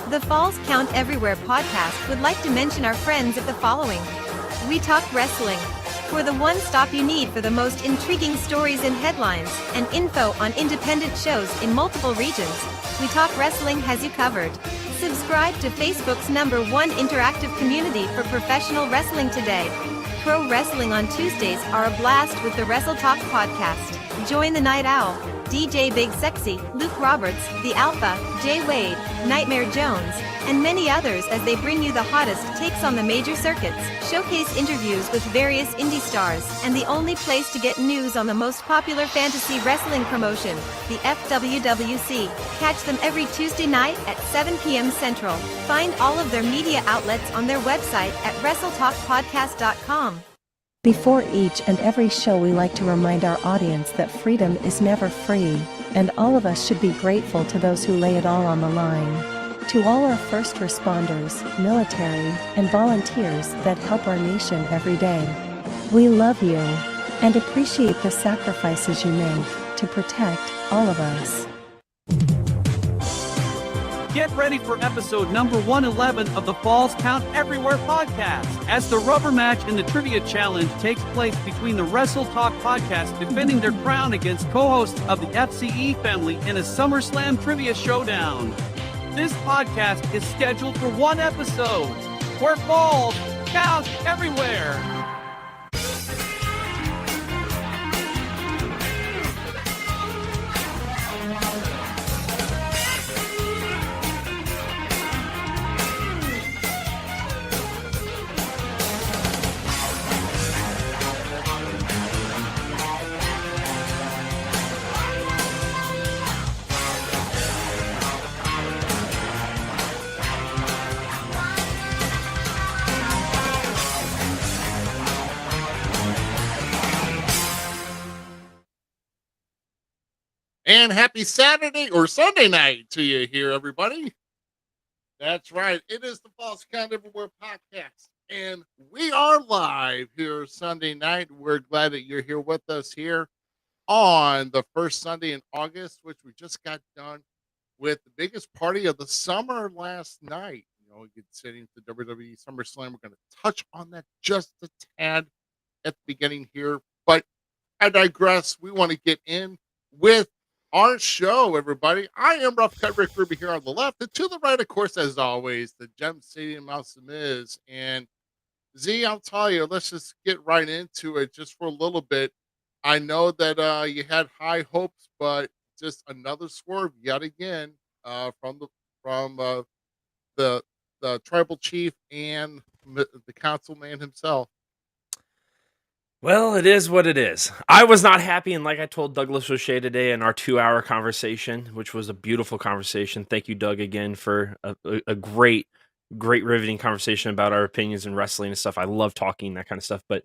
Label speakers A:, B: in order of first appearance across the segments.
A: The Falls Count Everywhere podcast would like to mention our friends at the following. We Talk Wrestling. For the one-stop you need for the most intriguing stories and headlines, and info on independent shows in multiple regions, We Talk Wrestling has you covered. Subscribe to Facebook's #1 interactive community for professional wrestling today. Pro wrestling on Tuesdays are a blast with the Wrestle Talk Podcast. Join the Night Owl, DJ Big Sexy, Luke Roberts, The Alpha, Jay Wade, Nightmare Jones, and many others as they bring you the hottest takes on the major circuits, showcase interviews with various indie stars, and the only place to get news on the most popular fantasy wrestling promotion, the FWWC. Catch them every Tuesday night at 7 p.m. Central. Find all of their media outlets on their website at WrestleTalkPodcast.com.
B: Before each and every show, we like to remind our audience that freedom is never free, and all of us should be grateful to those who lay it all on the line. To all our first responders, military, and volunteers that help our nation every day, we love you and appreciate the sacrifices you make to protect all of us.
C: Get ready for episode number 111 of the Falls Count Everywhere podcast, as the rubber match in the Trivia Challenge takes place between the Wrestle Talk Podcast defending their crown against co-hosts of the FCE family in a SummerSlam Trivia Showdown. This podcast is scheduled for one episode, where falls count everywhere.
D: And happy Saturday or Sunday night to you here, everybody. That's right. It is the Falls Count Everywhere podcast. And we are live here Sunday night. We're glad that you're here with us here on the first Sunday in August, which we just got done with the biggest party of the summer last night. You know, we get sitting to WWE SummerSlam. We're going to touch on that just a tad at the beginning here. But I digress. We want to get in with our show, everybody. I am Rough Cut Rick Ruby here on the left, and to the right, of course, as always, the Gem Stadium Mouse Zmiz. And Z, I'll tell you, let's just get right into it just for a little bit. I know that you had high hopes, but just another swerve yet again from the tribal chief and the councilman himself.
E: Well, it is what it is. I was not happy, and like I told Douglas O'Shea today in our 2-hour conversation, which was a beautiful conversation. Thank you, Doug, again for a great riveting conversation about our opinions in wrestling and stuff. I love talking that kind of stuff, but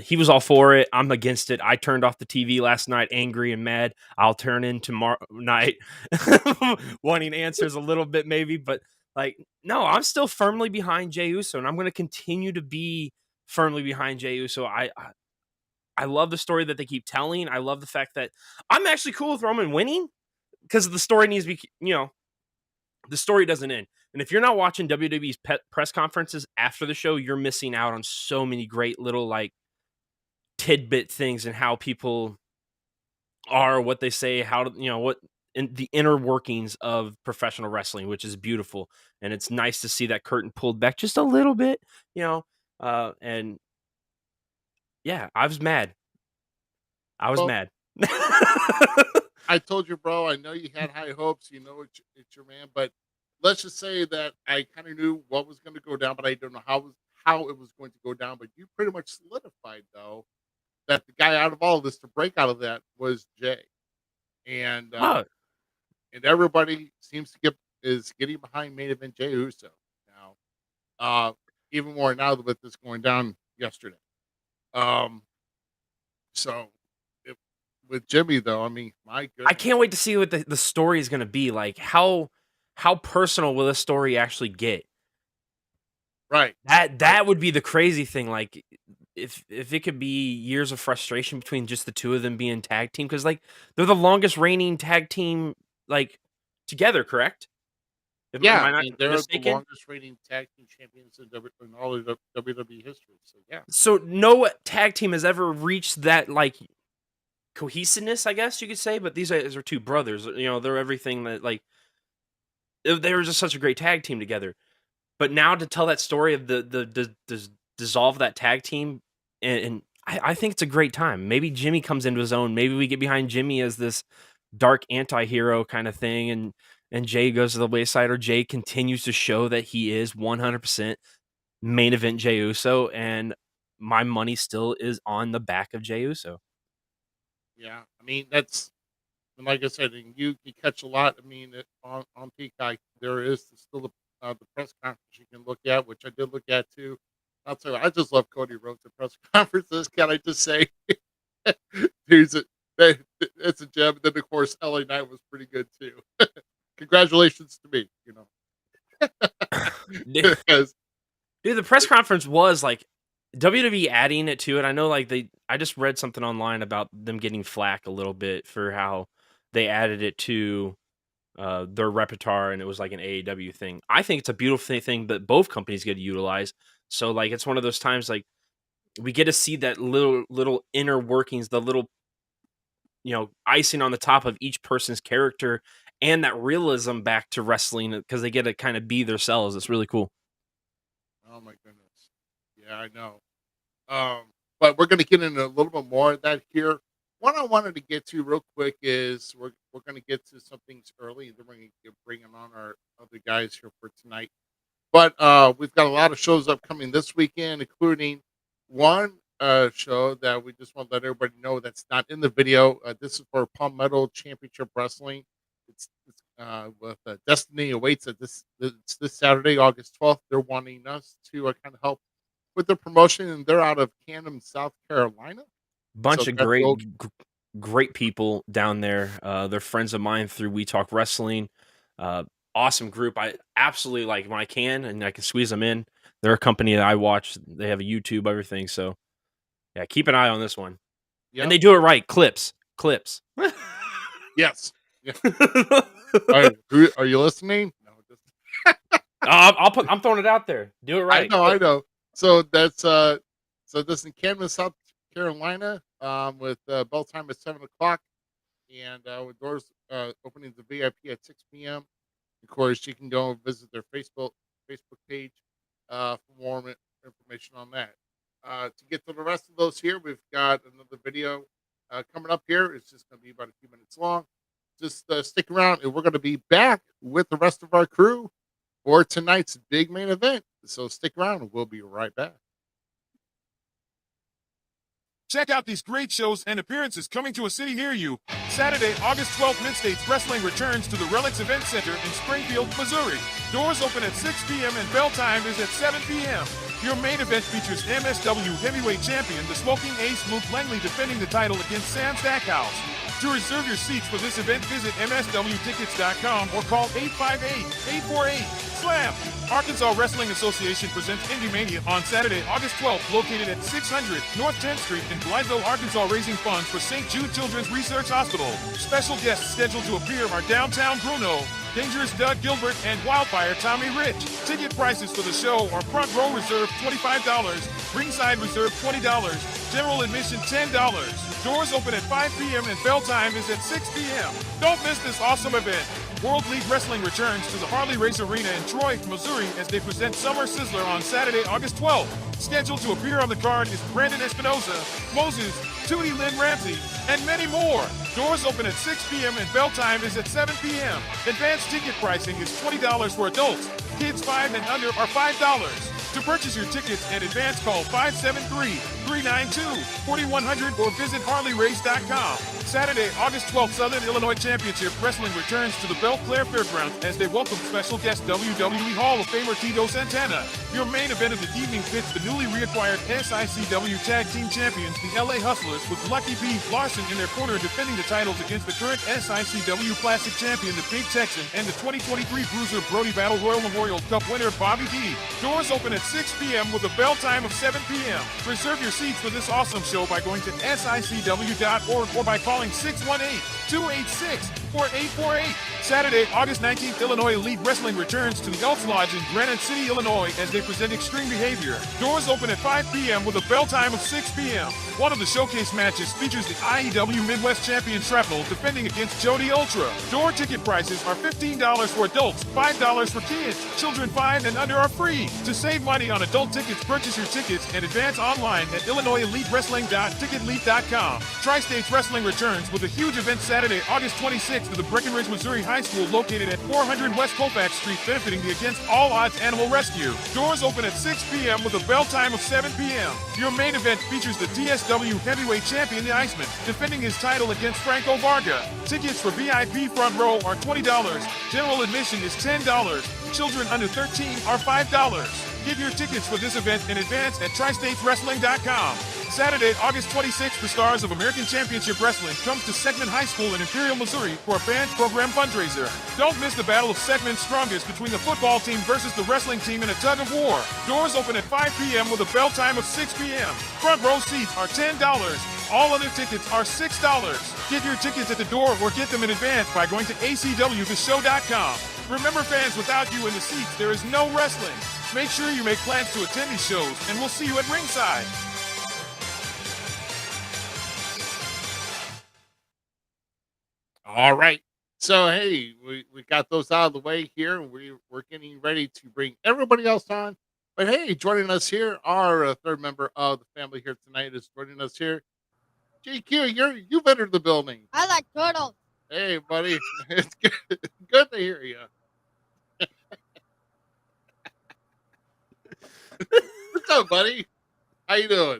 E: he was all for it. I'm against it. I turned off the TV last night, angry and mad. I'll turn in tomorrow night wanting answers a little bit maybe, but no, I'm still firmly behind Jey Uso, and I'm going to continue to be firmly behind Jey Uso. I love the story that they keep telling. I love the fact that I'm actually cool with Roman winning because the story needs to be, the story doesn't end. And if you're not watching WWE's press conferences after the show, you're missing out on so many great little tidbit things and how people are, what they say, how to, what in the inner workings of professional wrestling, which is beautiful. And it's nice to see that curtain pulled back just a little bit, and yeah, I was mad. Mad.
D: I told you, bro, I know you had high hopes. You know it's your man. But let's just say that I kind of knew what was going to go down, but I don't know how it was going to go down. But you pretty much solidified, though, that the guy out of all of this to break out of that was Jay. And everybody seems to is getting behind main event Jey Uso now. Even more now with this going down yesterday. With Jimmy though, I mean, my goodness.
E: I can't wait to see what the story is going to be like. How personal will this story actually get?
D: Right.
E: That would be the crazy thing. Like if it could be years of frustration between just the two of them being tag team, because they're the longest reigning tag team together, correct?
D: Yeah,
E: Am I
D: I
E: not
D: mean, they're the
E: mistaken?
D: longest reigning tag team champions in all of WWE history. So yeah,
E: So no tag team has ever reached that like cohesiveness, I guess you could say. But these are two brothers. You know, they're everything that like they were just such a great tag team together. But now to tell that story of the dissolve that tag team, and I think it's a great time. Maybe Jimmy comes into his own. Maybe we get behind Jimmy as this dark anti-hero kind of thing, and Jay goes to the wayside, or Jay continues to show that he is 100% main event Jey Uso, and my money still is on the back of Jey Uso.
D: yeah. I mean, that's and like I said, and you catch a lot. I mean, on Peacock, there is still the press conference you can look at, which I did look at too. I'll tell you, I just love Cody Rhodes at press conferences. Can I just say, it's a gem. And then of course, LA Knight was pretty good too. Congratulations to me, you know. Because
E: Dude, the press conference was like WWE adding it to it. I know, like I just read something online about them getting flack a little bit for how they added it to their repertoire, and it was like an AEW thing. I think it's a beautiful thing that both companies get to utilize. So, like, it's one of those times like we get to see that little inner workings, the little icing on the top of each person's character, and that realism back to wrestling because they get to kind of be themselves. It's really cool.
D: oh my goodness, yeah, I know. But we're going to get into a little bit more of that here. What I wanted to get to real quick is we're going to get to some things early, and then we're going to bring on our other guys here for tonight. But we've got a lot of shows upcoming this weekend, including one show that we just want to let everybody know that's not in the video. This is for Palmetto Championship Wrestling. It's with Destiny Awaits at this Saturday, August 12th. They're wanting us to kind of help with the promotion, and they're out of Camden, South Carolina.
E: Bunch
D: So
E: of
D: that's
E: great people down there. They're friends of mine through We Talk Wrestling. Awesome group. I absolutely like when I can and I can squeeze them in. They're a company that I watch. They have a YouTube, everything. So yeah, keep an eye on this one.
D: yeah.
E: And they do it right. Clips.
D: Yes. Yeah. Are you listening? No.
E: I'm throwing it out there. Do it right.
D: I know. So that's this in Camden, South Carolina, with bell time at 7:00, and with doors opening the VIP at 6 p.m. Of course, you can go and visit their Facebook page for more information on that. To get to the rest of those here, we've got another video coming up here. It's just going to be about a few minutes long. Just stick around, and we're going to be back with the rest of our crew for tonight's big main event. So stick around, and we'll be right back.
F: Check out these great shows and appearances coming to a city near you. Saturday, August 12th, Mid-States Wrestling returns to the Relics Event Center in Springfield, Missouri. Doors open at 6 p.m. and bell time is at 7 p.m. Your main event features MSW Heavyweight Champion, the Smoking Ace Luke Langley, defending the title against Sam Stackhouse. To reserve your seats for this event, visit MSWtickets.com or call 858-848-SLAM. Arkansas Wrestling Association presents Indie Mania on Saturday, August 12th, located at 600 North 10th Street in Blytheville, Arkansas, raising funds for St. Jude Children's Research Hospital. Special guests scheduled to appear are Downtown Bruno, Dangerous Doug Gilbert, and Wildfire Tommy Rich. Ticket prices for the show are front row reserve $25, ringside reserve $20, general admission $10. Doors open at 5 p.m. and bell time is at 6 p.m. Don't miss this awesome event. World League Wrestling returns to the Harley Race Arena in Troy, Missouri as they present Summer Sizzler on Saturday, August 12th. Scheduled to appear on the card is Brandon Espinosa, Moses, Tootie Lynn Ramsey, and many more. Doors open at 6 p.m. and bell time is at 7 p.m. Advanced ticket pricing is $20 for adults. Kids 5 and under are $5. To purchase your tickets and advance, call 573-392-4100 or visit HarleyRace.com. Saturday, August 12th, Southern Illinois Championship Wrestling returns to the Belle Claire Fairgrounds as they welcome special guest WWE Hall of Famer Tito Santana. Your main event of the evening pits the newly reacquired SICW Tag Team Champions, the LA Hustlers, with Lucky B. Larson in their corner defending the titles against the current SICW Classic Champion, the Big Texan, and the 2023 Bruiser Brody Battle Royal Memorial Cup winner, Bobby D. Doors open at 6 p.m. with a bell time of 7 p.m. Reserve your seats for this awesome show by going to SICW.org or by calling 618-286-8255. 848. Saturday, August 19th, Illinois Elite Wrestling returns to the Elks Lodge in Granite City, Illinois, as they present Extreme Behavior. Doors open at 5 p.m. with a bell time of 6 p.m. One of the showcase matches features the IEW Midwest Champion Shrapnel defending against Jody Ultra. Door ticket prices are $15 for adults, $5 for kids. Children 5 and under are free. To save money on adult tickets, purchase your tickets and advance online at IllinoisEliteWrestling.ticketleap.com. Tri-States Wrestling returns with a huge event Saturday, August 26th at the Breckenridge, Missouri High School located at 400 West Colfax Street, benefiting the Against All Odds Animal Rescue. Doors open at 6 p.m. with a bell time of 7 p.m. Your main event features the TSW Heavyweight Champion, the Iceman, defending his title against Franco Varga. Tickets for VIP front row are $20. General admission is $10. Children under 13 are $5. Get your tickets for this event in advance at TriStatesWrestling.com. Saturday, August 26th, the stars of American Championship Wrestling comes to Segment High School in Imperial, Missouri for a band program fundraiser. Don't miss the battle of Segment's strongest between the football team versus the wrestling team in a tug of war. Doors open at 5 p.m. with a bell time of 6 p.m. Front row seats are $10. All other tickets are $6. Get your tickets at the door or get them in advance by going to acwtheshow.com. Remember, fans, without you in the seats, there is no wrestling. Make sure you make plans to attend these shows, and we'll see you at ringside.
D: All right. So, hey, we got those out of the way here, and we're getting ready to bring everybody else on. But, hey, joining us here, our third member of the family here tonight is joining us here. GQ, you've entered the building.
G: I like turtles.
D: Hey, buddy. It's good to hear you. What's up, buddy? How you doing?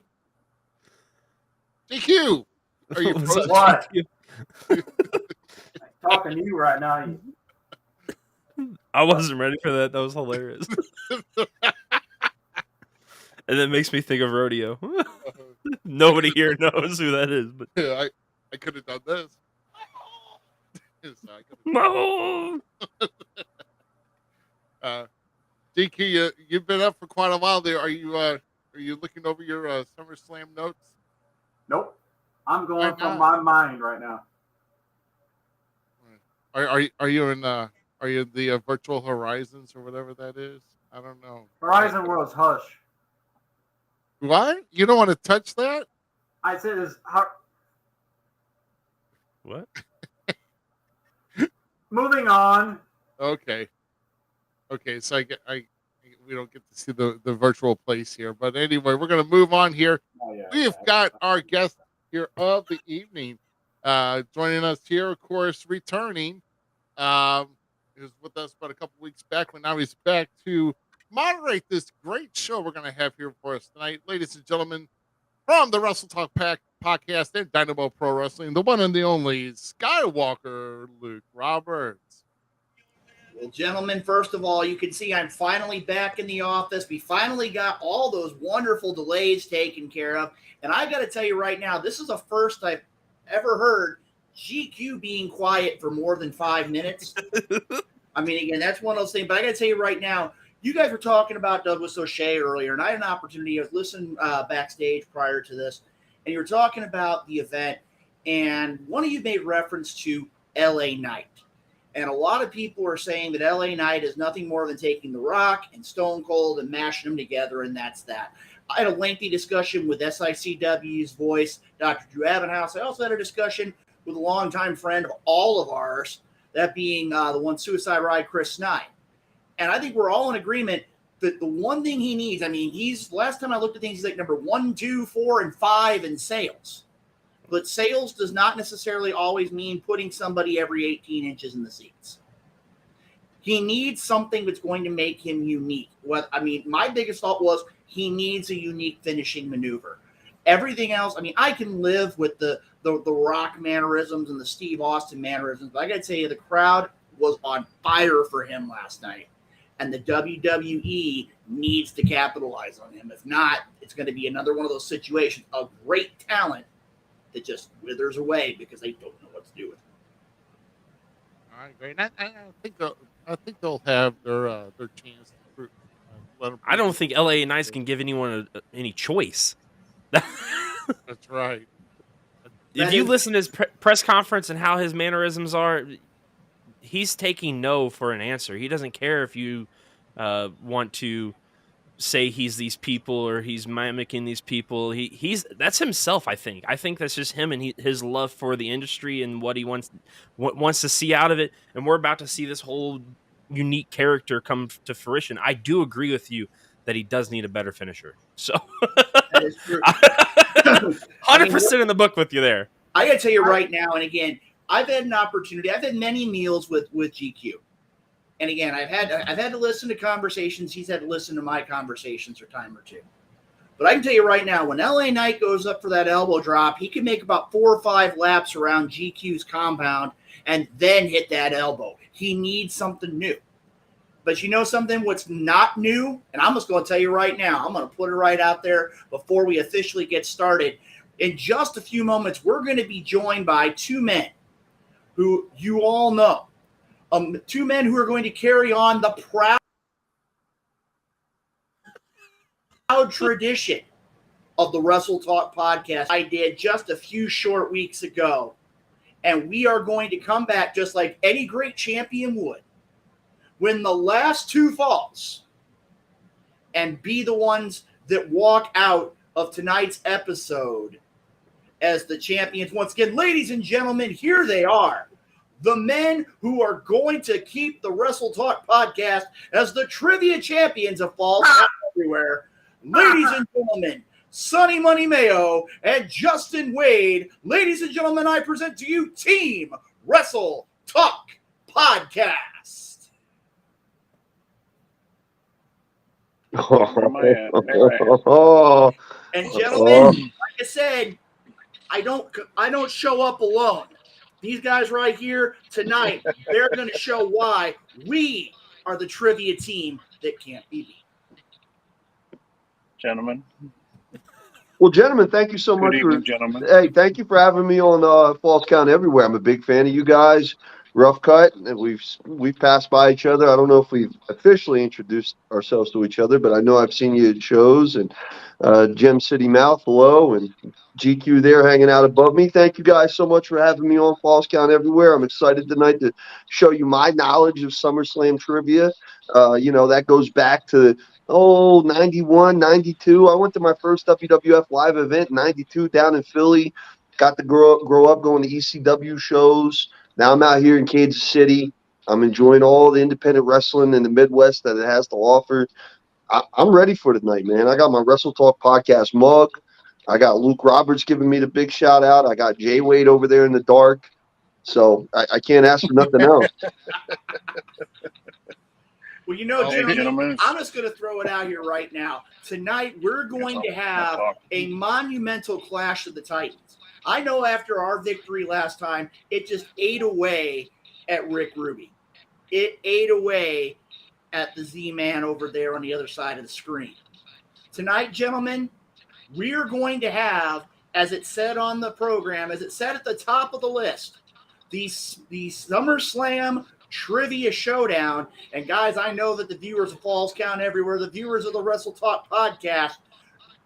D: GQ, are you frozen?
H: What? I'm talking to you right now.
E: I wasn't ready for that. That was hilarious. And that makes me think of rodeo. Nobody here knows who that is, but
D: I could have done this.
E: no.
D: DK, you've been up for quite a while there. Are you looking over your SummerSlam notes?
H: Nope. I'm going from my mind right now.
D: Are you in the virtual horizons or whatever that is? I don't know.
H: Horizon World's hush.
D: What? You don't want to touch that?
H: I said it's
E: What?
H: Moving on.
D: Okay, so we don't get to see the virtual place here, but anyway, we're gonna move on here. We've got our guest here of the evening, joining us here, of course, returning. He was with us about a couple weeks back, but now he's back to moderate this great show we're gonna have here for us tonight, ladies and gentlemen, from the Wrestle Talk Podcast and Dynamo Pro Wrestling, the one and the only Skywalker Luke Roberts.
I: Well, gentlemen, first of all, you can see I'm finally back in the office. We finally got all those wonderful delays taken care of. And I got to tell you right now, this is the first I've ever heard GQ being quiet for more than 5 minutes. I mean, again, that's one of those things. But I got to tell you right now, you guys were talking about Douglas O'Shea earlier, and I had an opportunity. I was listening backstage prior to this, and you were talking about the event, and one of you made reference to LA Knight. And a lot of people are saying that LA Knight is nothing more than taking The Rock and Stone Cold and mashing them together, and that's that. I had a lengthy discussion with SICW's voice, Dr. Drew Abenhouse. I also had a discussion with a longtime friend of all of ours, that being the one Suicide Ride, Chris Snyder. And I think we're all in agreement that the one thing he needs, I mean, last time I looked at things, he's like number 1, 2, 4, and 5 in sales. But sales does not necessarily always mean putting somebody every 18 inches in the seats. He needs something that's going to make him unique. My biggest thought was he needs a unique finishing maneuver. Everything else, I can live with the Rock mannerisms and the Steve Austin mannerisms, but I got to tell you, the crowd was on fire for him last night. And the WWE needs to capitalize on him. If not, it's going to be another one of those situations of great talent that just withers away because they don't know what to do with it.
D: All right, great. I think they'll have their chance.
E: I don't think LA Knights can give anyone any choice.
D: That's right.
E: if you listen to his press conference and how his mannerisms are, he's taking no for an answer. He doesn't care if you want to say he's these people or he's mimicking these people. That's himself. I think that's just him and his love for the industry and what he wants to see out of it. And we're about to see this whole unique character come to fruition. I do agree with you that he does need a better finisher. So
I: that is true.
E: 100% in the book with you there.
I: I got to tell you right now, and again, I've had many meals with GQ. And again, I've had to listen to conversations. He's had to listen to my conversations a time or two. But I can tell you right now, when LA Knight goes up for that elbow drop, he can make about 4 or 5 laps around GQ's compound and then hit that elbow. He needs something new. But you know something? What's not new? And I'm just going to tell you right now. I'm going to put it right out there before we officially get started. In just a few moments, we're going to be joined by 2 men who you all know. 2 men who are going to carry on the proud tradition of the Wrestle Talk podcast I did just a few short weeks ago. And we are going to come back just like any great champion would, win the last 2 falls, and be the ones that walk out of tonight's episode as the champions. Once again, ladies and gentlemen, here they are. The men who are going to keep the Wrestle Talk podcast as the trivia champions of Falls Count Everywhere. Ladies and gentlemen, SonnyMoney Mayo and Justin Wade. Ladies and gentlemen, I present to you Team Wrestle Talk Podcast. And gentlemen, like I said, I don't show up alone. These guys right here tonight, they're going to show why we are the trivia team that can't be beat.
G: Gentlemen.
J: Well, gentlemen, thank you so much.
G: Good evening, gentlemen.
J: Hey, thank you for having me on Falls Count Everywhere. I'm a big fan of you guys. Rough cut, and we've passed by each other. I don't know if we've officially introduced ourselves to each other, but I know I've seen you at shows. And Gem City Mouth, hello, and GQ there hanging out above me. Thank you guys so much for having me on Falls Count Everywhere. I'm excited tonight to show you my knowledge of SummerSlam trivia. That goes back to 91, 92. I went to my first WWF live event in 92 down in Philly. Got to grow up going to ECW shows. Now I'm out here in Kansas City. I'm enjoying all the independent wrestling in the Midwest that it has to offer. I'm ready for tonight, man. I got my Wrestle Talk podcast mug. I got Luke Roberts giving me the big shout out. I got Jay Wade over there in the dark. So I can't ask for nothing else.
I: Well, gentlemen, I'm just going to throw it out here right now. Tonight, we're going to have a monumental clash of the Titans. I know after our victory last time, it just ate away at Rick Ruby. It ate away at the Z-Man over there on the other side of the screen. Tonight, gentlemen, we're going to have, as it said on the program, as it said at the top of the list, the SummerSlam Trivia Showdown. And guys, I know that the viewers of Falls Count Everywhere, the viewers of the Wrestle Talk podcast,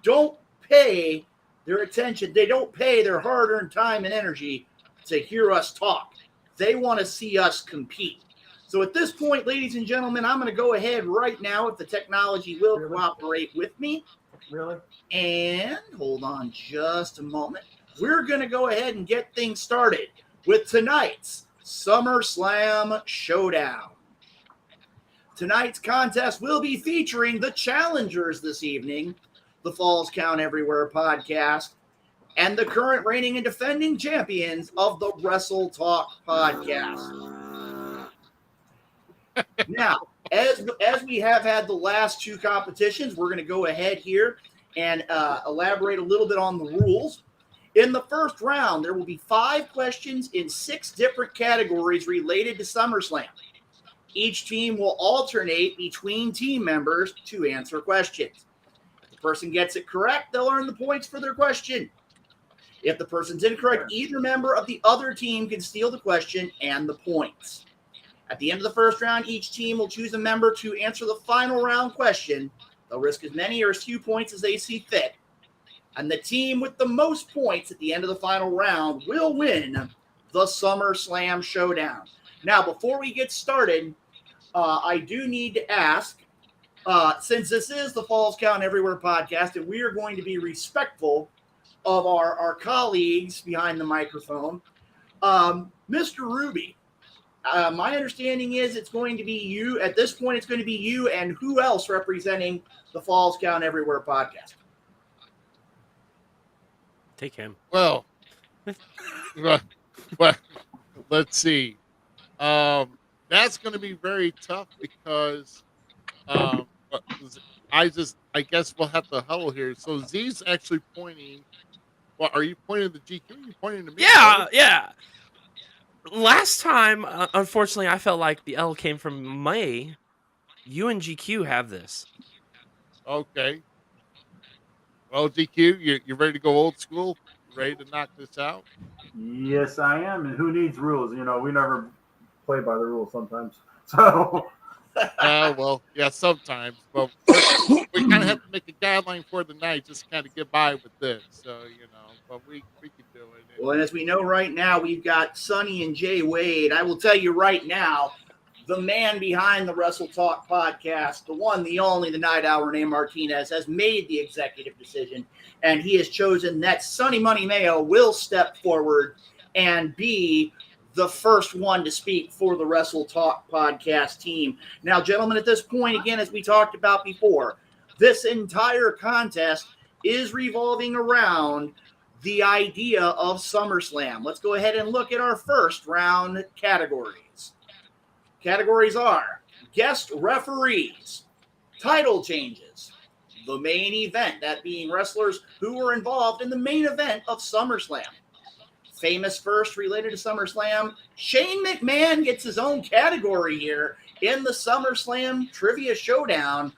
I: don't pay their attention. They don't pay their hard-earned time and energy to hear us talk. They want to see us compete. So at this point, ladies and gentlemen, I'm going to go ahead right now, if the technology will cooperate with me.
H: Really?
I: And hold on just a moment. We're going to go ahead and get things started with tonight's SummerSlam Showdown. Tonight's contest will be featuring the challengers this evening, the Falls Count Everywhere podcast, and the current reigning and defending champions of the Wrestle Talk podcast. Now, as we have had the last 2 competitions, we're going to go ahead here and elaborate a little bit on the rules. In the first round, there will be 5 questions in 6 different categories related to SummerSlam. Each team will alternate between team members to answer questions. If the person gets it correct, they'll earn the points for their question. If the person's incorrect, either member of the other team can steal the question and the points. At the end of the first round, each team will choose a member to answer the final round question. They'll risk as many or as few points as they see fit. And the team with the most points at the end of the final round will win the SummerSlam Showdown. Now, before we get started, I do need to ask, since this is the Falls Count Everywhere podcast, and we are going to be respectful of our colleagues behind the microphone, Mr. Ruby, my understanding is it's going to be you. At this point, it's going to be you and who else representing the Falls Count Everywhere podcast?
E: Take him.
D: Well, let's see. That's going to be very tough because I guess we'll have to huddle here. So Z's actually pointing. Well, are you pointing to the GQ? Are you pointing to me?
E: Yeah. Last time, unfortunately, I felt like the L came from May. You and GQ have this.
D: Okay. Well, GQ, you ready to go old school? Ready to knock this out?
H: Yes, I am. And who needs rules? You know, we never play by the rules sometimes. So.
D: Well, yeah, sometimes. But we kind of have to make a guideline for the night, just kind of get by with this. So, but we can do it.
I: Well, and as we know right now, we've got Sonny and Jay Wade. I will tell you right now, the man behind the Wrestle Talk podcast, the one, the only, the Night Owl, Renee Martinez, has made the executive decision, and he has chosen that SonnyMoney Mayo will step forward and be the first one to speak for the Wrestle Talk podcast team. Now, gentlemen, at this point, again, as we talked about before, this entire contest is revolving around the idea of SummerSlam. Let's go ahead and look at our first round categories. Categories are guest referees, title changes, the main event, that being wrestlers who were involved in the main event of SummerSlam. Famous first related to SummerSlam, Shane McMahon gets his own category here in the SummerSlam Trivia Showdown,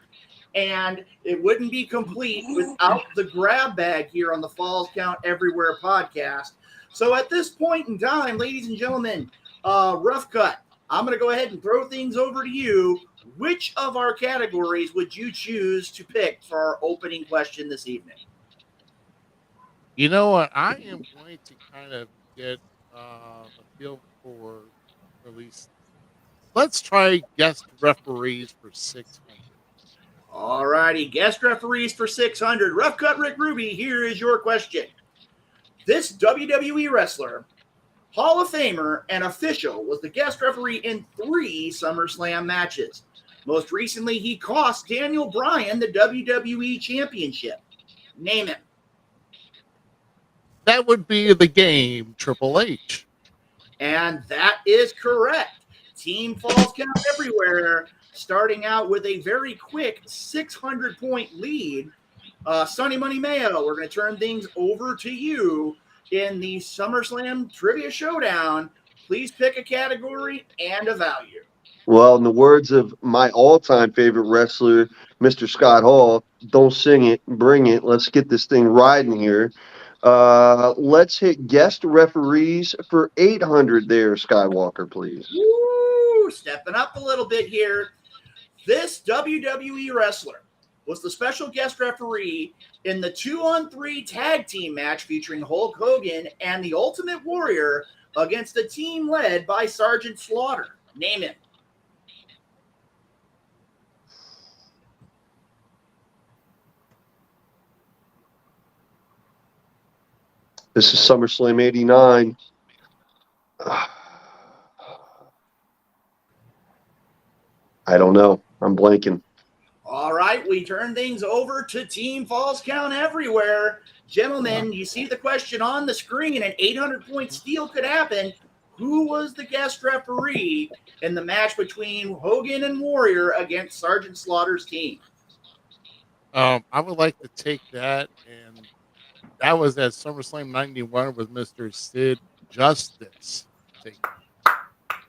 I: and it wouldn't be complete without the grab bag here on the Falls Count Everywhere podcast. So at this point in time, ladies and gentlemen, Rough Cut, I'm going to go ahead and throw things over to you. Which of our categories would you choose to pick for our opening question this evening?
D: You know what? I am going to kind of get a feel for at least. Let's try guest referees for 600.
I: All righty, guest referees for 600. Rough Cut Rick Ruby, here is your question. This WWE wrestler, Hall of Famer, and official was the guest referee in 3 SummerSlam matches. Most recently, he cost Daniel Bryan the WWE Championship. Name him.
D: That would be the Game, Triple H.
I: And that is correct. Team Falls Count Everywhere, starting out with a very quick 600-point lead. SonnyMoney Mayo, we're going to turn things over to you in the SummerSlam Trivia Showdown. Please pick a category and a value.
J: Well, in the words of my all-time favorite wrestler, Mr. Scott Hall, don't sing it, bring it. Let's get this thing riding here. Let's hit guest referees for 800 there, Skywalker, please.
I: Woo, stepping up a little bit here. This WWE wrestler was the special guest referee in the 2-on-3 tag team match featuring Hulk Hogan and the Ultimate Warrior against a team led by Sergeant Slaughter. Name him.
J: This is SummerSlam 89. I don't know. I'm blanking.
I: All right, we turn things over to Team Falls Count Everywhere. Gentlemen, you see the question on the screen. An 800-point steal could happen. Who was the guest referee in the match between Hogan and Warrior against Sergeant Slaughter's team?
D: I would like to take that, and that was at SummerSlam 91 with Mr. Sid Justice.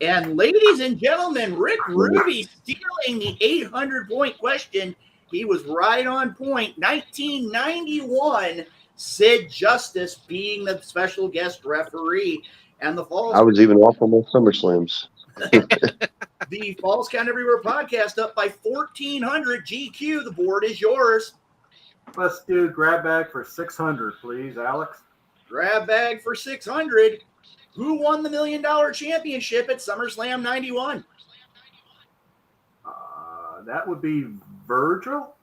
I: And ladies and gentlemen, Rick Ruby stealing the 800-point question. He was right on point. 1991, Sid Justice being the special guest referee. And the Falls.
J: I was even off on my SummerSlams.
I: The Falls Count Everywhere podcast up by 1,400. GQ, the board is yours.
H: Let's do grab bag for 600, please, Alex.
I: Grab bag for 600. Who won the $1 Million Championship at SummerSlam 91?
H: That would be Virgil.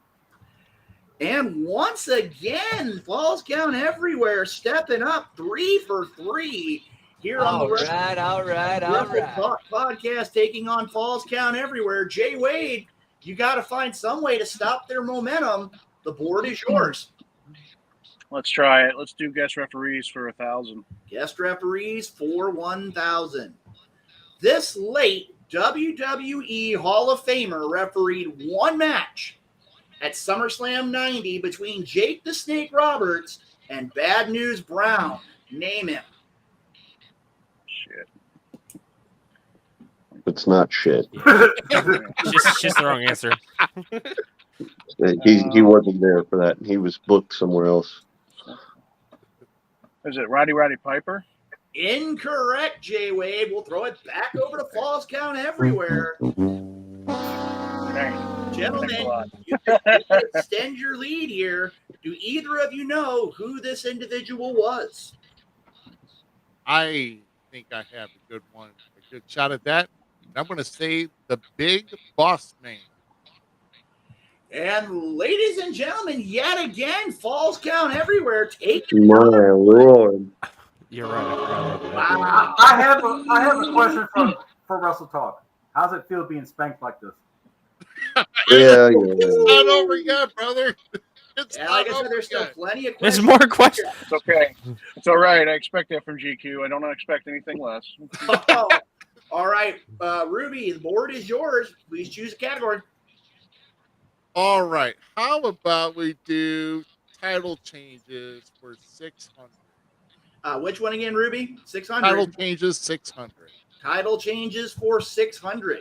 I: And once again, Falls Count Everywhere stepping up 3 for 3 here on the Wrestle Talk Podcast, taking on Falls Count Everywhere. Jay Wade, you got to find some way to stop their momentum. The board is yours.
G: Let's try it. Let's do guest referees for 1,000.
I: Guest referees for 1,000. This late WWE Hall of Famer refereed one match at SummerSlam 90 between Jake the Snake Roberts and Bad News Brown. Name him.
G: Shit.
J: It's not shit.
E: It's just the wrong answer.
J: He wasn't there for that. He was booked somewhere else.
G: Is it Roddy Piper?
I: Incorrect, Jay Wade. We'll throw it back over to Falls Count Everywhere.
G: Dang.
I: Gentlemen, you can extend your lead here. Do either of you know who this individual was?
D: I think I have a good one, a good shot at that. I'm going to say the Big Boss Man.
I: And ladies and gentlemen, yet again, Falls Count Everywhere taking.
J: My Lord.
E: You're right.
I: Wow.
H: I have a question for Wrestle Talk. How's it feel being spanked like this?
J: Yeah.
D: It's not over yet, brother. It's
I: Yeah,
D: not
I: like I said,
D: over
I: there's still
D: yet.
I: plenty of
E: There's
I: questions.
E: more questions.
G: It's okay. It's all right. I expect that from GQ. I don't expect anything less.
I: Oh, all right, Ruby, the board is yours. Please choose a category.
D: All right. How about we do title changes for 600?
I: Which one again, Ruby? 600.
D: Title changes 600.
I: Title changes for 600.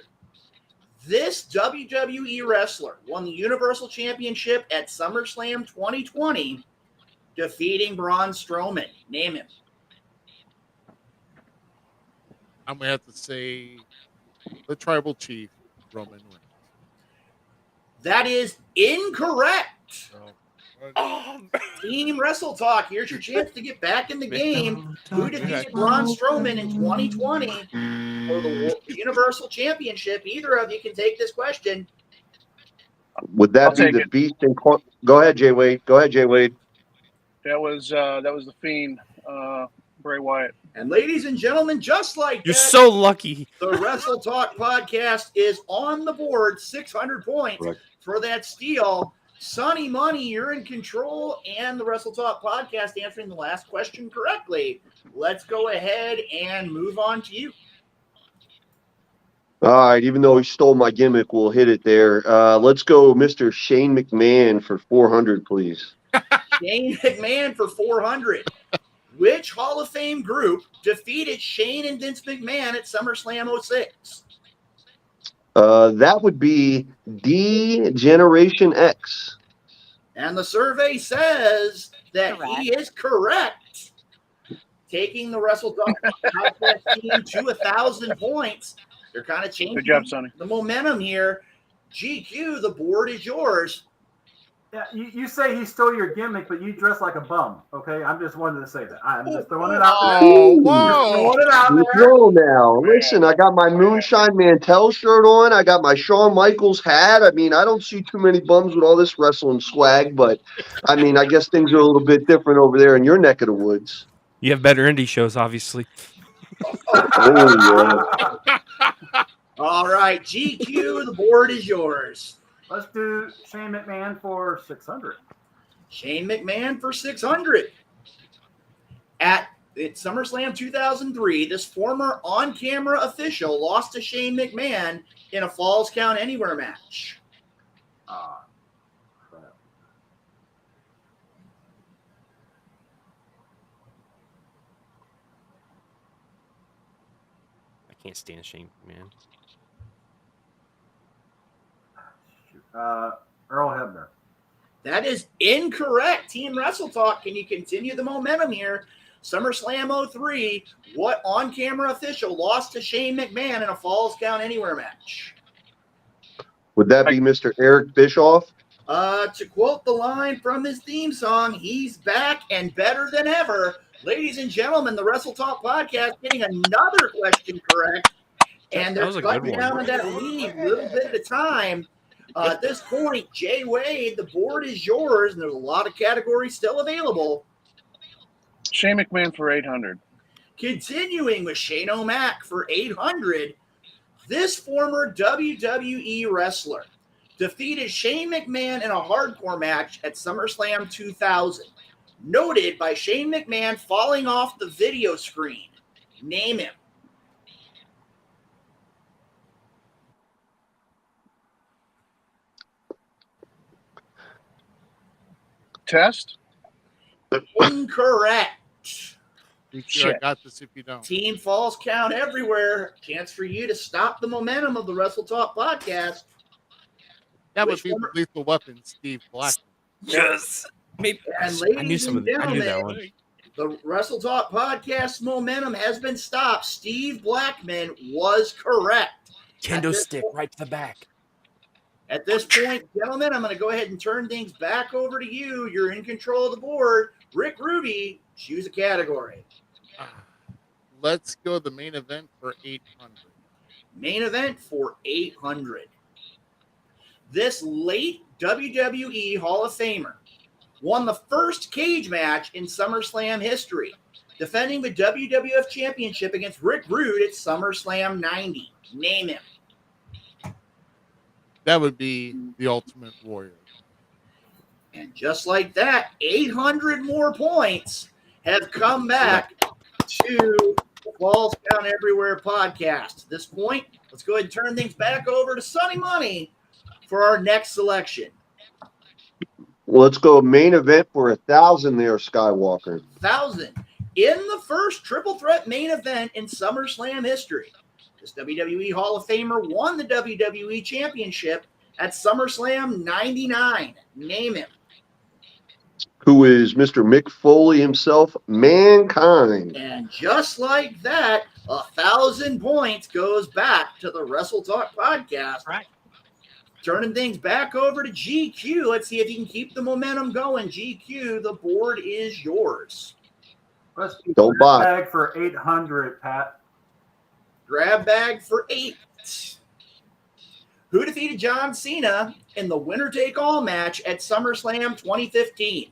I: This WWE wrestler won the Universal Championship at SummerSlam 2020, defeating Braun Strowman. Name him.
D: I'm going to have to say the Tribal Chief, Roman Reigns.
I: That is incorrect.
D: Oh,
I: Team Wrestle Talk, here's your chance to get back in the game. Who defeated Braun Strowman in 2020 for the Universal Championship? Either of you can take this question.
J: Would that
G: I'll
J: be
G: take
J: the
G: it.
J: Beast in Go ahead, Jay Wade.
G: That was the Fiend, Bray Wyatt.
I: And ladies and gentlemen, just like
E: You're
I: that,
E: so lucky.
I: the Wrestle Talk podcast is on the board, 600 points
J: Correct.
I: for that steal. SonnyMoney, you're in control, and the Wrestle Talk podcast answering the last question correctly. Let's go ahead and move on to you.
J: All right, even though he stole my gimmick, we'll hit it there. Let's go Mr. Shane McMahon for 400, please.
I: Shane McMahon for 400. Which Hall of Fame group defeated Shane and Vince McMahon at SummerSlam 06?
J: That would be D Generation X.
I: And the survey says that he is correct. Taking the Wrestle Talk podcast team to 1,000 points. They're kind of changing
G: Good job, Sonny.
I: the momentum here. GQ, the board is yours.
H: Yeah, you say he stole your gimmick, but you dress like a bum. Okay, I'm just wanted to say that. I'm just throwing it out there.
D: Oh,
H: Just
D: whoa.
H: throwing it out
J: You
H: there.
J: know now. Listen, I got my Moonshine Mantell shirt on. I got my Shawn Michaels hat. I mean, I don't see too many bums with all this wrestling swag, but I mean, I guess things are a little bit different over there in your neck of the woods.
E: You have better indie shows, obviously.
J: Oh, yeah.
I: All right, GQ, the board is yours.
H: Let's do Shane McMahon for 600.
I: Shane McMahon for 600. At SummerSlam 2003, this former on-camera official lost to Shane McMahon in a Falls Count Anywhere match.
H: Crap.
E: I can't stand Shane, man.
H: Earl Hebner.
I: That is incorrect. Team Wrestle Talk, can you continue the momentum here? SummerSlam 03, what on-camera official lost to Shane McMahon in a Falls Count Anywhere match?
J: Would that be Mr. Eric Bischoff?
I: To quote the line from his theme song, he's back and better than ever. Ladies and gentlemen, the Wrestle Talk Podcast getting another question correct. And they're cutting down on that lead a little bit at a time. At this point, Jay Wade, the board is yours, and there's a lot of categories still available.
G: Shane McMahon for 800.
I: Continuing with Shane O'Mac for 800, this former WWE wrestler defeated Shane McMahon in a hardcore match at SummerSlam 2000. Noted by Shane McMahon falling off the video screen. Name him.
G: Test?
I: Incorrect.
D: I got this if you don't.
I: Team Falls Count everywhere. Chance for you to stop the momentum of the Wrestle Talk Podcast.
D: That would be Lethal Weapon, Steve Black.
E: Yes. Maybe.
I: And
E: I knew that one.
I: The Wrestle Talk Podcast momentum has been stopped. Steve Blackman was correct.
E: Kendo stick right to the back.
I: At this point, gentlemen, I'm going to go ahead and turn things back over to you. You're in control of the board. Rick Ruby, choose a category.
D: Let's go the main event for 800.
I: Main event for 800. This late WWE Hall of Famer won the first cage match in SummerSlam history, defending the WWF Championship against Rick Rude at SummerSlam 90. Name him.
D: That would be the Ultimate Warrior.
I: And just like that, 800 more points have come back to the Falls Count Everywhere podcast. At this point, let's go ahead and turn things back over to SonnyMoney for our next selection.
J: Let's go main event for 1,000 there, Skywalker.
I: 1,000. In the first triple threat main event in SummerSlam history, this WWE Hall of Famer won the WWE Championship at SummerSlam 99. Name him.
J: Who is Mr. Mick Foley himself, Mankind.
I: And just like that, 1,000 points goes back to the Wrestle Talk podcast.
C: Right.
I: Turning things back over to GQ. Let's see if you can keep the momentum going. GQ, the board is yours.
H: Let's do
J: Don't buy.
H: bag for 800, Pat.
I: Grab bag for 8. Who defeated John Cena in the winner-take-all match at SummerSlam 2015?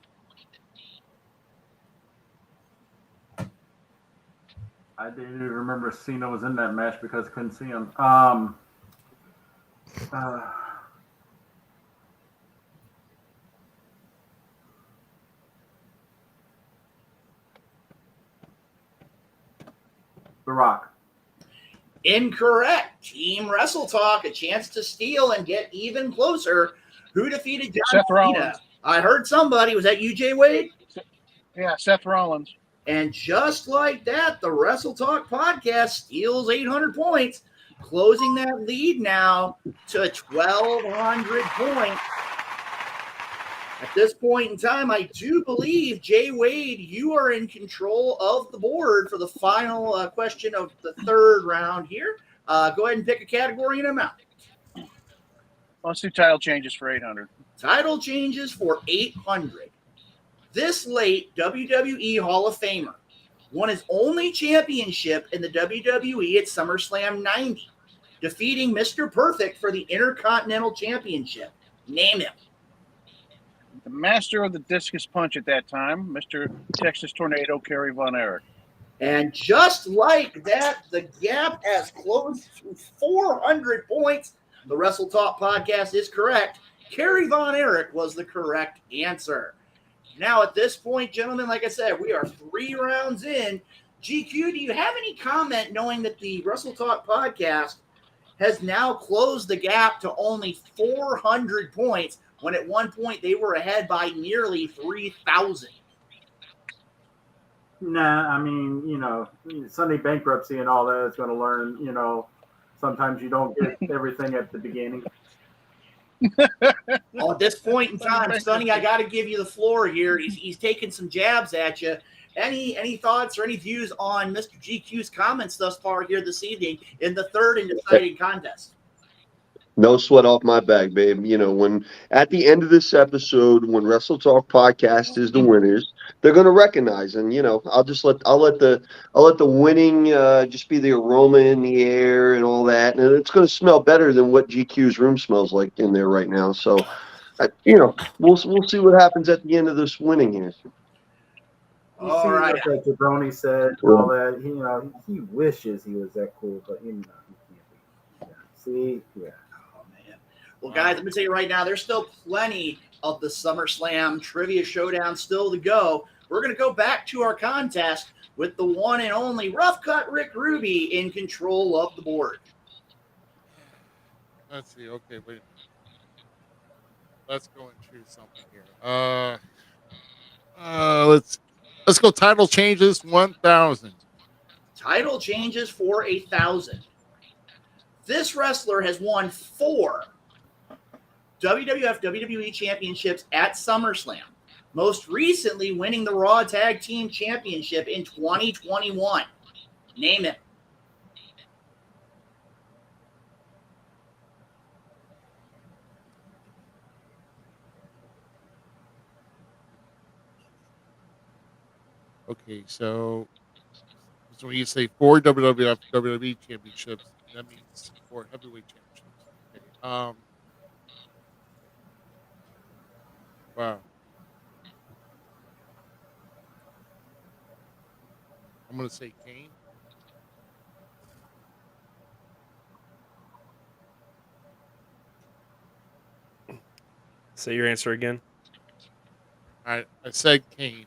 H: I didn't even remember Cena was in that match because I couldn't see him. The Rock.
I: Incorrect. Team Wrestle Talk, a chance to steal and get even closer. Who defeated John
G: Seth
I: Cena?
G: Rollins.
I: I heard somebody. Was that you, Jay Wade?
G: Yeah, Seth Rollins.
I: And just like that, the Wrestle Talk podcast steals 800 points, closing that lead now to 1,200 points. At this point in time, I do believe, Jay Wade, you are in control of the board for the final question of the third round here. Go ahead and pick a category and amount.
G: Let's do title changes for 800.
I: Title changes for 800. This late WWE Hall of Famer won his only championship in the WWE at SummerSlam 90, defeating Mr. Perfect for the Intercontinental Championship. Name him.
G: The master of the discus punch at that time, Mr. Texas Tornado, Kerry Von Erich.
I: And just like that, the gap has closed to 400 points. The Wrestle Talk podcast is correct. Kerry Von Erich was the correct answer. Now, at this point, gentlemen, like I said, we are 3 rounds in. GQ, do you have any comment knowing that the Wrestle Talk podcast has now closed the gap to only 400 points when at one point they were ahead by nearly 3,000?
H: Nah, I mean, Sunday bankruptcy and all that is going to learn, sometimes you don't get everything at the beginning.
I: Well, at this point in time, Sonny, I got to give you the floor here. He's taking some jabs at you. Any thoughts or any views on Mr. GQ's comments thus far here this evening in the third and deciding contest?
J: No sweat off my back, babe. You know, when at the end of this episode, when Wrestle Talk Podcast is the winners, they're gonna recognize, and you know, I'll let the winning just be the aroma in the air and all that, and it's gonna smell better than what GQ's room smells like in there right now. So, you know, we'll see what happens at the end of this winning here.
H: You
I: All
H: see
I: right.
H: what Jabroni said and all that. You know, he wishes he was that cool, but you know, he can't be. Yeah. See, yeah.
I: Oh, man. Well, guys, let me tell you right now, there's still plenty of the SummerSlam Trivia Showdown still to go. We're going to go back to our contest with the one and only Rough Cut Rick Ruby in control of the board.
D: Let's see. Okay, wait. Let's go and choose something here. Let's go. Title changes 1,000.
I: Title changes for 1,000. This wrestler has won 4 WWF WWE championships at SummerSlam, most recently winning the Raw Tag Team Championship in 2021. Name it.
D: Okay, so when you say 4 WWF WWE championships, that means 4 heavyweight championships. Okay. Wow. I'm gonna say Kane.
E: Say your answer again.
D: I said Kane.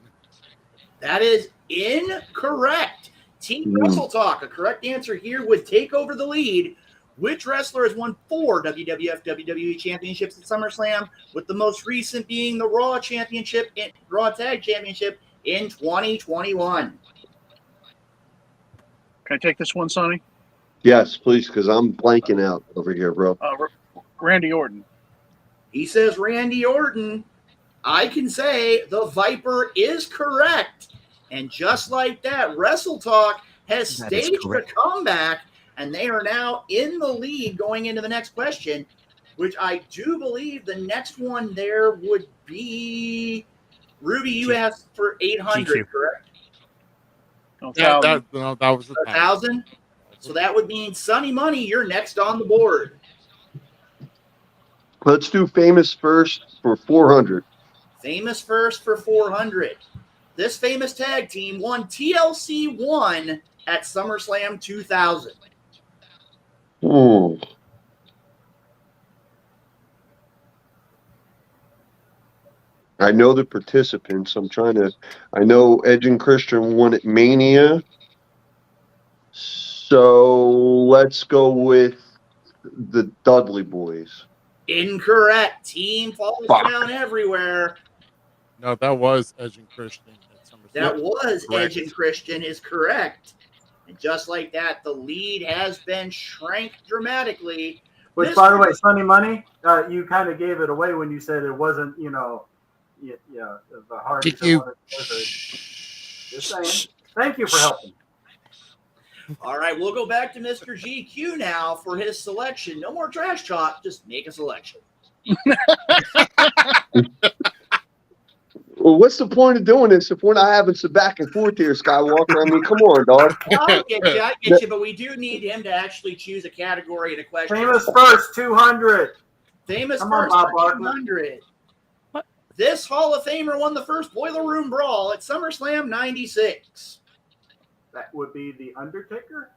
I: That is incorrect. Team Wrestle Talk, a correct answer here would take over the lead. Which wrestler has won 4 WWF WWE championships at SummerSlam, with the most recent being the Raw Championship, Raw Tag Championship in 2021?
G: Can I take this one, Sonny?
J: Yes, please, because I'm blanking out over here, bro.
G: Randy Orton.
I: He says Randy Orton. I can say the Viper is correct. And just like that, Wrestle Talk has
K: That is
I: staged a
K: correct.
I: comeback, and they are now in the lead going into the next question, which I do believe the next one there would be Ruby. You asked for 800,
E: GQ.
I: correct?
D: Yeah, that was the
I: 1,000. So that would mean SonnyMoney, you're next on the board.
J: Let's do famous first for 400.
I: Famous first for 400. This famous tag team won TLC 1 at SummerSlam 2000.
J: Hmm. I know the participants. I know Edge and Christian won at Mania. So let's go with the Dudley Boys.
I: Incorrect. Team falls down everywhere.
D: No, that was Edge and Christian at SummerSlam.
I: That was
D: Correct.
I: Edge and Christian is correct. And just like that, the lead has been shrank dramatically.
H: Which,
I: This-
H: by the way, Sonny, you kind of gave it away when you said it wasn't, you know, the hardest.
D: GQ.
H: Just saying. Thank you for helping.
I: All right, we'll go back to Mr. GQ now for his selection. No more trash talk. Just make a selection.
J: Well, what's the point of doing this if we're not having some back and forth here, Skywalker? I mean, come on, dog.
I: I get you, but we do need him to actually choose a category and a question.
H: Famous first, 200.
I: Famous
H: Come on,
I: first
H: Bob
I: for
H: Barker.
I: 200. This Hall of Famer won the first Boiler Room Brawl at SummerSlam 96.
H: That would be The Undertaker?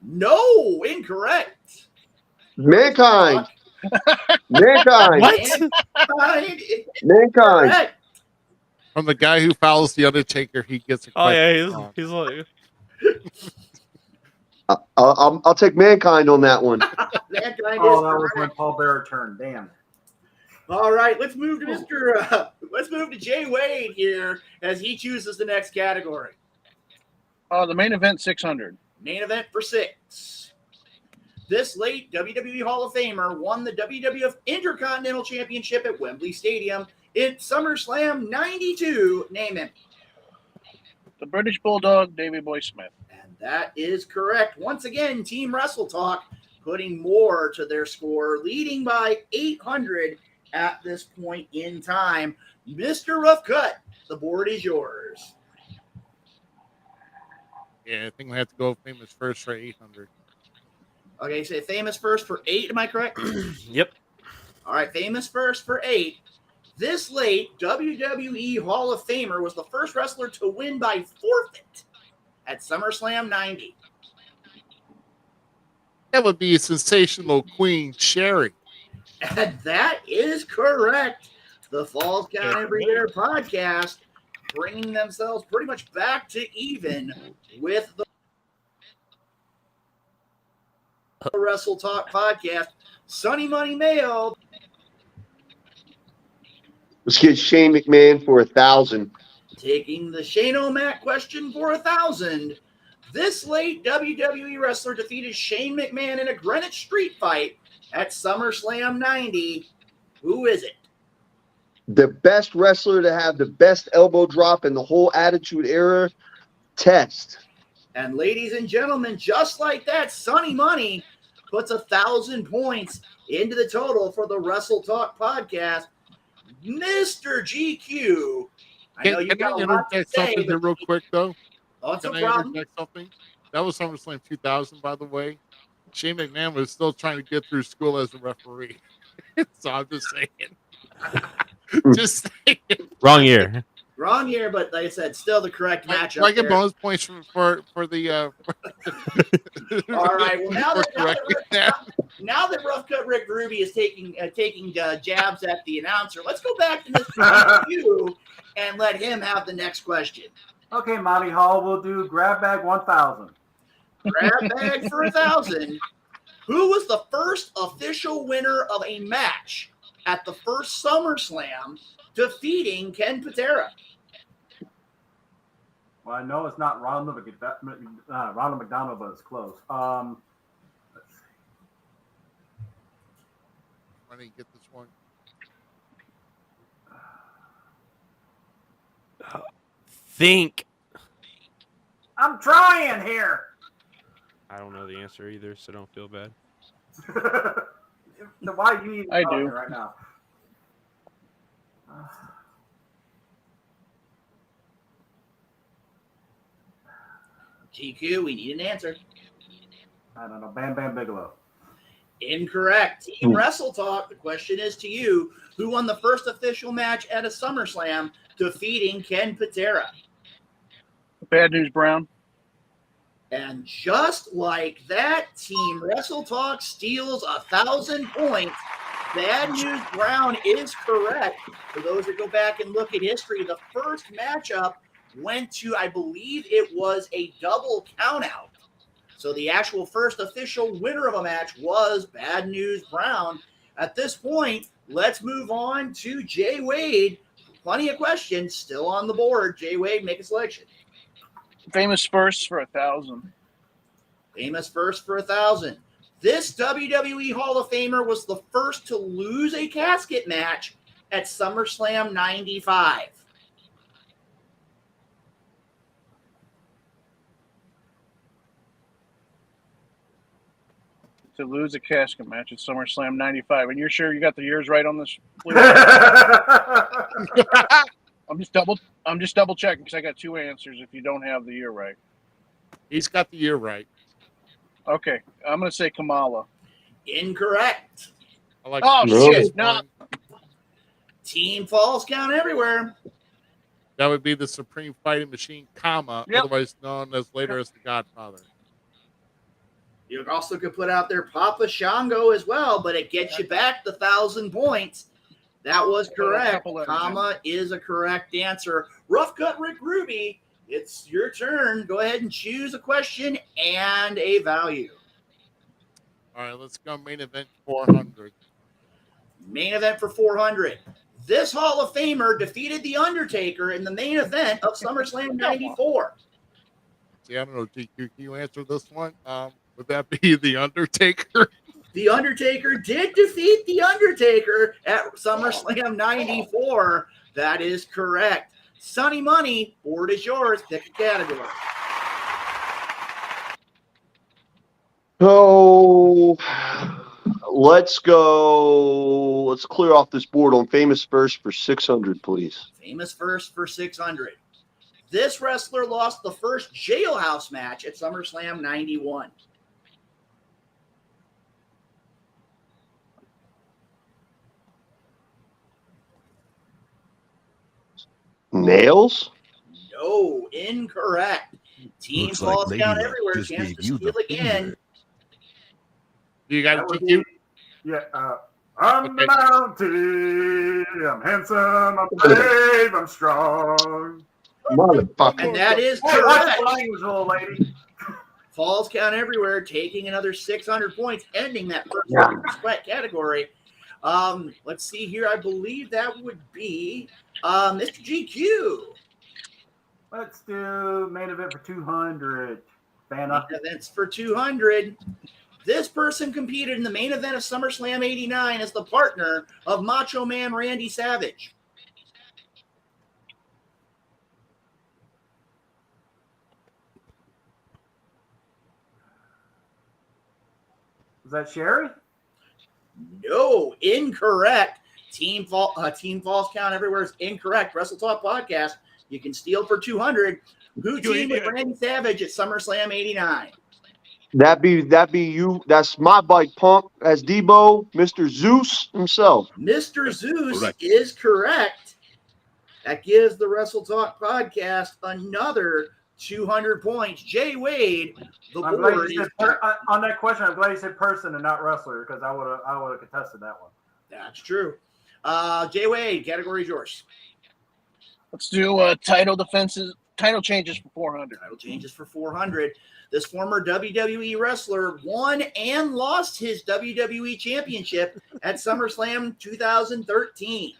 I: No, incorrect.
J: Mankind. Mankind. Mankind.
I: Correct.
D: From the guy who follows the Undertaker, he gets a
E: Oh yeah,
D: question.
E: he's like
J: I'll take Mankind on that one.
I: That guy
H: Oh,
I: is
H: that was when
I: correct.
H: Paul Bearer turned. Damn.
I: All right, let's move to let's move to Jay Wade here as he chooses the next category.
G: The main event 600.
I: Main event for 6. This late WWE Hall of Famer won the WWF Intercontinental Championship at Wembley Stadium in SummerSlam 92. Name him.
G: The British Bulldog, Davey Boy Smith.
I: And that is correct. Once again, Team Wrestle Talk putting more to their score, leading by 800 at this point in time. Mr. Rough Cut, the board is yours.
D: Yeah, I think we have to go famous first for 800.
I: Okay, so famous first for 8, am I correct?
E: Yep.
I: All right, famous first for 8. This late WWE Hall of Famer was the first wrestler to win by forfeit at SummerSlam 90.
D: That would be sensational Queen Sherry.
I: And that is correct. The Falls Count Every Year podcast bringing themselves pretty much back to even with the Wrestle Talk podcast. SonnyMoney Mayo.
J: Let's get Shane McMahon for 1,000.
I: Taking the Shane O'Mac question for 1,000. This late WWE wrestler defeated Shane McMahon in a Greenwich Street fight at SummerSlam 90. Who is it?
J: The best wrestler to have the best elbow drop in the whole Attitude Era. Test.
I: And ladies and gentlemen, just like that, SonnyMoney puts 1,000 points into the total for the Wrestle Talk podcast. Mr. GQ. I know you got a lot to say,
D: something here real quick, though?
I: Oh, it's
D: Can
I: no
D: I
I: problem.
D: interject something? That was SummerSlam 2000, by the way. Shane McMahon was still trying to get through school as a referee. So I'm just saying. Just saying.
E: Wrong year.
I: Wrong year, but like I said, still the correct matchup.
D: I get
I: there.
D: bonus points for the.
I: All right. Well, now that Rough Cut Rick Ruby is taking jabs at the announcer, let's go back to Mr. GQ and let him have the next question.
H: Okay, Monty Hall, we'll do grab bag 1,000.
I: Grab bag for 1,000. Who was the first official winner of a match at the first SummerSlam, defeating Ken Patera?
H: Well, I know it's not Ronald McDonald, but it's close. Let's see.
D: I didn't get this one.
E: Think.
H: I'm trying here.
E: I don't know the answer either, so don't feel bad.
H: Why do you need
G: I
H: to
G: do
H: right now?
I: GQ, we need an answer.
H: I don't know. Bam Bam Bigelow.
I: Incorrect. Team Wrestle Talk, the question is to you. Who won the first official match at a SummerSlam, defeating Ken Patera?
G: Bad News Brown.
I: And just like that, Team Wrestle Talk steals 1,000 points. Bad News Brown is correct. For those that go back and look at history, the first matchup went to, I believe it was a double countout. So the actual first official winner of a match was Bad News Brown. At this point, let's move on to Jay Wade. Plenty of questions still on the board. Jay Wade, make a selection.
G: Famous first for 1,000.
I: Famous first for 1,000. This WWE Hall of Famer was the first to lose a casket match at SummerSlam 95.
G: To lose a casket match at SummerSlam 95. And you're sure you got the years right on this? I'm just double checking because I got two answers if you don't have the year right.
D: He's got the year right.
G: Okay, I'm going to say Kamala.
I: Incorrect.
D: I like
G: shit. No.
I: Team Falls Count Everywhere.
D: That would be the Supreme Fighting Machine,
G: Yep.
D: otherwise known as later as the Godfather.
I: You also could put out there Papa Shango as well, but it gets you back the 1,000 points. That was correct. Comma is a correct answer. Rough Cut Rick Ruby, it's your turn. Go ahead and choose a question and a value.
D: All right, let's go main event 400.
I: Main event for 400. This Hall of Famer defeated The Undertaker in the main event of SummerSlam 94.
D: See, I don't know, GQ, can you answer this one? Would that be The Undertaker?
I: The Undertaker did defeat The Undertaker at SummerSlam 94. That is correct. SonnyMoney, board is yours. Pick a category.
J: So let's go. Let's clear off this board on famous first for 600, please.
I: Famous first for 600. This wrestler lost the first jailhouse match at SummerSlam 91.
J: Nails?
I: No, incorrect. Team
K: Looks like
I: falls
K: Lady
I: down
K: Luck
I: everywhere.
K: just
I: Chance
K: gave
I: to
K: you
I: steal
K: the
I: again.
K: finger.
D: You got
H: That would
D: GQ?
H: be, yeah. I'm the Mountie. I'm handsome. I'm brave. I'm strong.
J: Motherfucker.
I: And that is
H: Hey, watch
I: correct.
H: the language, little lady.
I: Falls count everywhere, taking another 600 points, ending that first sweat category. Let's see here. I believe that would be Mr. GQ.
H: Let's do main event for 200. Banner.
I: Main events for 200. This person competed in the main event of SummerSlam 89 as the partner of Macho Man Randy Savage.
H: Is that Sherry?
I: No, incorrect. Team Falls count everywhere is incorrect. Wrestle Talk Podcast. You can steal for 200. Who teamed with Randy Savage at SummerSlam 89?
J: That be you. That's my bike punk. That's Debo, Mr. Zeus himself.
I: Mr. Zeus
K: Correct.
I: is correct. That gives the Wrestle Talk Podcast another 200 points. Jay Wade, the
H: I'm glad
I: board
H: you
I: is
H: said on that question. I'm glad you said person and not wrestler because I would have contested that one.
I: That's true. Jay Wade, category is yours.
G: Let's do title changes for 400.
I: Title changes for 400. This former WWE wrestler won and lost his WWE championship at SummerSlam 2013.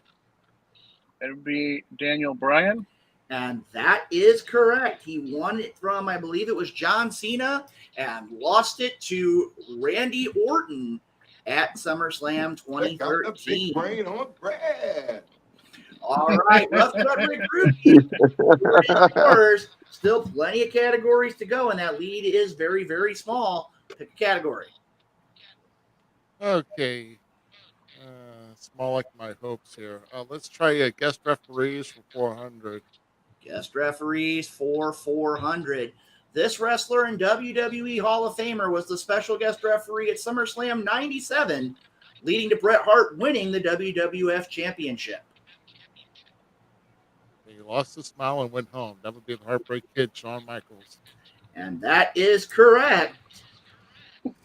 G: It would be Daniel Bryan.
I: And that is correct. He won it from, I believe it was John Cena, and lost it to Randy Orton at SummerSlam 2013.
K: Brain on Brad.
I: All right, Rough Cut Rick Rude. Yours. Still plenty of categories to go, and that lead is very, very small. Pick a category.
D: Okay. Small like my hopes here. Let's try guest referees for 400.
I: Guest referees for 400. This wrestler and WWE Hall of Famer was the special guest referee at SummerSlam 97, leading to Bret Hart winning the WWF Championship.
D: He lost his smile and went home. That would be the Heartbreak Kid, Shawn Michaels.
I: And that is correct.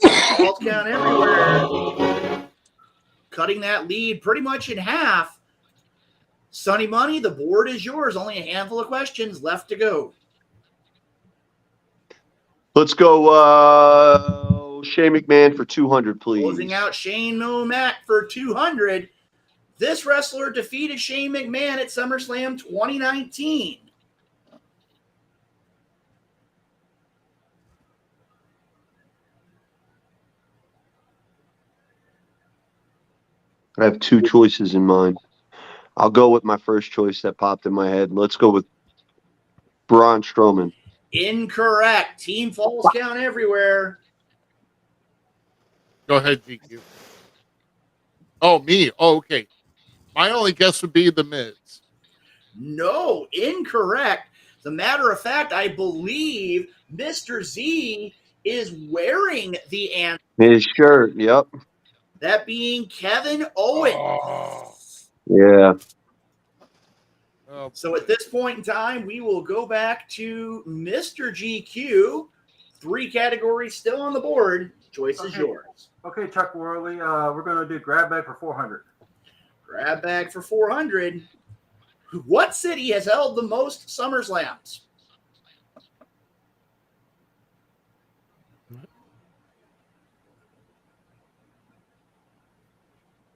I: Falls count everywhere. Cutting that lead pretty much in half. SonnyMoney, the board is yours. Only a handful of questions left to go.
J: Let's go Shane McMahon for 200, please.
I: Closing out Shane O'Mac for 200. This wrestler defeated Shane McMahon at SummerSlam 2019.
J: I have two choices in mind. I'll go with my first choice that popped in my head. Let's go with Braun Strowman.
I: Incorrect. Team Falls count everywhere.
D: Go ahead, GQ. Oh, me. Oh, okay. My only guess would be The Miz.
I: No, incorrect. As a matter of fact, I believe Mr. Z is wearing the answer.
J: His shirt, yep.
I: That being Kevin Owens.
D: Oh.
J: Yeah.
I: So at this point in time, we will go back to Mr. GQ. 3 categories still on the board. Choice is yours.
H: Okay, Chuck Worley. We're going to do grab bag for 400.
I: Grab bag for 400. What city has held the most SummerSlams?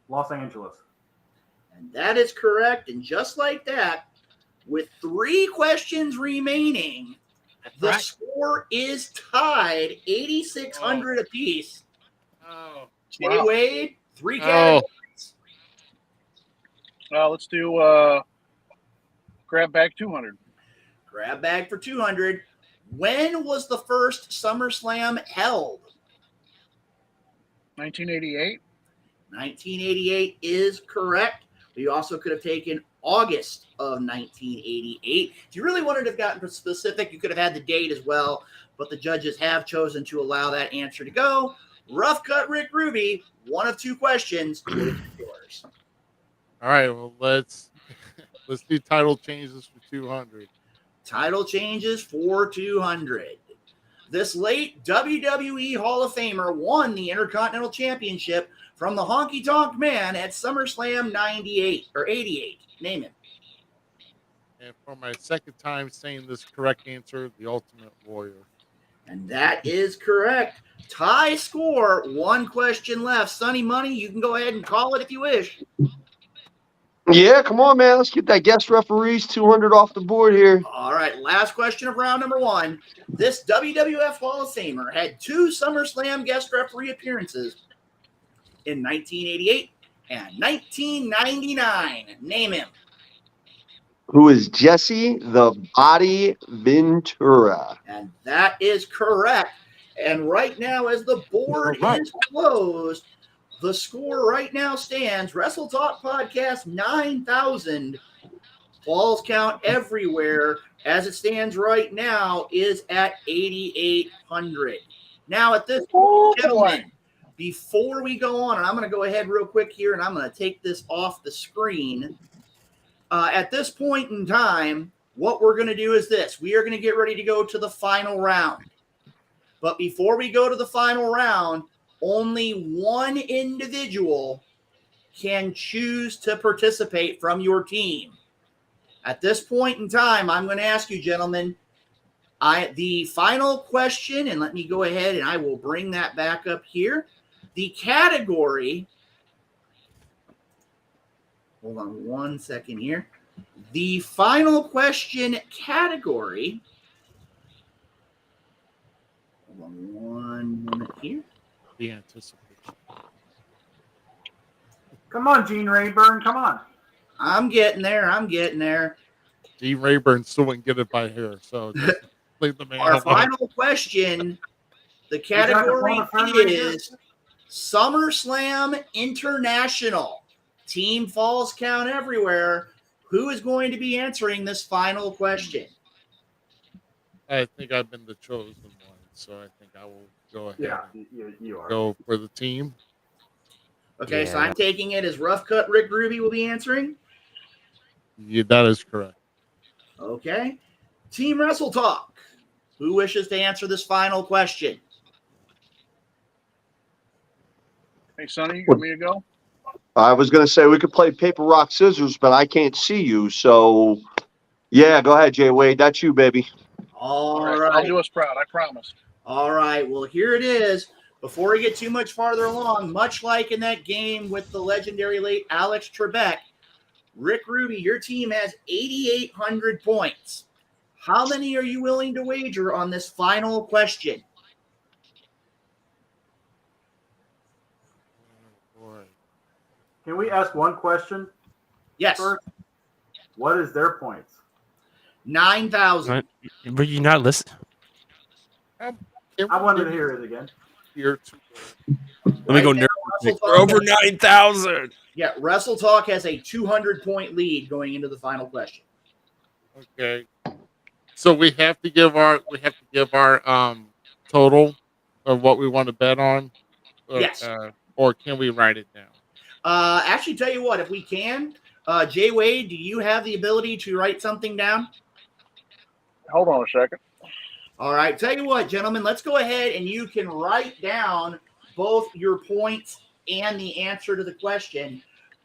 H: Los Angeles.
I: And that is correct. And just like that, with 3 questions remaining, the score is tied 8,600 apiece.
D: Oh.
I: Jay
G: Wow.
I: Wade, 3 categories.
G: Let's do grab bag 200.
I: Grab bag for 200. When was the first SummerSlam held?
G: 1988.
I: 1988 is correct. You also could have taken August of 1988. If you really wanted to have gotten specific, you could have had the date as well, but the judges have chosen to allow that answer to go. Rough cut Rick Ruby, one of two questions. Yours.
D: All right, well let's do title changes for 200.
I: Title changes for 200. This late WWE Hall of Famer won the Intercontinental Championship from the Honky Tonk Man at SummerSlam 98 or 88. Name him.
D: And for my second time saying this correct answer, the Ultimate Warrior.
I: And that is correct. Tie score, one question left. SonnyMoney, you can go ahead and call it if you wish.
J: Yeah, come on, man. Let's get that guest referees 200 off the board here.
I: All right, last question of round number one. This WWF Hall of Famer had 2 SummerSlam guest referee appearances in 1988 and 1999. Name him.
J: Who is Jesse the Body Ventura?
I: And that is correct. And right now, as the board is closed, the score right now stands Wrestle Talk Podcast 9,000. Falls Count Everywhere, as it stands right now, is at 8,800. Now, at this point, gentlemen, before we go on, and I'm going to go ahead real quick here, and I'm going to take this off the screen. At this point in time, what we're going to do is this. We are going to get ready to go to the final round. But before we go to the final round, only one individual can choose to participate from your team. At this point in time, I'm going to ask you, gentlemen, the final question, and let me go ahead and I will bring that back up here. The category, hold on one second here. The final question category, hold on one moment here.
D: The anticipation.
H: Come on, Gene Rayburn. Come on.
I: I'm getting there.
D: Gene Rayburn still wouldn't get it by here, so just leave the man
I: Our
D: alone.
I: final question, the category is SummerSlam International. Team Falls Count Everywhere. Who is going to be answering this final question?
D: I think I've been the chosen one, so I think I will go ahead.
H: Yeah, you are.
D: Go for the team.
I: Okay, so I'm taking it as Rough Cut Rick Ruby will be answering.
D: Yeah, that is correct.
I: Okay. Team Wrestle Talk. Who wishes to answer this final question?
G: Hey, Sonny, you want me to go?
J: I was going to say we could play paper, rock, scissors, but I can't see you. So, yeah, go ahead, Jay Wade. That's you, baby.
I: All
G: I'll
I: right.
G: do us proud. I promise.
I: All right. Well, here it is. Before we get too much farther along, much like in that game with the legendary late Alex Trebek, Rick Ruby, your team has 8,800 points. How many are you willing to wager on this final question?
H: Can we ask one question?
I: Yes.
H: First? What is their points?
I: 9,000.
E: Were you not listening?
H: I wanted to hear it again.
D: Here
E: Let me go
I: now,
E: nerd. We're over 9,000.
I: Yeah, Wrestle Talk has a 200-point lead going into the final question.
D: Okay. So we have to give our total of what we want to bet on.
I: Yes.
D: Or can we write it down?
I: Actually, tell you what, if we can, Jay Wade, do you have the ability to write something down?
G: Hold on a second.
I: All right. Tell you what, gentlemen, let's go ahead and you can write down both your points and the answer to the question.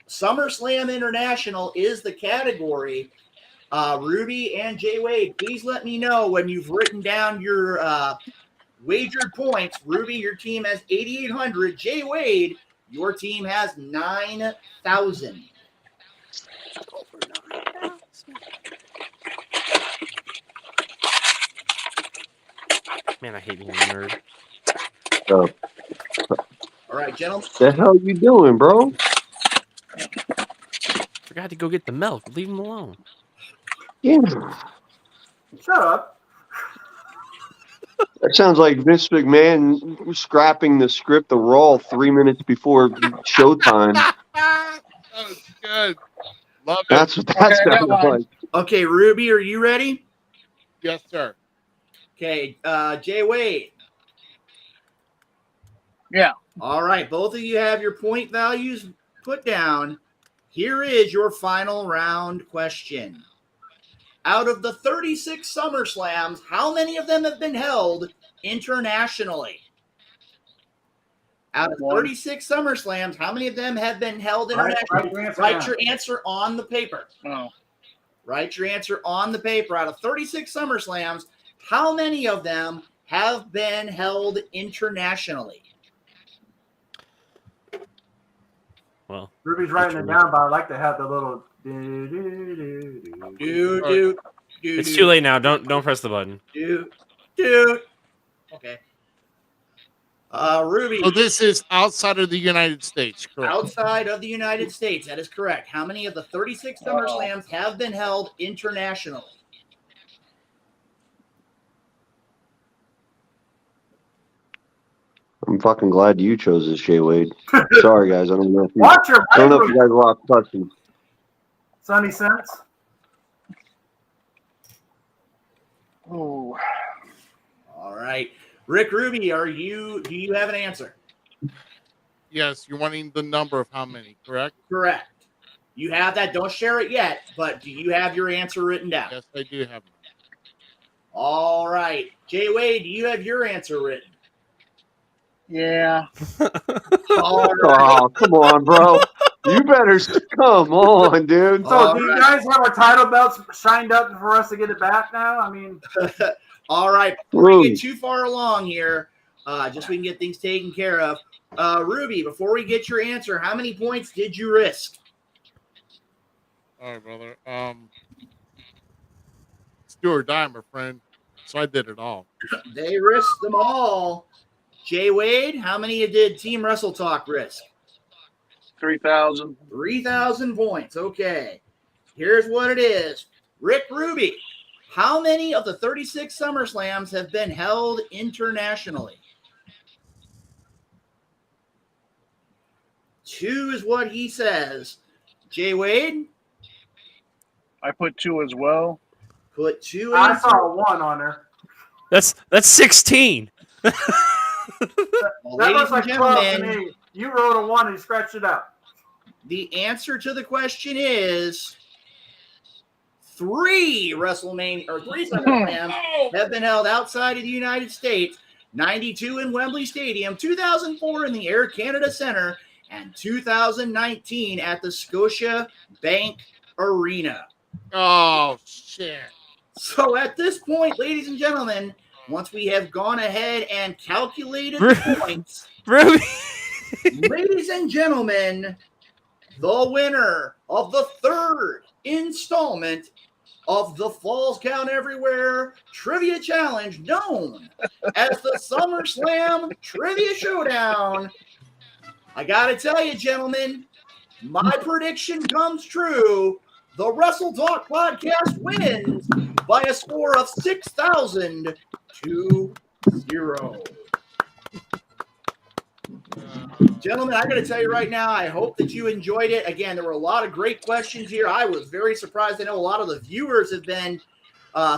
I: SummerSlam International is the category. Ruby and Jay Wade, please let me know when you've written down your wagered points. Ruby, your team has 8,800. Jay Wade, your team has 9,000.
E: Man, I hate being a nerd.
J: Oh.
I: All right, gentlemen.
J: The hell you doing, bro?
E: Forgot to go get the milk. Leave him alone.
J: Yeah.
H: Shut up.
J: That sounds like Vince McMahon scrapping the script of Raw 3 minutes before showtime.
D: That was good. Love it.
J: That's what that
G: Okay, I got
J: sounded
G: one.
J: like.
I: Okay, Ruby, are you ready?
D: Yes, sir.
I: Okay, Jay Wade.
G: Yeah.
I: All right, both of you have your point values put down. Here is your final round question. Out of the 36 SummerSlams, how many of them have been held internationally? Out of 36 SummerSlams, how many of them have been held internationally? Write your answer on the paper.
G: Oh.
I: Write your answer on the paper. Out of 36 SummerSlams, how many of them have been held internationally?
E: Well,
H: Ruby's writing it down, but I like to have the little.
E: it's too late now. Don't press the button.
I: Okay. Ruby.
D: So this is outside of the United States, correct?
I: Outside of the United States, that is correct. How many of the 36 SummerSlams have been held internationally?
J: I'm fucking glad you chose this, Jay Wade. Sorry, guys. I don't know if you,
H: Watch your
J: I don't know if you guys lost questions.
H: Sunny Sense.
G: Oh.
I: All right. Rick Ruby, do you have an answer?
D: Yes, you're wanting the number of how many, correct?
I: Correct. You have that. Don't share it yet, but do you have your answer written down?
D: Yes, I do have.
I: All right. Jay Wade, do you have your answer written?
G: Yeah.
I: All right.
J: Oh, come on, bro. You better come on, dude.
H: So, do you guys have our title belts shined up for us to get it back now? I mean,
I: all right. Before we get too far along here, just so we can get things taken care of. Ruby, before we get your answer, how many points did you risk?
D: All right, brother. It's do or die, my friend. So I did it all.
I: They risked them all. Jay Wade, how many did Team Wrestle Talk risk?
G: 3,000.
I: 3,000 points. Okay. Here's what it is. Rick Ruby, how many of the 36 SummerSlams have been held internationally? 2 is what he says. Jay Wade?
G: I put 2 as well.
I: Put 2 in.
H: I saw 1 on there.
E: That's 16.
I: Well,
H: That
I: ladies
H: looks like
I: and
H: 12 to
I: gentlemen,
H: me. You wrote a 1 and you scratched it out.
I: the answer to the question is 3 WrestleMania or 3 SummerSlams have been held outside of the United States. 92 in Wembley Stadium, 2004 in the Air Canada Center, and 2019 at the Scotia Bank Arena.
D: Oh, shit.
I: So at this point, ladies and gentlemen, once we have gone ahead and calculated the points,
E: Ruby.
I: ladies and gentlemen, the winner of the 3rd installment of the Falls Count Everywhere Trivia Challenge, known as the SummerSlam Trivia Showdown. I gotta tell you, gentlemen, my prediction comes true. The Wrestle Talk Podcast wins by a score of 6,000 to 0. Gentlemen, I got to tell you right now, I hope that you enjoyed it. Again, there were a lot of great questions here. I was very surprised. I know a lot of the viewers have been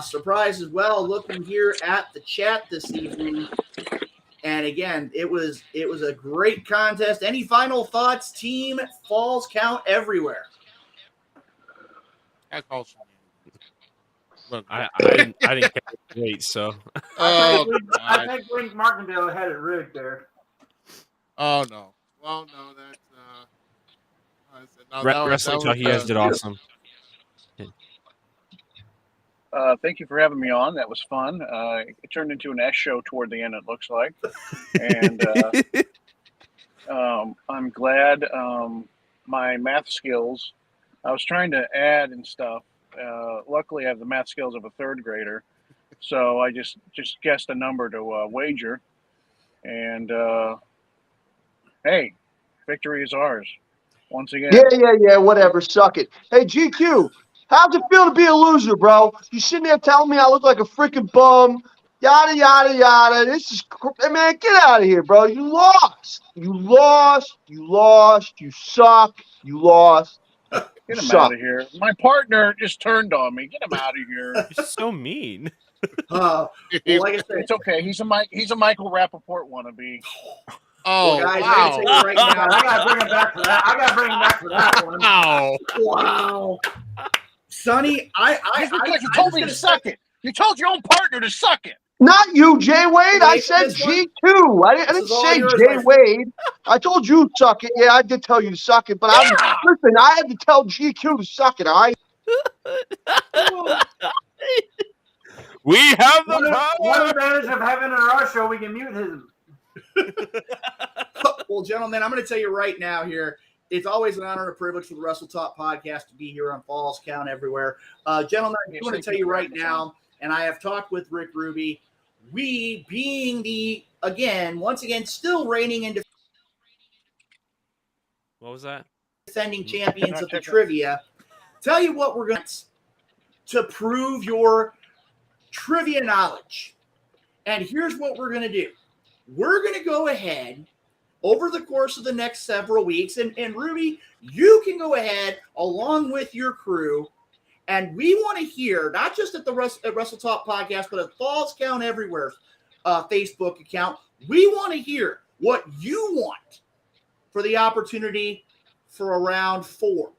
I: surprised as well, looking here at the chat this evening. And again, it was a great contest. Any final thoughts, team? Falls Count Everywhere.
D: That calls for me.
E: I didn't wait, so.
H: I think Link Martindale had it rigged there.
D: Oh, no. Well, no, that's...
E: Wrestling Talk, you guys did awesome.
G: Thank you for having me on. That was fun. It turned into an S show toward the end, it looks like. And I'm glad my math skills, I was trying to add and stuff. Luckily, I have the math skills of a 3rd grader. So I just guessed a number to wager. And hey, victory is ours. Once again.
J: Yeah, whatever. Suck it. Hey, GQ, how's it feel to be a loser, bro? You sitting there telling me I look like a freaking bum. Yada, yada, yada. This is, man, get out of here, bro. You lost. You lost. You lost. You suck. You lost.
G: Get him
J: Suck.
G: out of here. My partner just turned on me. Get him out of here.
E: You're so mean.
I: Well, like I said,
G: It's okay. He's a Michael Rappaport wannabe.
D: Oh,
I: guys,
D: wow.
I: I gotta tell you right now,
H: I gotta bring him back for that. I gotta bring him back for that one.
D: Wow.
I: wow, Sonny,
G: Just because you told me to suck it. You told your own partner to suck it.
J: Not you, Jay Wade. I
I: Wait,
J: said
I: this one?
J: G2. I didn't
I: is all
J: say
I: yours,
J: Jay
I: my-
J: Wade. I told you suck it. Yeah, I did tell you to suck it. But
G: Yeah.
J: listen, I had to tell G2 to suck it, all right?
E: We have the
H: One
E: power.
H: advantage of having an our show, we can mute him.
I: Well, gentlemen, I'm going to tell you right now here, it's always an honor and a privilege for the Wrestle Talk Podcast to be here on Falls Count Everywhere. Gentlemen, I want to tell you right now, and I have talked with Rick Ruby, we being the, once again, still reigning and
E: What was that?
I: defending champions of the trivia, tell you what we're going to prove your trivia knowledge. And here's what we're going to do. We're going to go ahead over the course of the next several weeks. And Ruby, you can go ahead along with your crew. And we want to hear, not just at the Wrestle Talk Podcast, but at Falls Count Everywhere Facebook account, we want to hear what you want for the opportunity for a round 4.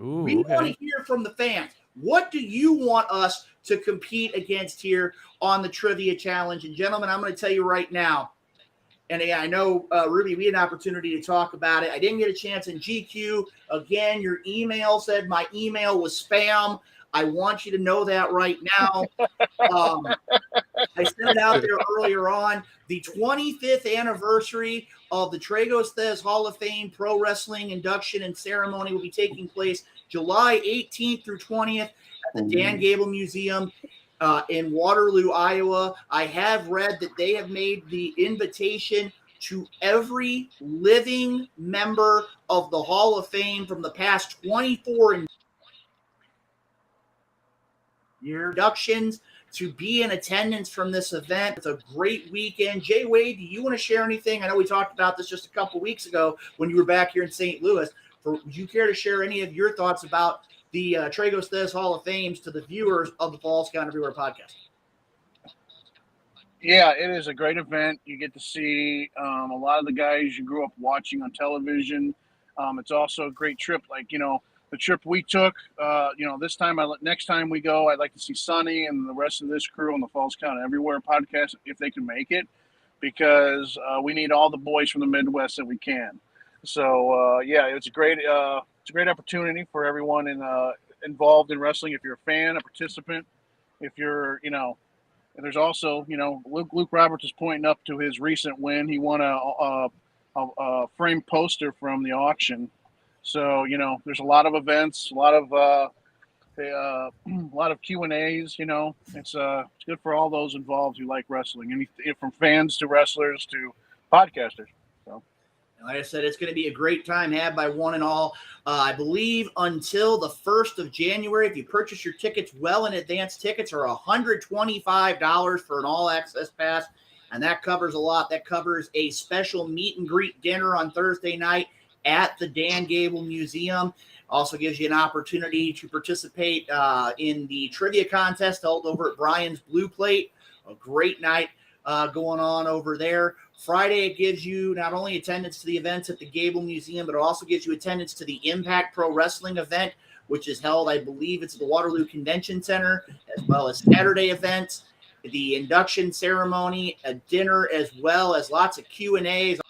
E: Ooh,
I: We want to hear from the fans. What do you want us to compete against here on the Trivia Challenge? And gentlemen, I'm going to tell you right now, and I know, Ruby, we had an opportunity to talk about it. I didn't get a chance in GQ. Again, your email said my email was spam. I want you to know that right now. I sent it out there earlier on. The 25th anniversary of the Tragos Hall of Fame Pro Wrestling Induction and Ceremony will be taking place July 18th through 20th at the Dan Gable Museum in Waterloo, Iowa. I have read that they have made the invitation to every living member of the Hall of Fame from the past 24 inductions to be in attendance from this event. It's a great weekend. Jay Wade, do you want to share anything? I know we talked about this just a couple weeks ago when you were back here in St. Louis. Would you care to share any of your thoughts about the Tragos Hall of Fames to the viewers of the Falls Count Everywhere podcast?
G: Yeah, it is a great event. You get to see a lot of the guys you grew up watching on television. It's also a great trip. Like, the trip we took, next time we go, I'd like to see Sonny and the rest of this crew on the Falls Count Everywhere podcast if they can make it, because we need all the boys from the Midwest that we can. So it's a great opportunity for everyone involved in wrestling. If you're a fan, a participant, if you're, and there's also, Luke Roberts is pointing up to his recent win. He won a framed poster from the auction. So, there's a lot of events, a lot of Q&As, it's good for all those involved who like wrestling, from fans to wrestlers to podcasters. So.
I: Like I said, it's going to be a great time had by one and all. I believe until the 1st of January, if you purchase your tickets well in advance, tickets are $125 for an all-access pass, and that covers a lot. That covers a special meet and greet dinner on Thursday night at the Dan Gable Museum. Also gives you an opportunity to participate in the trivia contest held over at Brian's Blue Plate. A great night going on over there. Friday, it gives you not only attendance to the events at the Gable Museum, but it also gives you attendance to the Impact Pro Wrestling event, which is held, I believe it's at the Waterloo Convention Center, as well as Saturday events, the induction ceremony, a dinner, as well as lots of Q&As,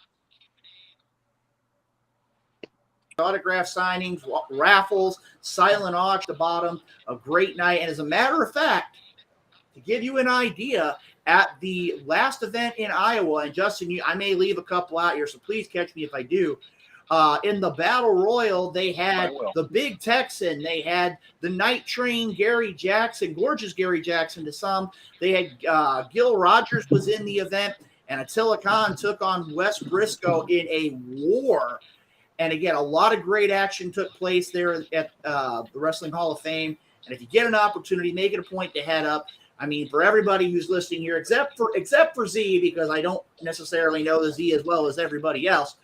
I: autograph signings, raffles, silent auction at the bottom. A great night. And as a matter of fact, to give you an idea, at the last event in Iowa, and Justin, I may leave a couple out here, so please catch me if I do. In the Battle Royal, they had the Big Texan. They had the Night Train Gary Jackson, gorgeous Gary Jackson to some. They had Gil Rogers was in the event, and Attila Khan took on Wes Briscoe in a war. And again, a lot of great action took place there at the Wrestling Hall of Fame. And if you get an opportunity, make it a point to head up. I mean, for everybody who's listening here, except for Z, because I don't necessarily know the Z as well as everybody else.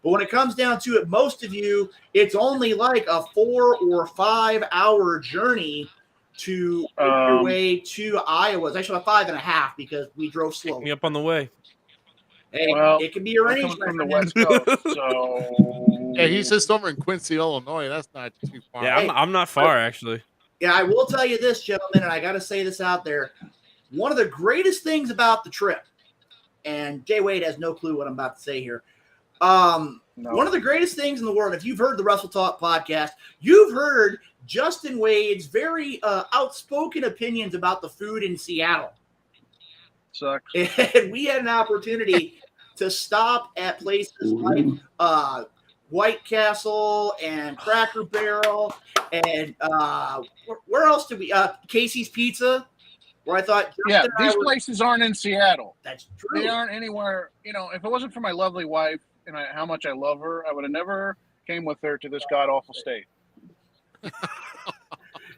I: But when it comes down to it, most of you, it's only like a 4 or 5 hour journey to make your way to Iowa. It's actually a 5.5 because we drove slow.
E: Pick me up on the way.
I: Hey,
G: Well,
I: it can be arranged
G: from the West Coast, so
D: Yeah, he's just over in Quincy, Illinois. That's not too far.
E: Yeah, I'm not far actually.
I: Yeah, I will tell you this, gentlemen, and I got to say this out there. One of the greatest things about the trip, and Jay Wade has no clue what I'm about to say here. One of the greatest things in the world, if you've heard the Wrestle Talk podcast, you've heard Justin Wade's very outspoken opinions about the food in Seattle.
G: Sucks.
I: And we had an opportunity to stop at places like White Castle and Cracker Barrel and where else did we? Casey's Pizza, where I thought
G: these places aren't in Seattle.
I: That's true.
G: They aren't anywhere. If it wasn't for my lovely wife and how much I love her, I would have never came with her to this god awful state.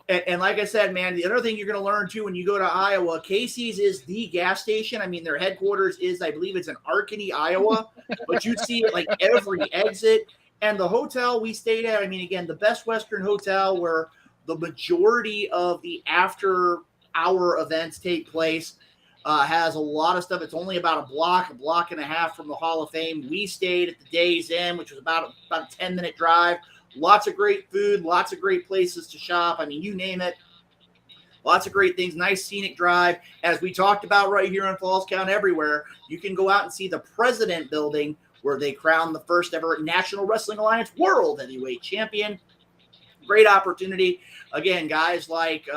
I: And like I said, man, the other thing you're going to learn too when you go to Iowa, Casey's is the gas station. I mean, their headquarters is, I believe it's in Arcady, Iowa, but you see it like every exit. And the hotel we stayed at, I mean, again, the Best Western Hotel, where the majority of the after-hour events take place, has a lot of stuff. It's only about a block and a half from the Hall of Fame. We stayed at the Days Inn, which was about a 10-minute drive. Lots of great food, lots of great places to shop. I mean, you name it. Lots of great things. Nice scenic drive. As we talked about right here on Falls Count Everywhere, you can go out and see the President Building, where they crowned the first ever National Wrestling Alliance World Heavyweight Champion. Great opportunity. Again, guys like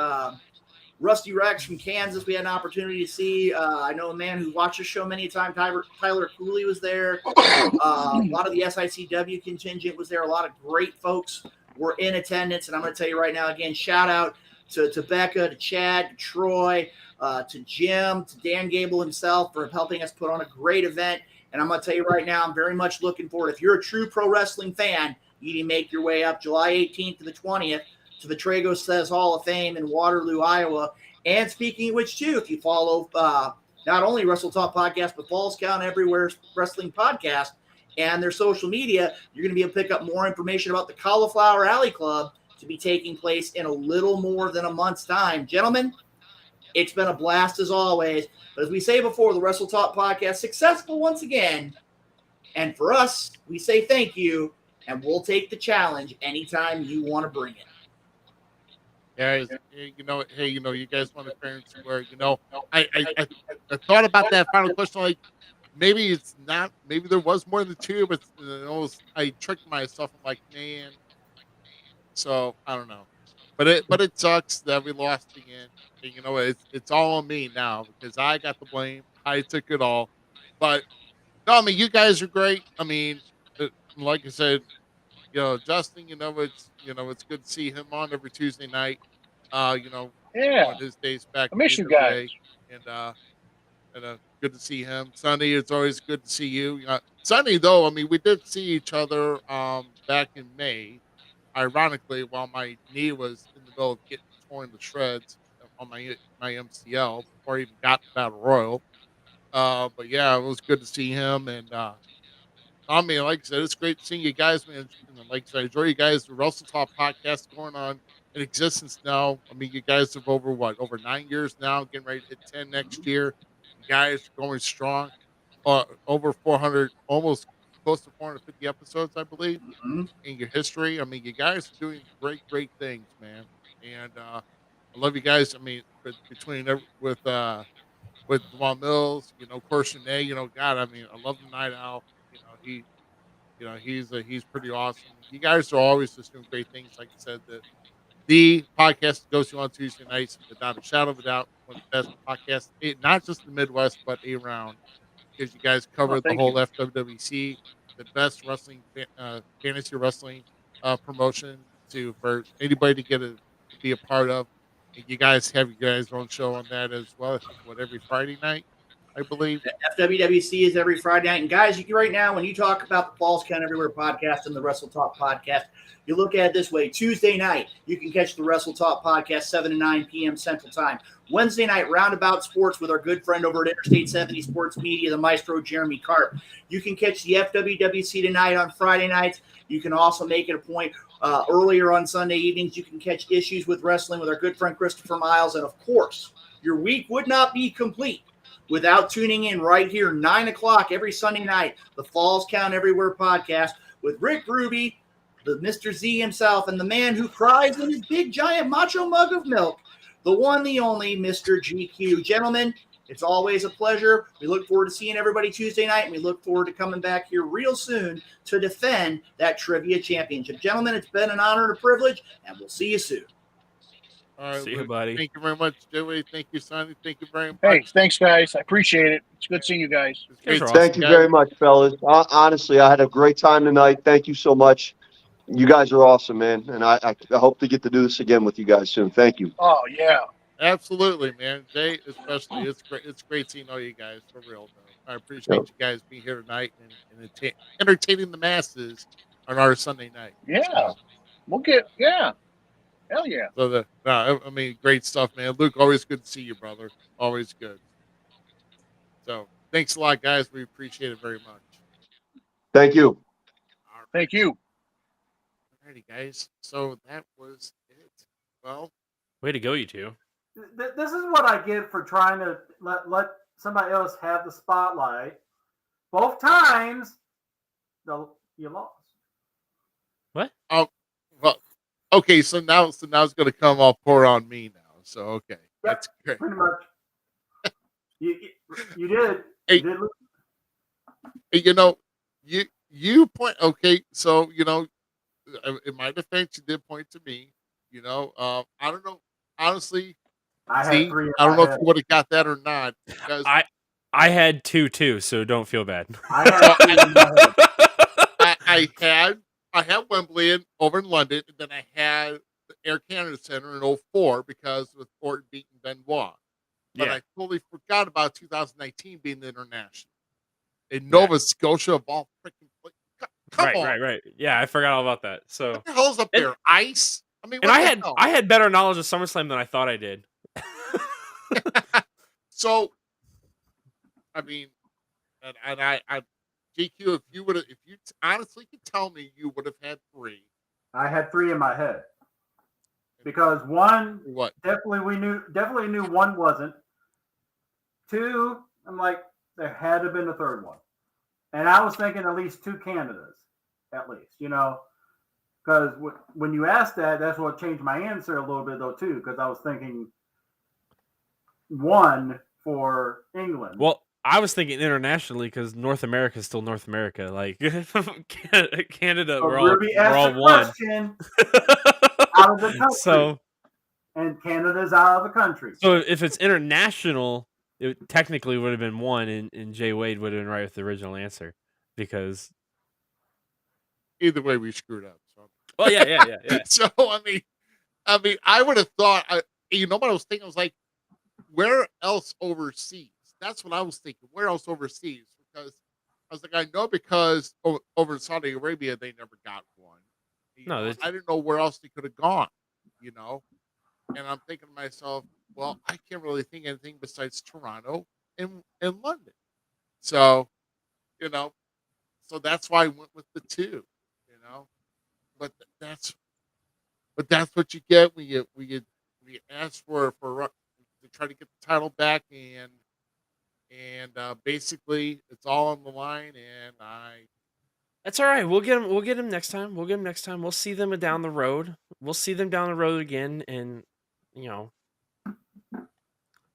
I: Rusty Rex from Kansas, we had an opportunity to see. I know a man who watched the show many times, Tyler Cooley was there. A lot of the SICW contingent was there. A lot of great folks were in attendance. And I'm going to tell you right now, again, shout out to Becca, to Chad, to Troy, to Jim, to Dan Gable himself for helping us put on a great event. And I'm going to tell you right now, I'm very much looking forward. If you're a true pro wrestling fan, you need to make your way up July 18th to the 20th to the Trago Says Hall of Fame in Waterloo, Iowa. And speaking of which, too, if you follow not only Wrestle Talk Podcast, but Falls Count Everywhere Wrestling Podcast and their social media, you're going to be able to pick up more information about the Cauliflower Alley Club to be taking place in a little more than a month's time. Gentlemen, it's been a blast as always. But as we say before, the Wrestle Talk Podcast, successful once again. And for us, we say thank you, and we'll take the challenge anytime you want to bring it.
D: Yeah, you guys want to parents where, I thought about that final question, like, maybe it's not, maybe there was more than two, but I tricked myself. I'm like, man. So I don't know, but it sucks that we lost again. And, it's all on me now because I got the blame. I took it all, but no, I mean, you guys are great. I mean, like I said, Justin, it's good to see him on every Tuesday night. On his days back.
G: I miss you guys.
D: And good to see him. Sonny, it's always good to see you. Sonny, though, I mean, we did see each other back in May, ironically, while my knee was in the middle of getting torn to shreds on my MCL before I even got to Battle Royal. But yeah, it was good to see him. And I mean, like I said, it's great seeing you guys, man. And like I said, I enjoy you guys. The Wrestle Talk podcast going on in existence now. I mean, you guys have over 9 years now, getting ready to hit 10 next year. You guys are going strong. Over 400, almost close to 450 episodes, I believe, in your history. I mean, you guys are doing great things, man. And I love you guys. I mean, with Devon Mills, Corsinet, God, I mean, I love the Night Owl. He's pretty awesome. You guys are always just doing great things. Like I said, the podcast goes on Tuesday nights, without a shadow of a doubt, one of the best podcasts, not just the Midwest, but around, because you guys cover the whole FWWC, the best wrestling, fantasy wrestling promotion for anybody to be a part of. And you guys have your guys' own show on that as well. I think every Friday night, I believe.
I: The FWWC is every Friday night. And guys, right now, when you talk about the Falls Count Everywhere podcast and the Wrestle Talk podcast, you look at it this way. Tuesday night, you can catch the Wrestle Talk podcast 7 to 9 p.m. Central Time. Wednesday night, Roundabout Sports with our good friend over at Interstate 70 Sports Media, the maestro Jeremy Karp. You can catch the FWWC tonight on Friday nights. You can also make it a point earlier on Sunday evenings. You can catch Issues with Wrestling with our good friend Christopher Miles. And, of course, your week would not be complete without tuning in right here, 9 o'clock every Sunday night, the Falls Count Everywhere podcast with Rick Ruby, the Mr. Z himself, and the man who cries in his big, giant macho mug of milk, the one, the only, Mr. GQ. Gentlemen, it's always a pleasure. We look forward to seeing everybody Tuesday night, and we look forward to coming back here real soon to defend that trivia championship. Gentlemen, it's been an honor and a privilege, and we'll see you soon.
D: All right,
E: See you, buddy.
D: Thank you very much, Joey. Thank you, Sonny. Thank you very much.
G: Hey, thanks, guys. I appreciate it. It's good seeing you guys.
D: Great.
J: Thank you very much, fellas. Honestly, I had a great time tonight. Thank you so much. You guys are awesome, man. And I hope to get to do this again with you guys soon. Thank you.
G: Oh, yeah.
D: Absolutely, man. Jay, especially. It's great. It's great seeing all you guys, for real, though. I appreciate you guys being here tonight and entertaining the masses on our Sunday night.
G: Yeah. Hell yeah.
D: So I mean, great stuff, man. Luke, always good to see you, brother. Always good. So thanks a lot, guys. We appreciate it very much.
J: Thank you.
G: Thank you.
D: Alrighty, guys. So that was it. Well,
E: way to go, you two.
H: This is what I get for trying to let somebody else have the spotlight. Both times, you lost.
E: What?
D: Oh, well. Okay, so now it's going to come all pour on me now. So okay, that's great.
H: Pretty much. You did.
D: Hey,
H: you did.
D: You know, you point. Okay, so you know, in my defense, you did point to me. You know, I don't know. Honestly,
H: I
D: don't know if you would have got that or not. Because
E: I had two too, so don't feel bad.
D: I had Wembley over in London, and then I had the Air Canada Center in 2004 because with Orton beating Benoit. But I totally forgot about 2019 being the international. In Nova Scotia of all freaking places. Come on.
E: Right. Yeah, I forgot all about that. So
D: what the hell's up there? Ice? I mean,
E: and I had better knowledge of SummerSlam than I thought I did.
D: So, I mean, and I GQ, if you honestly could tell me you would have had 3.
H: I had 3 in my head because one,
D: what?
H: Definitely knew one wasn't. 2, I'm like, there had to have been a third one, and I was thinking at least 2 Canadas, at least, you know, because when you asked that, that's what changed my answer a little bit though too, because I was thinking 1 for England.
E: Well, I was thinking internationally because North America is still North America. Like Canada, we're all one.
H: Out of the country.
E: So,
H: and Canada's out of the country.
E: So if it's international, it technically would have been 1, and Jay Wade would have been right with the original answer because
D: either way we screwed up. So.
E: Well, yeah.
D: So I mean, I would have thought. You know what I was thinking? I was like, where else overseas? That's what I was thinking. Where else overseas? Because I was like, I know because over in Saudi Arabia they never got one. I didn't know where else they could have gone. You know, and I'm thinking to myself, well, I can't really think of anything besides Toronto and London. So, you know, so that's why I went with the 2. You know, but that's what you get when you ask for to try to get the title back and basically it's all on the line and
E: that's all right. We'll get him next time. We'll see them down the road. We'll see them down the road again, and you know,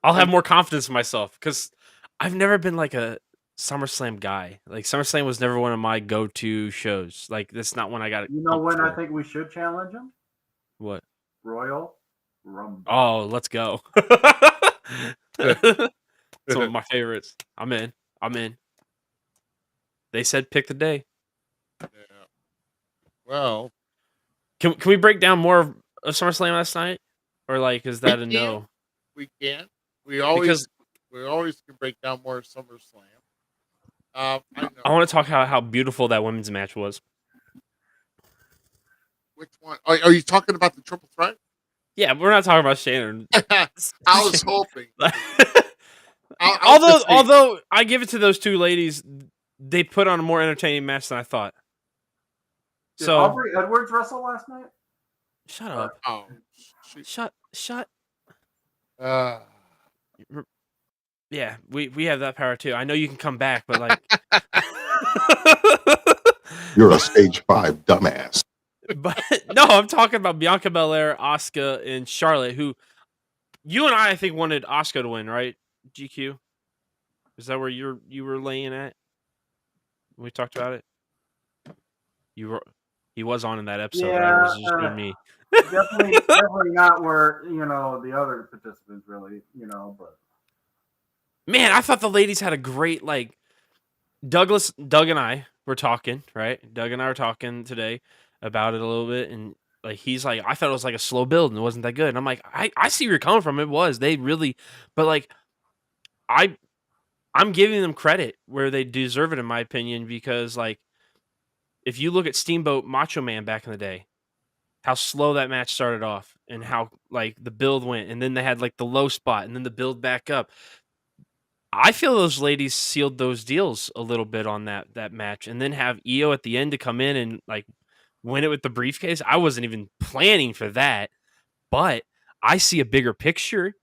E: I'll have more confidence in myself because I've never been like a SummerSlam guy. Like SummerSlam was never one of my go-to shows. Like that's not when I got it.
H: You know when I think we should challenge him?
E: What?
H: Royal Rumble.
E: Oh, let's go. Some of my favorites. I'm in. They said pick the day.
D: Yeah. Well,
E: can we break down more of SummerSlam last night, or like is that a no?
D: We can. We always We always can break down more SummerSlam. I know.
E: I want to talk how beautiful that women's match was.
D: Which one? Are you talking about the triple threat?
E: Yeah, we're not talking about Shannon.
D: I was hoping.
E: Although I give it to those two ladies, they put on a more entertaining match than I thought.
H: Did Aubrey Edwards wrestle last night?
E: Shut up.
D: Oh,
E: Shut.
D: Yeah,
E: we have that power too. I know you can come back, but like,
K: You're a stage 5 dumbass.
E: but no, I'm talking about Bianca Belair, Asuka, and Charlotte. Who you and I think wanted Asuka to win, right? GQ. Is that where you were laying at? We talked about it. He was on in that episode.
H: Yeah,
E: right? It was just me.
H: definitely not where the other participants really, but.
E: Man, I thought the ladies had a great Doug and I were talking, right? Doug and I were talking today about it a little bit, and he's like, I thought it was like a slow build and it wasn't that good. And I'm like, I see where you're coming from. It was. They really, but I'm giving them credit where they deserve it, in my opinion, because if you look at Steamboat Macho Man back in the day, how slow that match started off and how the build went, and then they had the low spot and then the build back up. I feel those ladies sealed those deals a little bit on that match, and then have Io at the end to come in and win it with the briefcase. I wasn't even planning for that, but I see a bigger picture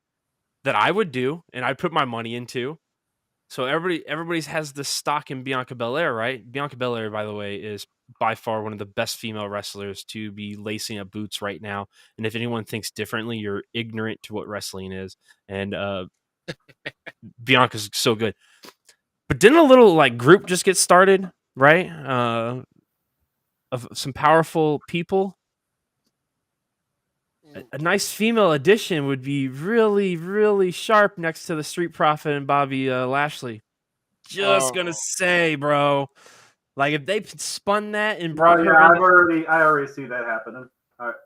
E: that I would do and I'd put my money into. So everybody's has the stock in Bianca Belair, right? Bianca Belair, by the way, is by far one of the best female wrestlers to be lacing up boots right now. And if anyone thinks differently, you're ignorant to what wrestling is. And Bianca's so good. But didn't a little group just get started, right? Of some powerful people. A nice female addition would be really, really sharp next to the Street Profit and Bobby Lashley. Just gonna say, bro. If they spun that and brought her,
H: I already see that happening.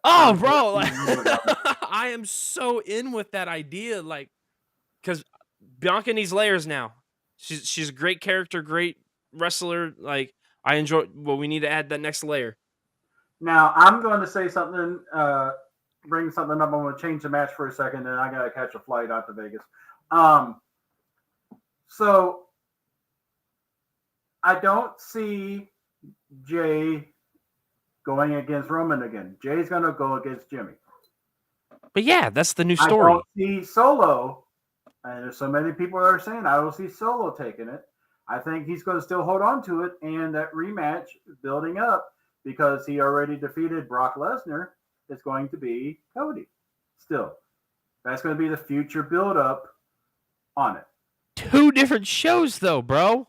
E: Oh, bro, I am so in with that idea, because Bianca needs layers now. She's a great character, great wrestler. I enjoy. Well, we need to add that next layer.
H: Now I'm going to say something. Bring something up. I'm going to change the match for a second, and I got to catch a flight out to Vegas. So I don't see Jay going against Roman again. Jay's going to go against Jimmy.
E: But yeah, that's the new story.
H: I don't see Solo, and there's so many people that are saying I don't see Solo taking it. I think he's going to still hold on to it, and that rematch building up because he already defeated Brock Lesnar. Is going to be Cody. Still, that's going to be the future build up on it.
E: 2 different shows, though, bro.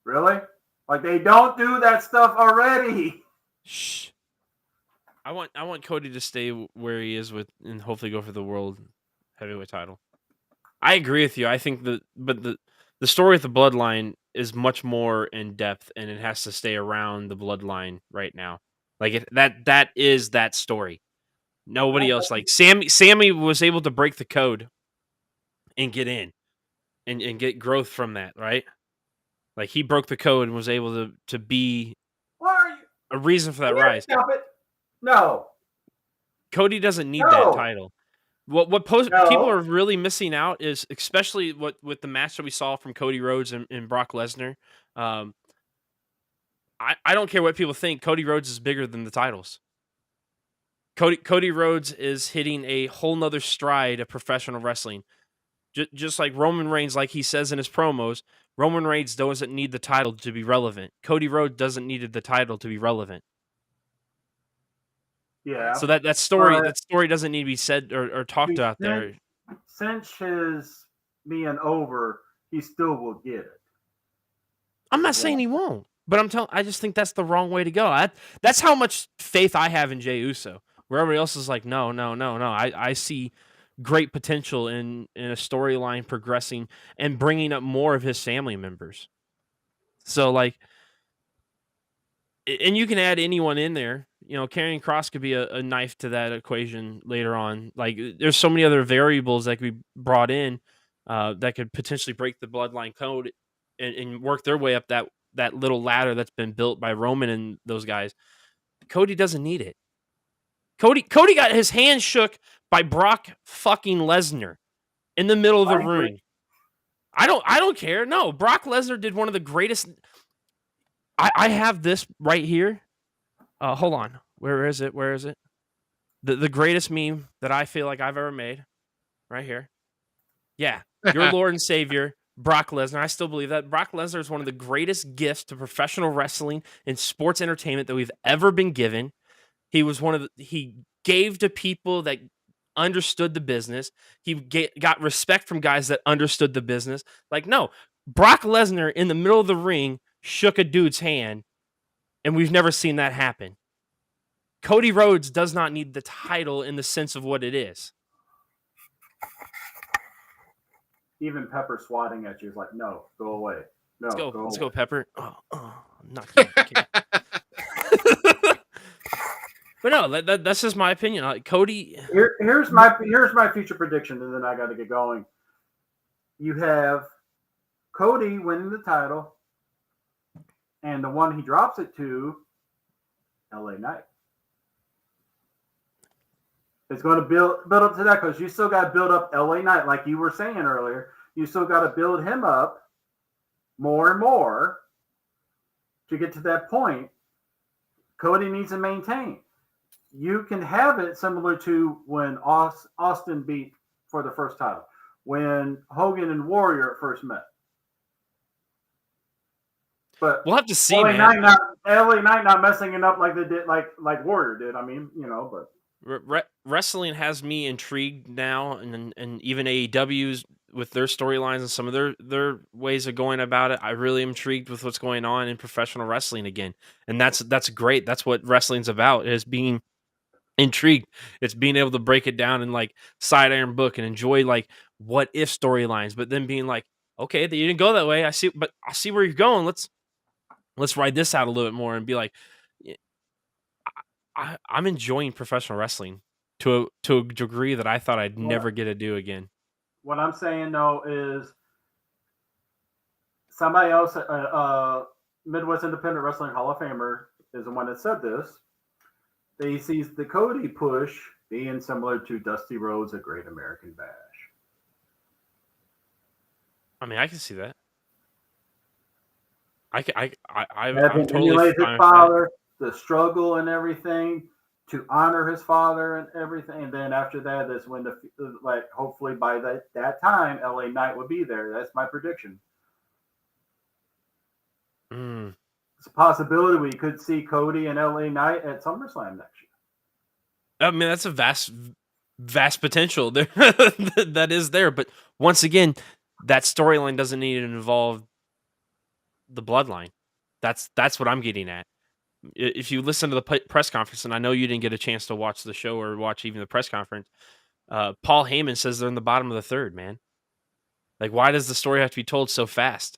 H: Really? They don't do that stuff already.
E: Shh. I want Cody to stay where he is and hopefully go for the world heavyweight title. I agree with you. I think the story with the bloodline is much more in depth, and it has to stay around the bloodline right now. That is that story. Nobody else Sammy was able to break the code and get in and get growth from that, right? He broke the code and was able to be a reason for that rise.
H: Stop it. No.
E: Cody doesn't need that title. People are really missing out is especially with the match that we saw from Cody Rhodes and Brock Lesnar. I don't care what people think. Cody Rhodes is bigger than the titles. Cody Rhodes is hitting a whole nother stride of professional wrestling. Just like Roman Reigns, like he says in his promos, Roman Reigns doesn't need the title to be relevant. Cody Rhodes doesn't need the title to be relevant.
H: Yeah.
E: So that story doesn't need to be said or talked out there.
H: Since his being over, he still will get it.
E: I'm not saying he won't. But I just think that's the wrong way to go. That's how much faith I have in Jey Uso. Where everybody else is like, no. I see great potential in a storyline progressing and bringing up more of his family members. So and you can add anyone in there. Karrion Kross could be a knife to that equation later on. There's so many other variables that could be brought in that could potentially break the bloodline code and work their way up that little ladder that's been built by Roman and those guys. Cody doesn't need it. Cody got his hand shook by Brock fucking Lesnar in the middle of the ring. I don't care. No, Brock Lesnar did one of the greatest. I have this right here. Hold on. Where is it? The greatest meme that I feel like I've ever made. Right here. Yeah. Your Lord and Savior, Brock Lesnar. I still believe that. Brock Lesnar is one of the greatest gifts to professional wrestling and sports entertainment that we've ever been given. He gave to people that understood the business. He got respect from guys that understood the business. Like, no, Brock Lesnar in the middle of the ring shook a dude's hand, and we've never seen that happen. Cody Rhodes does not need the title in the sense of what it is.
H: Even Pepper swatting at you is like, no, go away. No,
E: let's go, Pepper. Oh, I'm not kidding. But no, that's just my opinion. Cody.
H: Here's my future prediction, and then I got to get going. You have Cody winning the title, and the one he drops it to, LA Knight. It's going to build up to that because you still got to build up LA Knight, like you were saying earlier. You still got to build him up more and more to get to that point. Cody needs to maintain. You can have it similar to when Austin beat for the first title, when Hogan and Warrior first met. But
E: we'll have to see,
H: LA Knight not messing it up like they did, like Warrior did. I mean, but.
E: Wrestling has me intrigued now, and even AEW's with their storylines and some of their ways of going about it. I really am intrigued with what's going on in professional wrestling again, and that's great. That's what wrestling's about, is being intrigued. It's being able to break it down in like side iron book and enjoy like what if storylines, but then being like, okay, you didn't go that way. I see where you're going. Let's ride this out a little bit more and be like. I'm enjoying professional wrestling to a degree that I thought I'd never get to do again.
H: What I'm saying though is somebody else, Midwest Independent Wrestling Hall of Famer, is the one that said this. He sees the Cody push being similar to Dusty Rhodes' A Great American Bash.
E: I mean, I can see that. I'm
H: totally fine his father. The struggle and everything to honor his father and everything, and then after that is when hopefully by that time LA Knight will be there. That's my prediction. It's a possibility we could see Cody and LA Knight at SummerSlam next year.
E: I mean, that's a vast potential there that is there, but once again, that storyline doesn't need to involve the bloodline. That's what I'm getting at. If you listen to the press conference, and I know you didn't get a chance to watch the show or watch even the press conference, Paul Heyman says they're in the bottom of the third, man. Like, why does the story have to be told so fast?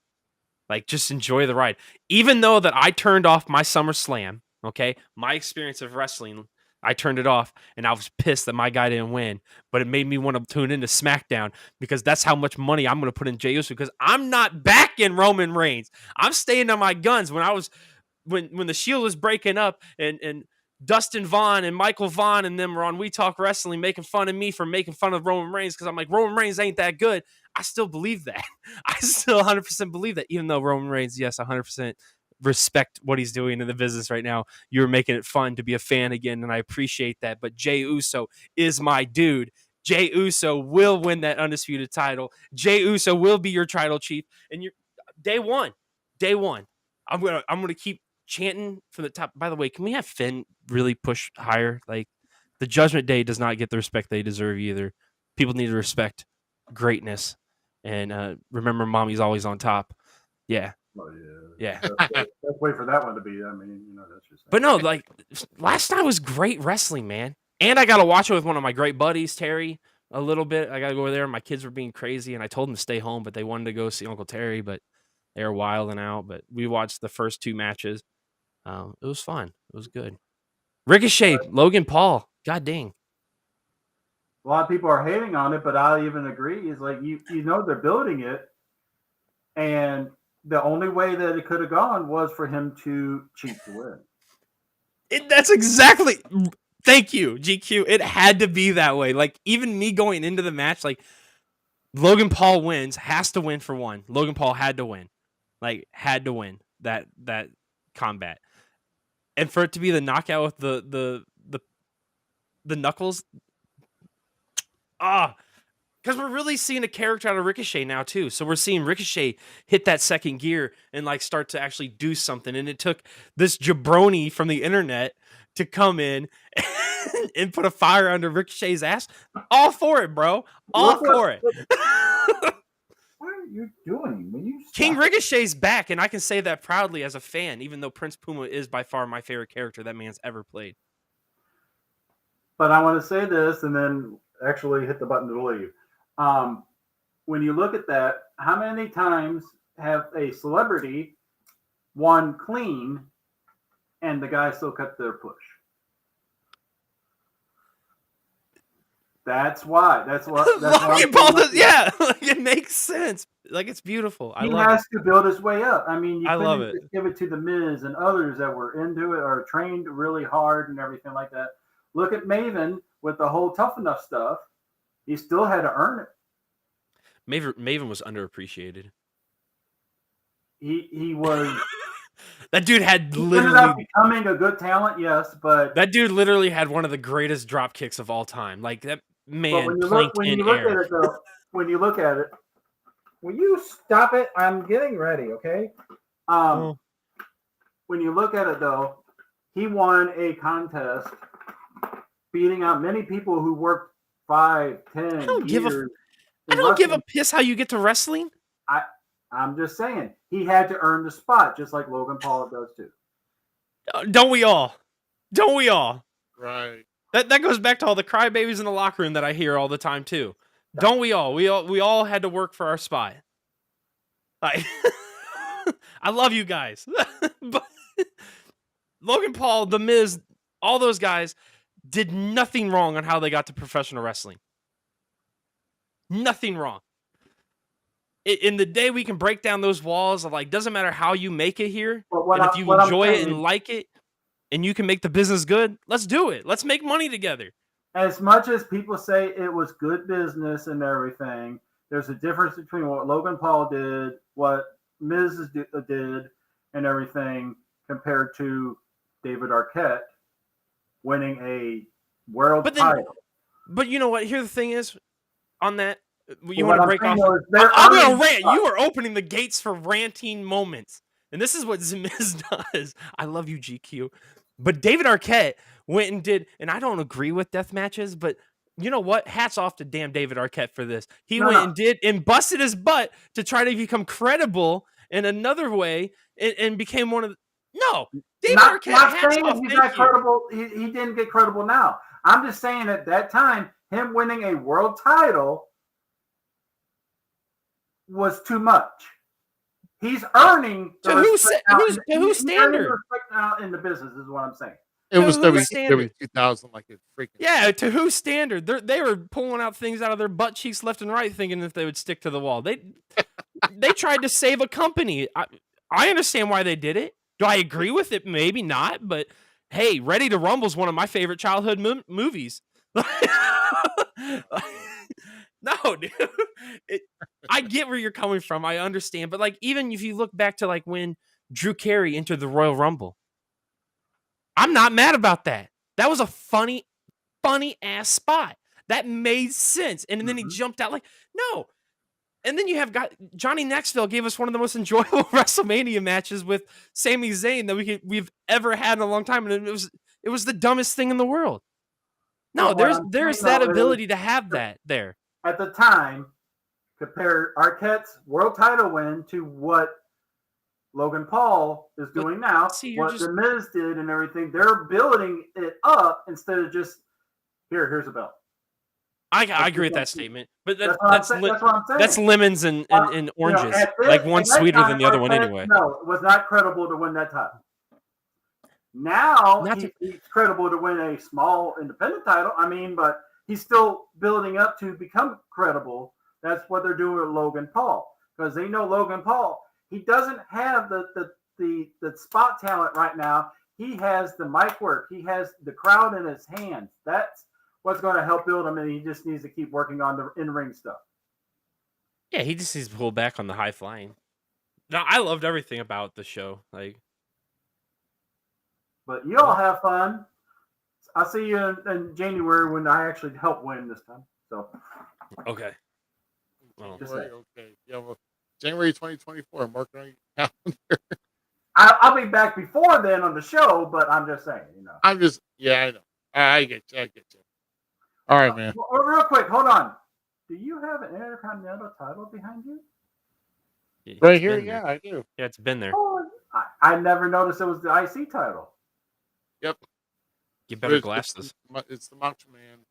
E: Like, just enjoy the ride. Even though that I turned off my SummerSlam, okay, my experience of wrestling, I turned it off, and I was pissed that my guy didn't win, but it made me want to tune into SmackDown because that's how much money I'm going to put in Jey Uso because I'm not backing Roman Reigns. I'm staying on my guns. When the Shield was breaking up and Dustin Vaughn and Michael Vaughn and them were on We Talk Wrestling making fun of me for making fun of Roman Reigns because I'm like, Roman Reigns ain't that good. I still believe that. I still 100% believe that, even though Roman Reigns, yes, 100% respect what he's doing in the business right now. You're making it fun to be a fan again, and I appreciate that. But Jey Uso is my dude. Jey Uso will win that undisputed title. Jey Uso will be your tribal chief. And you're day one. I'm gonna keep chanting from the top. By the way, can we have Finn really push higher? Like, the Judgment Day does not get the respect they deserve either. People need to respect greatness and remember mommy's always on top. Yeah.
H: Oh,
E: yeah.
H: Let's wait for that one to be. I mean, that's just.
E: But no, like, last night was great wrestling, man. And I got to watch it with one of my great buddies, Terry, a little bit. I got to go over there. My kids were being crazy, and I told them to stay home, but they wanted to go see Uncle Terry, but they were wilding out. But we watched the first two matches. It was fun. It was good. Ricochet, Logan Paul. God dang.
H: a lot of people are hating on it, but I even agree. Is like you know they're building it, and the only way that it could have gone was for him to cheat to win.
E: That's exactly. Thank you, GQ. It had to be that way. Like even me going into the match, like Logan Paul wins, has to win for one. Logan Paul had to win, like had to win that combat, and for it to be the knockout with the knuckles. Because we're really seeing a character out of Ricochet now too. So we're seeing Ricochet hit that second gear and like start to actually do something. And it took this jabroni from the internet to come in and put a fire under Ricochet's ass. All for it, bro. All for it.
H: What are you doing? When you
E: King Ricochet's back, and I can say that proudly as a fan, even though Prince Puma is by far my favorite character that man's ever played.
H: But I want to say this and then actually hit the button to leave. When you look at that, how many times have a celebrity won clean and the guy still cut their push? That's why. That's what.
E: Logan Paul does, yeah, like, it makes sense. Like it's beautiful.
H: He has to build his way up. I mean,
E: I love it.
H: Just give it to the Miz and others that were into it or trained really hard and everything like that. Look at Maven with the whole tough enough stuff. He still had to earn it.
E: Maven was underappreciated.
H: He was.
E: That dude had
H: ended up becoming a good talent, yes, but
E: that dude literally had one of the greatest drop kicks of all time. Like that man
H: when
E: planked
H: you
E: in
H: look
E: air.
H: at it, though, when you look at it, will you stop it? I'm getting ready, okay? When you look at it, though, he won a contest, beating out many people who worked 5, 10
E: I don't
H: years.
E: give a piss how you get to wrestling.
H: I'm just saying he had to earn the spot, just like Logan Paul does too.
E: Don't we all? Don't we all?
D: Right.
E: That goes back to all the crybabies in the locker room that I hear all the time too. Don't we all? We all had to work for our spot. I love you guys, but Logan Paul, The Miz, all those guys did nothing wrong on how they got to professional wrestling. Nothing wrong. In the day we can break down those walls of like, doesn't matter how you make it here, and if you enjoy it and like it, and you can make the business good, let's do it. Let's make money together.
H: As much as people say it was good business and everything, there's a difference between what Logan Paul did, what Miz did, and everything compared to David Arquette winning a world title.
E: But you know what? Here the thing is, on that, you want to break off.
H: I'm
E: going to rant. You are opening the gates for ranting moments. And this is what Zmiz does. I love you, GQ. But David Arquette went and did, and I don't agree with death matches, but you know what? Hats off to damn David Arquette for this. He went and did and busted his butt to try to become credible in another way and became one of the... No. David Arquette, hats off.
H: He's not credible. He didn't get credible now. I'm just saying at that time, him winning a world title was too much. He's earning
E: to whose standard?
H: Respect now in the business is what I'm saying.
D: It was WWE 2000, like it freaking.
E: Yeah, to whose standard? They were pulling out things out of their butt cheeks left and right, thinking if they would stick to the wall. They tried to save a company. I understand why they did it. Do I agree with it? Maybe not. But hey, Ready to Rumble is one of my favorite childhood movies. No, dude. I get where you're coming from. I understand. But like, even if you look back to like when Drew Carey entered the Royal Rumble, I'm not mad about that. That was a funny ass spot. That made sense. And then he jumped out like, no. And then you have Johnny Knoxville gave us one of the most enjoyable WrestleMania matches with Sami Zayn that we've ever had in a long time. And it was the dumbest thing in the world. No, there's that ability to have that there.
H: At the time, compare Arquette's world title win to what Logan Paul is doing now, what The Miz did and everything. They're building it up instead of just, here's a belt.
E: I agree with that statement. But that's
H: what I'm saying.
E: That's lemons and oranges. Like one sweeter than the other one anyway.
H: No, it was not credible to win that title. Now he's credible to win a small independent title. I mean, but he's still building up to become credible. That's what they're doing with Logan Paul, because they know Logan Paul. He doesn't have the spot talent right now. He has the mic work. He has the crowd in his hands. That's what's going to help build him, and he just needs to keep working on the in-ring stuff.
E: Yeah, he just needs to pull back on the high flying. No, I loved everything about the show. Like,
H: but you all have fun. I'll see you in January when I actually help win this time. So,
E: okay. Well,
D: okay. Yeah, well, January 2024. Mark on your calendar.
H: I'll be back before then on the show, but I'm just saying,
D: I'm just, I know. I get you. All right, man.
H: Real quick, hold on. Do you have an Intercontinental title behind you?
D: Right here, yeah, I do.
E: Yeah, it's been there.
H: Oh, I never noticed it was the IC title.
D: Yep.
E: Get better glasses.
D: It's the Macho Man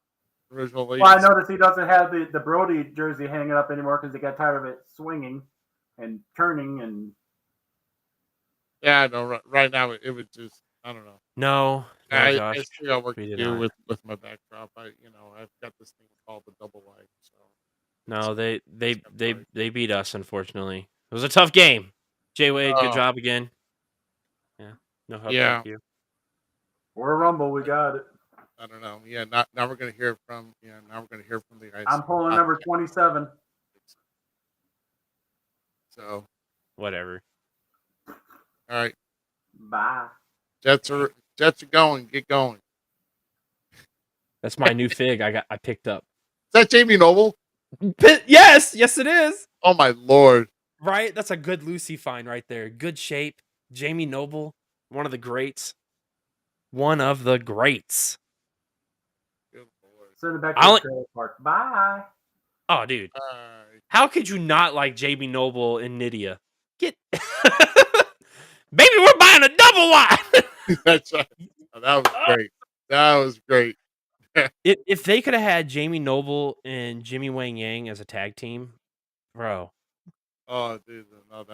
D: original.
H: Well, I noticed he doesn't have the Brody jersey hanging up anymore because he got tired of it swinging and turning and.
D: Yeah, I know. Right now, it would just, I don't know.
E: No.
D: I
E: gosh.
D: still got work to do with my backdrop. I've got this thing called the double light. So.
E: No, they beat us, unfortunately. It was a tough game. Jay Wade, good job again. Yeah. No help.
D: Yeah.
E: Thank you.
H: We're Rumble. We got it.
D: I don't know. Yeah. Now we're gonna hear from. Yeah. Now we're gonna hear from the guys.
H: I'm pulling number 27.
D: So.
E: Whatever.
D: All right.
H: Bye.
D: Jets are going. Get going.
E: That's my new fig. I picked up.
D: Is that Jamie Noble?
E: Yes, it is.
D: Oh my lord!
E: Right, that's a good Lucy find right there. Good shape. Jamie Noble, one of the greats. One of the greats.
D: Good lord.
H: Send it back to the trailer park. Bye.
E: Oh, dude. How could you not like Jamie Noble and Nydia? Get baby, we're buying a double wide.
D: That's right. Oh, that was great. That was great.
E: If they could have had Jamie Noble and Jimmy Wang Yang as a tag team, bro.
D: Oh, dude, no,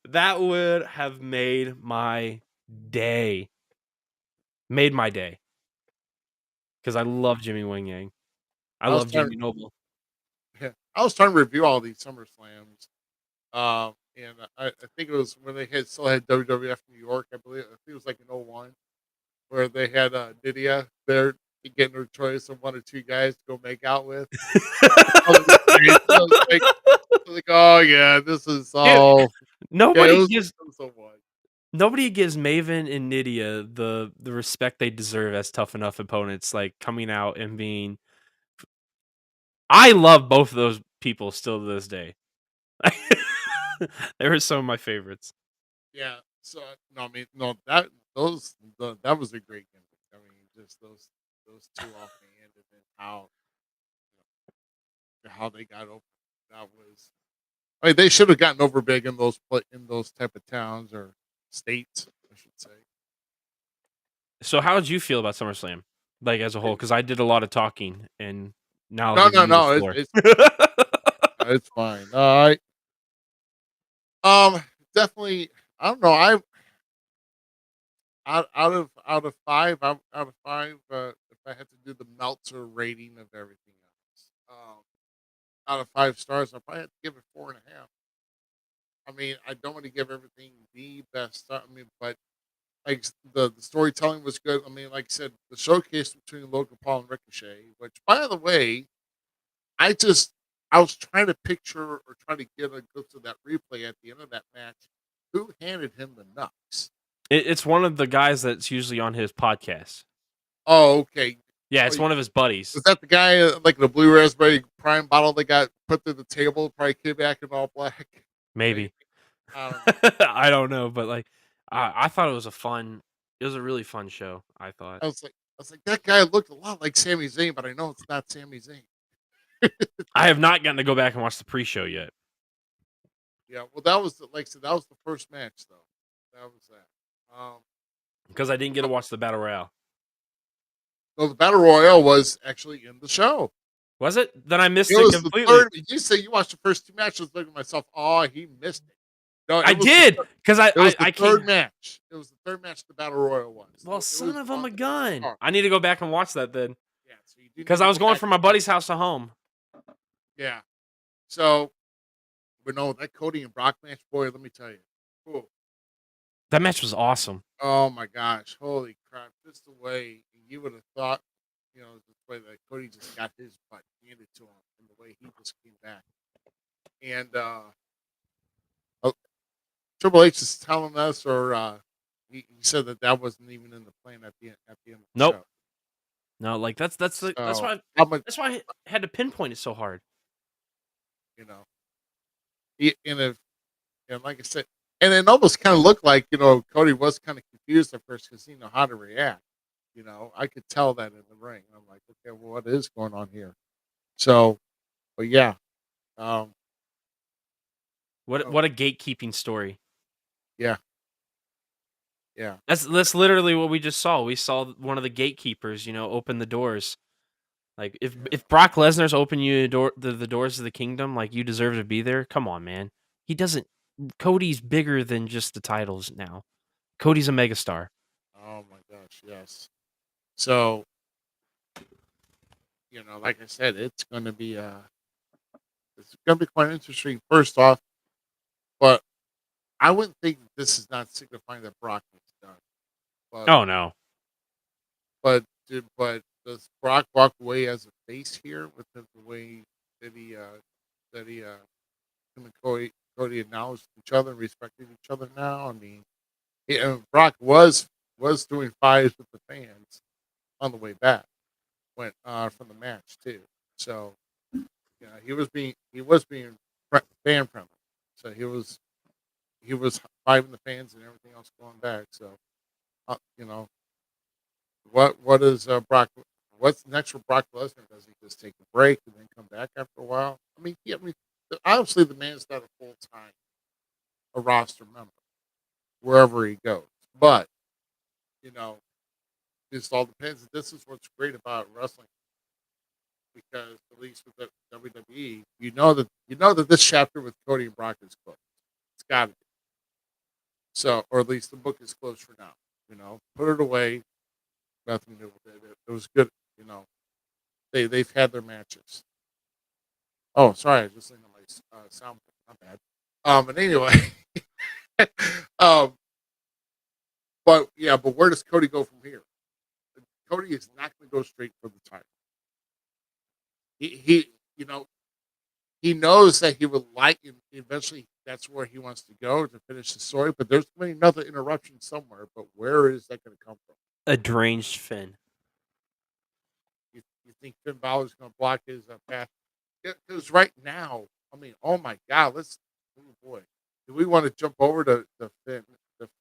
E: that would have made my day. Made my day. Because I love Jimmy Wang Yang. I love Jamie Noble.
D: Yeah, I was trying to review all these SummerSlams. And I think it was when they still had WWF New York, I believe. I think it was like in 01. Where they had Nydia there getting her choice of one or two guys to go make out with. like, oh yeah, this is all.
E: Nobody gives Maven and Nydia the respect they deserve as tough enough opponents. Like coming out and being. I love both of those people still to this day. They were some of my favorites.
D: Yeah. So that was a great gimmick. I mean, just those two offhand, and then how they got over. That was. I mean, they should have gotten over big in those type of towns or states, I should say.
E: So, how did you feel about SummerSlam, like as a whole? Because I did a lot of talking, and now
D: no, it's fine. All right. Definitely. I don't know. Out of 5, if I had to do the Meltzer rating of everything else, out of 5 stars, I probably have to give it 4.5. I mean, I don't want to give everything the best. I mean, but like the storytelling was good. I mean, like I said, the showcase between Logan Paul and Ricochet, which by the way, I was trying to picture or trying to get a glimpse of that replay at the end of that match. Who handed him the nuts?
E: It's one of the guys that's usually on his podcast.
D: Oh, okay.
E: Yeah, it's one of his buddies.
D: Is that the guy like the blue raspberry prime bottle that got put through the table? Probably came back in all black.
E: Maybe.
D: I don't know.
E: I don't know, but like, I thought it was a really fun show. I thought.
D: I was like, that guy looked a lot like Sami Zayn, but I know it's not Sami Zayn.
E: I have not gotten to go back and watch the pre-show yet.
D: Yeah, well, that was that was the first match, though. That was that.
E: Because I didn't get to watch the Battle Royale.
D: No, the Battle Royale was actually in the show.
E: Was it? Then I missed it completely.
D: You say you watched the first 2 matches. Looking at myself, oh, he missed it. No,
E: I did because
D: It was the
E: I
D: third
E: came.
D: match. It was the third match the Battle Royal was.
E: Well,
D: It
E: son
D: was
E: of a
D: on the
E: gun.
D: card.
E: I need to go back and watch that then
D: Yeah, so you do
E: because
D: need
E: I
D: to
E: was
D: go
E: going
D: back
E: from my
D: and watch
E: buddy's
D: it.
E: house to home.
D: Yeah. So, but no, that Cody and Brock match, boy, let me tell you. Cool.
E: That match was awesome.
D: Oh my gosh. Holy crap. Just the way you would have thought, the way that Cody just got his butt handed to him and the way he just came back. And Triple H is telling us, or he said that wasn't even in the plan at the end of the
E: Nope.
D: show.
E: No, like that's
D: So,
E: why
D: how much,
E: that's why I had to pinpoint it so hard.
D: and like I said, and it almost kind of looked like, Cody was kind of confused at first because he didn't know how to react. I could tell that in the ring. I'm like, okay, well, what is going on here? So, but yeah.
E: What a gatekeeping story.
D: Yeah. Yeah.
E: That's literally what we just saw. We saw one of the gatekeepers, open the doors. Like if Brock Lesnar's open you the doors of the kingdom, like you deserve to be there. Come on, man. He doesn't. Cody's bigger than just the titles now. Cody's a megastar.
D: Oh my gosh, yes. So, like I said, it's going to be quite interesting. First off, but I wouldn't think this is not signifying that Brock is done. But,
E: Oh no.
D: but does Brock walk away as a face here with the way that him and Cody acknowledged each other and respected each other now? I mean, Brock was doing fives with the fans on the way back from the match too. So he was being fan friendly. So he was vibing the fans and everything else going back. So what is Brock? What's next for Brock Lesnar? Does he just take a break and then come back after a while? I mean, obviously the man's not a full time a roster member wherever he goes, but it all depends. This is what's great about wrestling, because at least with the WWE, you know that this chapter with Cody and Brock is closed. It's got to be. So, or at least the book is closed for now. Put it away. Nothing new with it. It was good. They've had their matches. Oh, sorry, I just listened to my sound. Not bad. But anyway, but where does Cody go from here? Cody is not going to go straight for the title. He knows that he would like, eventually that's where he wants to go to finish the story, but there's going to be another interruption somewhere, but where is that going to come from?
E: A deranged Finn.
D: You think Finn Balor's going to block his path? Because right now, I mean, oh my God, oh boy. Do we want to jump over to Finn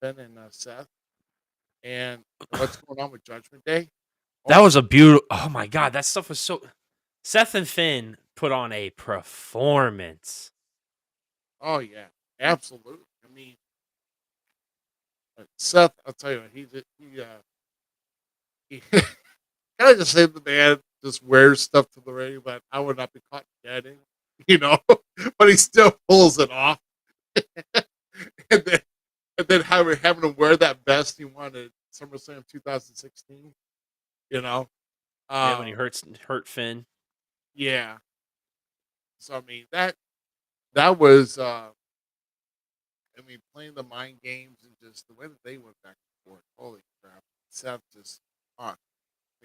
D: and Seth and what's going on with Judgment Day?
E: That was a beautiful. Oh my God, that stuff was so. Seth and Finn put on a performance.
D: Oh yeah, absolutely. I mean, Seth, I'll tell you, he kind of just say the man just wears stuff to the ring, but I would not be caught dead but he still pulls it off. and then having him wear that vest he wanted SummerSlam 2016.
E: When he hurt Finn.
D: Yeah. So I mean that was playing the mind games and just the way that they went back and forth. Holy crap! Seth just on.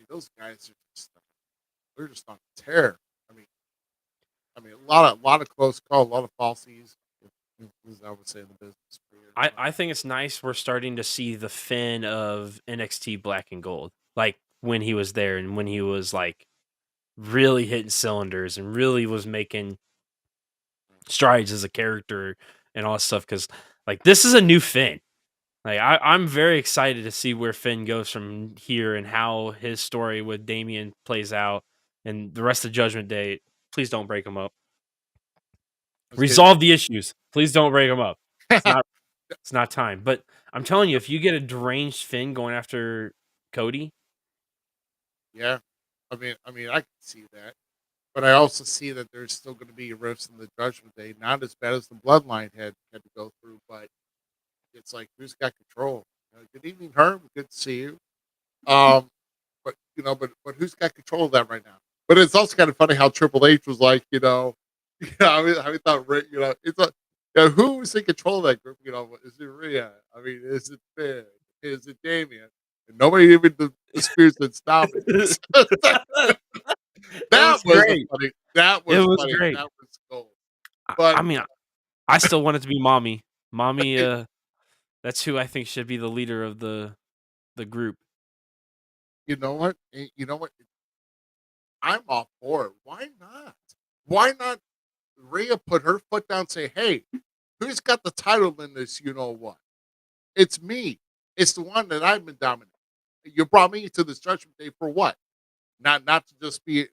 D: Those guys are they're just on tear. I mean, a lot of close call, a lot of falsies. I would say in the business.
E: I think it's nice we're starting to see the Finn of NXT Black and Gold, like when he was there and when he was like really hitting cylinders and really was making strides as a character and all that stuff. Because like this is a new Finn. Like I'm very excited to see where Finn goes from here and how his story with Damian plays out and the rest of Judgment Day. Please don't break him up. Resolve the issues. Please don't break them up. It's not time. But I'm telling you, if you get a deranged Finn going after Cody,
D: yeah, I mean, I can see that. But I also see that there's still going to be rifts in the Judgment Day, not as bad as the Bloodline had to go through, but it's like who's got control? Good evening, Herb. Good to see you. Um, but who's got control of that right now? But it's also kind of funny how Triple H was like, I thought, it's like, who was in control of that group? Is it Rhea? I mean, is it Finn? Is it Damien? And nobody even disputes that stop it. That was
E: great.
D: funny. That was
E: It was
D: funny.
E: great.
D: That was gold.
E: I
D: But
E: mean, I still want it to be Mommy. Mommy, that's who I think should be the leader of the group.
D: you know what? You know what? I'm all for it. Why not? Why not? Rhea put her foot down and say, hey, who's got the title in this? You know what? It's me. It's the one that I've been dominating. You brought me to this Judgment Day for what? Not to just be.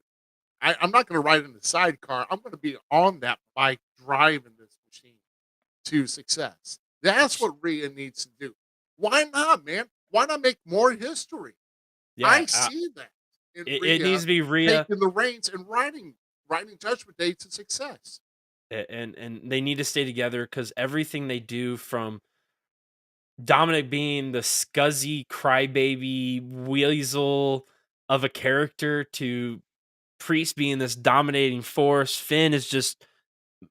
D: I'm not going to ride in the sidecar. I'm going to be on that bike driving this machine to success. That's what Rhea needs to do. Why not, man? Why not make more history?
E: Yeah,
D: I see that. In
E: it needs to be Rhea,
D: taking the reins and riding Judgment Day to success.
E: and they need to stay together because everything they do, from Dominic being the scuzzy crybaby weasel of a character to Priest being this dominating force, Finn is just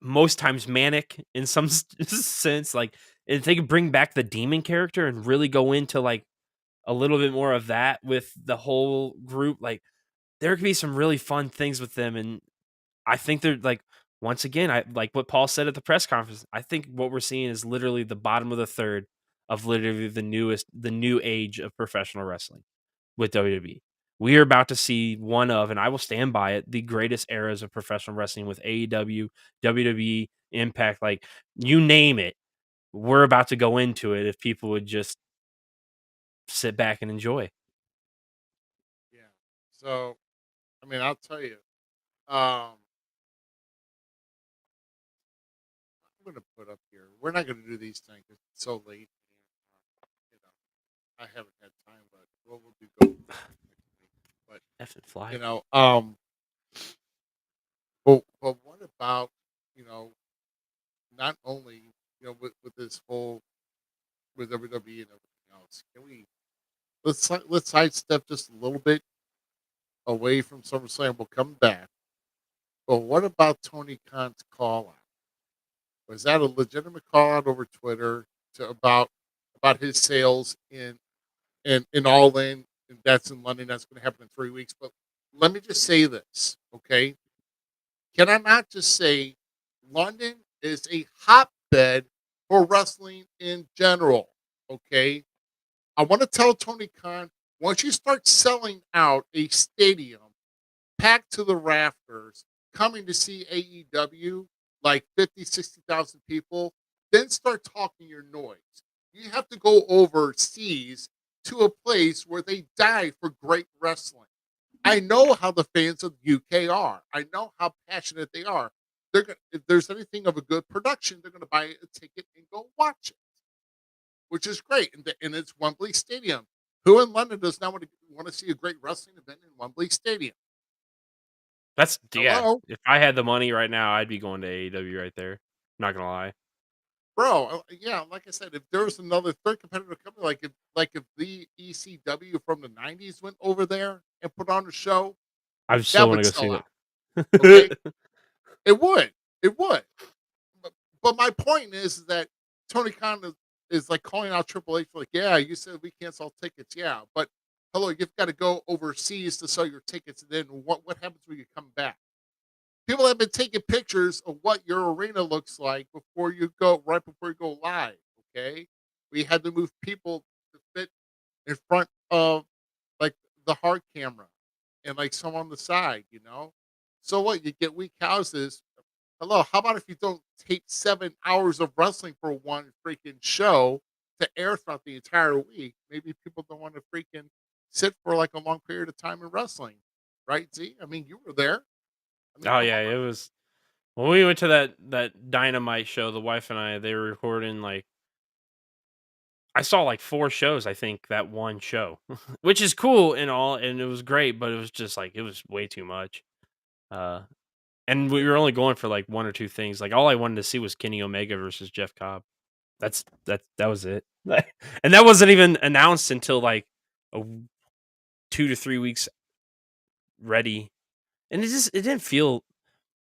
E: most times manic in some sense. Like, if they could bring back the demon character and really go into like a little bit more of that with the whole group, like there could be some really fun things with them. And I think they're like, once again, I like what Paul said at the press conference. I think what we're seeing is literally the bottom of the third of literally the new age of professional wrestling with WWE. We are about to see one of, and I will stand by it, the greatest eras of professional wrestling with AEW, WWE, Impact, like you name it. We're about to go into it if people would just sit back and enjoy.
D: Yeah. So, I mean, I'll tell you. I'm going to put up here. We're not going to do these things. It's so late. And, I haven't had time, but we'll do go. But
E: F and fly.
D: but what about not only with this whole with WWE and everything else? Can we let's sidestep just a little bit away from SummerSlam? We'll come back. But what about Tony Khan's call out? Was that a legitimate call out over Twitter about his sales in All In, and that's in London? That's going to happen in 3 weeks. But let me just say this, okay? Can I not just say London is a hotbed for wrestling in general, okay? I want to tell Tony Khan, once you start selling out a stadium packed to the rafters, coming to see AEW, like 50, 60,000 people, then start talking your noise. You have to go overseas to a place where they die for great wrestling. I know how the fans of the UK are. I know how passionate they are. If there's anything of a good production, they're going to buy a ticket and go watch it, which is great. And it's Wembley Stadium. Who in London does not want to see a great wrestling event in Wembley Stadium?
E: That's
D: Hello?
E: If I had the money right now, I'd be going to AEW right there. Not gonna lie.
D: Bro, yeah, like I said, if there was another third competitor company, like if the ECW from the '90s went over there and put on a show,
E: I
D: that
E: still want
D: would
E: to go see
D: sell
E: it.
D: out. Okay, it would. But my point is that Tony Khan is like calling out Triple H, like, yeah, you said we can't sell tickets, yeah, but hello, you've got to go overseas to sell your tickets, and then what happens when you come back? People have been taking pictures of what your arena looks like before you go live. Okay, we had to move people to fit in front of like the hard camera and like some on the side. So what? You get weak houses. Hello, how about if you don't tape 7 hours of wrestling for one freaking show to air throughout the entire week? Maybe people don't want to freaking sit for like a long period of time in wrestling, right? Z, I mean, you were there.
E: Oh yeah, it was when we went to that Dynamite show. The wife and I, they were recording like I saw like 4 shows. I think that one show, which is cool and all, and it was great, but it was just like it was way too much. And we were only going for like one or two things. Like all I wanted to see was Kenny Omega versus Jeff Cobb. That was it. And that wasn't even announced until like 2 to 3 weeks ready. And it didn't feel,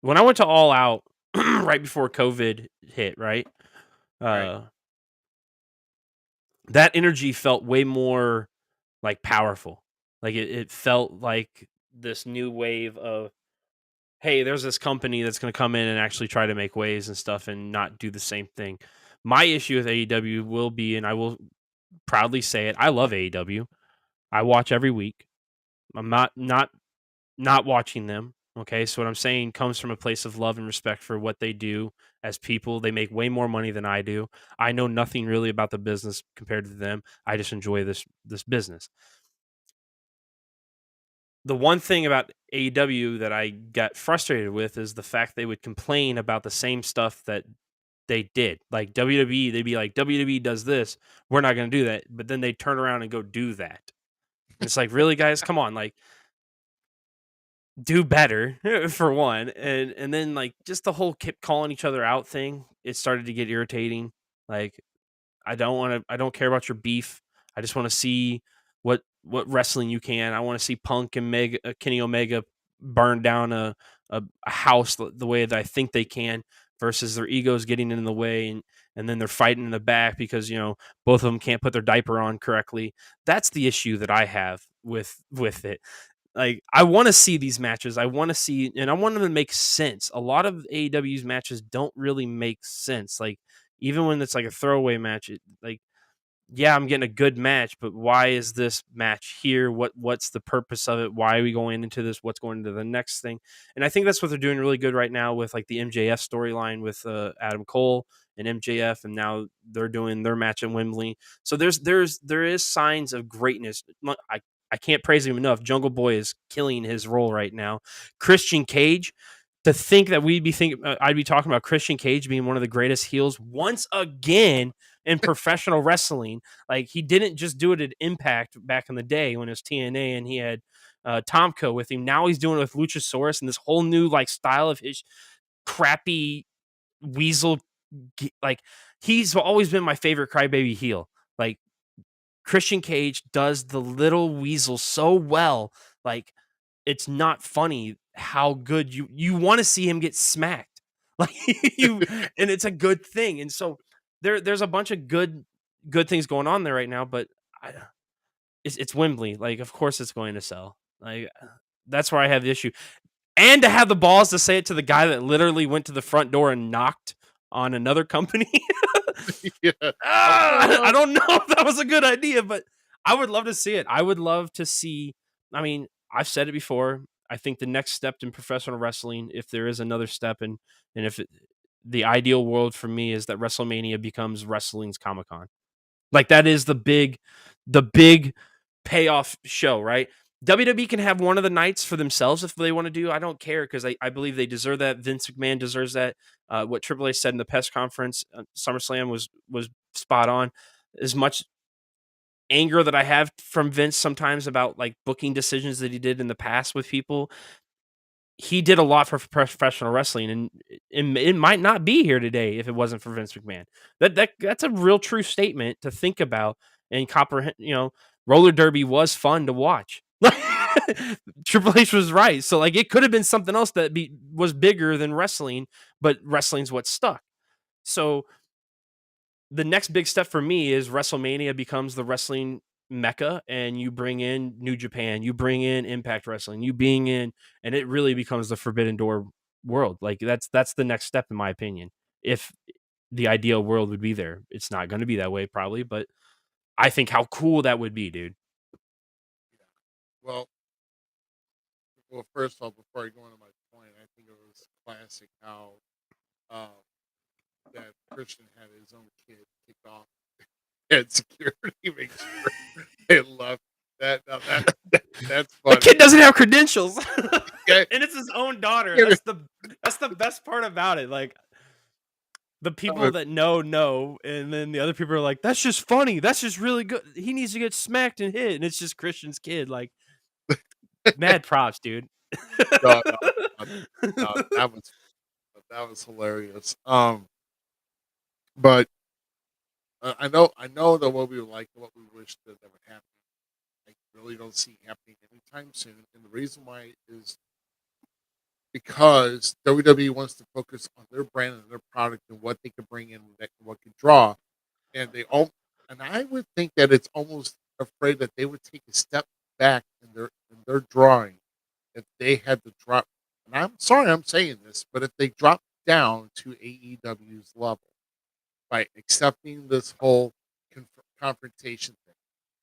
E: when I went to All Out right before COVID hit, right?
D: Right.
E: That energy felt way more like powerful. Like it felt like this new wave of, hey, there's this company that's going to come in and actually try to make waves and stuff and not do the same thing. My issue with AEW will be, and I will proudly say it, I love AEW. I watch every week. I'm not watching them. Okay, so what I'm saying comes from a place of love and respect for what they do as people. They make way more money than I do. I know nothing really about the business compared to them. I just enjoy this business. The one thing about AEW that I got frustrated with is the fact they would complain about the same stuff that they did. Like WWE, they'd be like, WWE does this, we're not going to do that. But then they turn around and go do that. And it's like, really, guys? Come on, like, do better for one. And then like just the whole keep calling each other out thing, it started to get irritating. Like, I don't care about your beef. I just want to see what wrestling you can. I want to see Punk and Kenny Omega burn down a house the way that I think they can, versus their egos getting in the way, and then they're fighting in the back because, you know, both of them can't put their diaper on correctly. That's the issue that I have with it. Like, I want to see these matches. I want to see, and I want them to make sense. A lot of AEW's matches don't really make sense. Like, even when it's like a throwaway match, like, yeah, I'm getting a good match, but why is this match here? What's the purpose of it? Why are we going into this? What's going into the next thing? And I think that's what they're doing really good right now with like the MJF storyline with Adam Cole and MJF, and now they're doing their match at Wembley. So there is signs of greatness. I can't praise him enough. Jungle Boy is killing his role right now. Christian Cage, to think that I'd be talking about Christian Cage being one of the greatest heels once again in professional wrestling. Like, he didn't just do it at Impact back in the day when it was TNA and he had Tomko with him. Now he's doing it with Luchasaurus and this whole new like style of his crappy weasel. Like, he's always been my favorite crybaby heel. Like, Christian Cage does the little weasel so well. Like, it's not funny how good you want to see him get smacked. Like, and it's a good thing. And so there's a bunch of good things going on there right now, but it's Wembley. Like, of course it's going to sell. Like, that's where I have the issue. And to have the balls to say it to the guy that literally went to the front door and knocked on another company.
D: Yeah.
E: I don't know if that was a good idea, but I would love to see it. I would love to see, I mean, I've said it before. I think the next step in professional wrestling, if there is another step, and if the ideal world for me is that WrestleMania becomes wrestling's Comic-Con. Like, that is the big payoff show, right? WWE can have one of the nights for themselves if they want to do. I don't care, because I believe they deserve that. Vince McMahon deserves that. What Triple H said in the press conference, SummerSlam was spot on. As much anger that I have from Vince sometimes about like booking decisions that he did in the past with people, he did a lot for professional wrestling, and it might not be here today if it wasn't for Vince McMahon. That's a real true statement to think about and comprehend. You know, roller derby was fun to watch. Triple H was right. So like, it could have been something else that was bigger than wrestling, but wrestling's what stuck. So the next big step for me is WrestleMania becomes the wrestling mecca, and you bring in New Japan, you bring in Impact Wrestling, and it really becomes the Forbidden Door world. Like, that's the next step in my opinion. If the ideal world would be there, it's not going to be that way probably, but I think how cool that would be, dude.
D: Well, first of all, before I go into my point, I think it was classic how that Christian had his own kid kicked off at security, make sure they love that. That's funny.
E: The kid doesn't have credentials,
D: Okay.
E: and it's his own daughter. That's the best part about it. Like, the people that know, and then the other people are like, "That's just funny. That's just really good. He needs to get smacked and hit," and it's just Christian's kid. Like, mad props, dude.
D: No, no, that was hilarious. But I know that what we would like, what we wish that would happen, I really don't see happening anytime soon. And the reason why is because WWE wants to focus on their brand and their product and what they can bring in, that what can draw, and and I would think that it's almost afraid that they would take a step back in their drawing if they had to drop. And I'm sorry I'm saying this, but if they drop down to AEW's level by accepting this whole confrontation thing,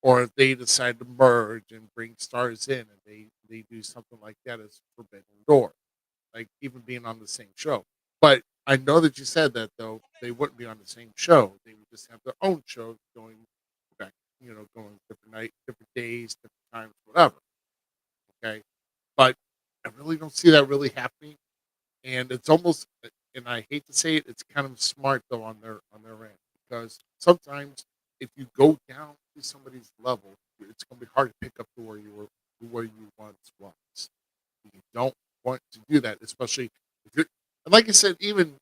D: or if they decide to merge and bring stars in and they do something like that as Forbidden Door, like even being on the same show. But I know that you said that though they wouldn't be on the same show; they would just have their own show going back, going different night, different days, different times, whatever. Okay, but I really don't see that really happening, and it's almost, and I hate to say it, it's kind of smart though on their end, because sometimes if you go down to somebody's level, it's going to be hard to pick up to where you once was. You don't want to do that, especially if you're, and like I said, even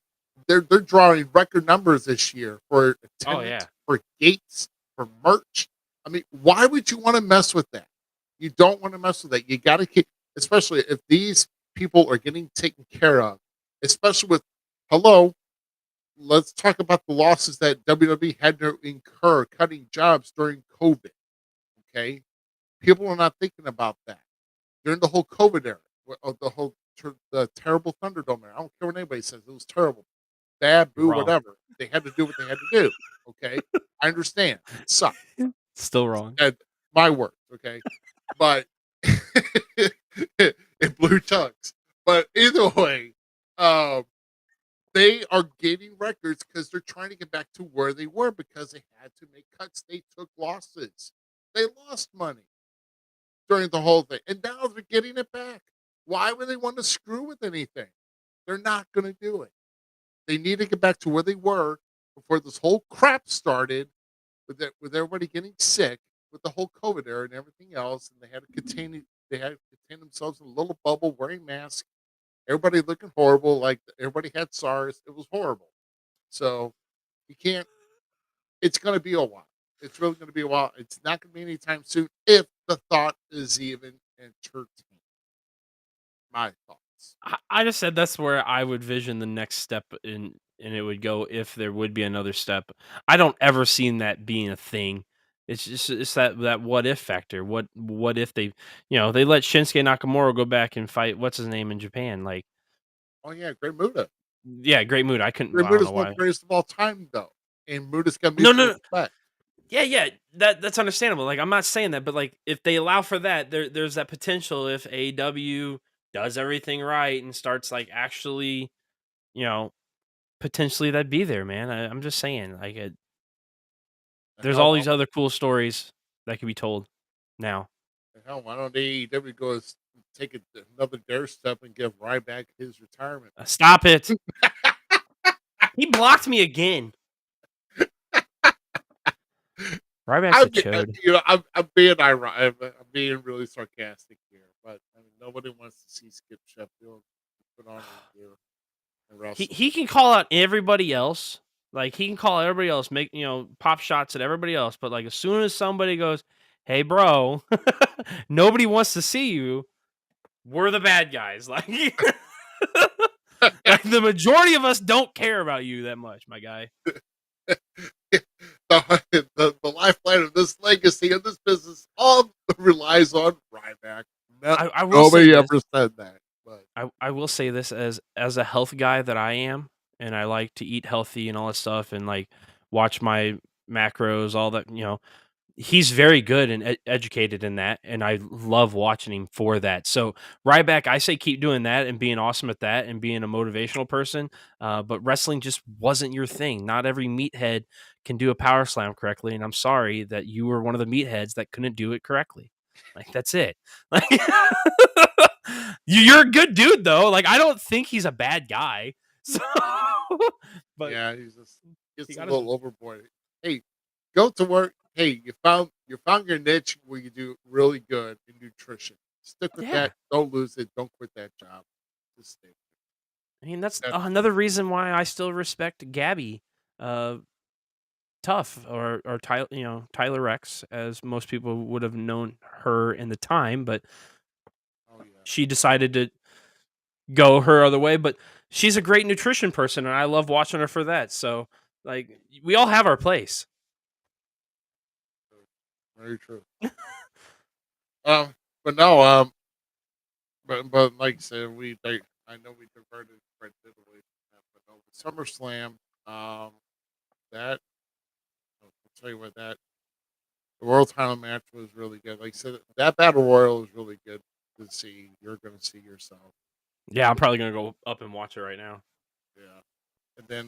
D: they're drawing record numbers this year for attendance, for gates, for merch. I mean, why would you want to mess with that? You don't want to mess with that. You got to keep, especially if these people are getting taken care of, especially with, hello, let's talk about the losses that WWE had to incur cutting jobs during COVID. Okay, people are not thinking about that during the whole COVID era, the terrible Thunderdome era. I don't care what anybody says; it was terrible, bad, boo, whatever. They had to do what they had to do. Okay, I understand. It sucked.
E: Still wrong.
D: And my words, okay, but in blue chunks. But either way, they are gaining records because they're trying to get back to where they were because they had to make cuts. They took losses. They lost money during the whole thing, and now they're getting it back. Why would they want to screw with anything? They're not going to do it. They need to get back to where they were before this whole crap started, with everybody getting sick, with the whole COVID era and everything else, and they had to contain themselves in a little bubble, wearing masks. Everybody looking horrible, like everybody had SARS. It was horrible. So you can't. It's going to be a while. It's really going to be a while. It's not going to be anytime soon, if the thought is even entertained. My thoughts.
E: I just said that's where I would vision the next step in, and it would go if there would be another step. I don't ever see that being a thing. It's that what if factor. What if they they let Shinsuke Nakamura go back and fight what's his name in Japan? Like,
D: Oh yeah, Great Muda.
E: yeah, Great Mood. I couldn't.
D: Great
E: I don't
D: Muda's
E: know
D: one of
E: why.
D: the greatest of all time, though, and Muda's got
E: No,
D: mutual
E: no,
D: respect.
E: yeah. That's understandable. Like, I'm not saying that, but like if they allow for that, there's that potential if AEW does everything right and starts like actually, you know, potentially that'd be there, man. I'm just saying, like, there's all
D: Hell,
E: these other cool stories that could be told now.
D: why don't AEW take another dare step and give Ryback his retirement?
E: Stop it. He blocked me again. Ryback's a chode.
D: I'm being ironic. I'm being really sarcastic here, but I mean, nobody wants to see Skip Sheffield put on here and wrestle.
E: He can call out everybody else. Like, he can call everybody else, make pop shots at everybody else. But like, as soon as somebody goes, "Hey, bro," nobody wants to see you. We're the bad guys. Like, like the majority of us don't care about you that much, my guy.
D: the lifeline of this legacy of this business all relies on Ryback.
E: I will
D: Nobody
E: say
D: ever
E: this.
D: said that. But
E: I will say this as a health guy that I am, and I like to eat healthy and all that stuff, and like watch my macros, all that. He's very good and educated in that, and I love watching him for that. So Ryback, I say keep doing that and being awesome at that and being a motivational person. But wrestling just wasn't your thing. Not every meathead can do a power slam correctly, and I'm sorry that you were one of the meatheads that couldn't do it correctly. Like, that's it. Like, you're a good dude though. Like, I don't think he's a bad guy. So, but
D: yeah, he's just gets a
E: gotta-
D: little overboard. Hey, go to work. Hey, you found your niche where you do really good in nutrition. Stick with
E: Yeah.
D: that. Don't lose it. Don't quit that job. Just stay.
E: I mean, that's
D: That-
E: another reason why I still respect Gabby Tough or Tyler Rex, as most people would have known her in the time, but
D: Oh yeah.
E: she decided to go her other way. But she's a great nutrition person, and I love watching her for that. So, like, we all have our place.
D: Very true. But no, but like I said, I know we diverted right to the way, but no, SummerSlam, that I'll tell you what, that the world title match was really good. Like I said, that battle royal was really good to see. You're going to see yourself.
E: Yeah, I'm probably gonna go up and watch it right now.
D: Yeah, and then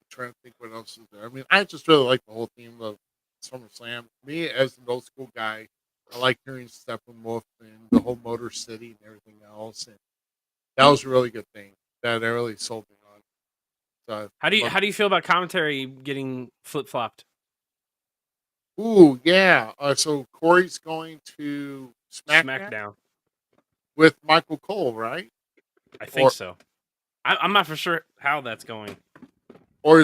D: trying to think what else is there. I mean, I just really like the whole theme of SummerSlam. Me, as an old school guy, I like hearing Steppenwolf and the whole Motor City and everything else, and that was a really good thing that really sold me on. So
E: How do you feel about commentary getting flip flopped?
D: Ooh, yeah. So Corey's going to SmackDown with Michael Cole, right?
E: I think so. I'm not for sure how that's going.
D: Or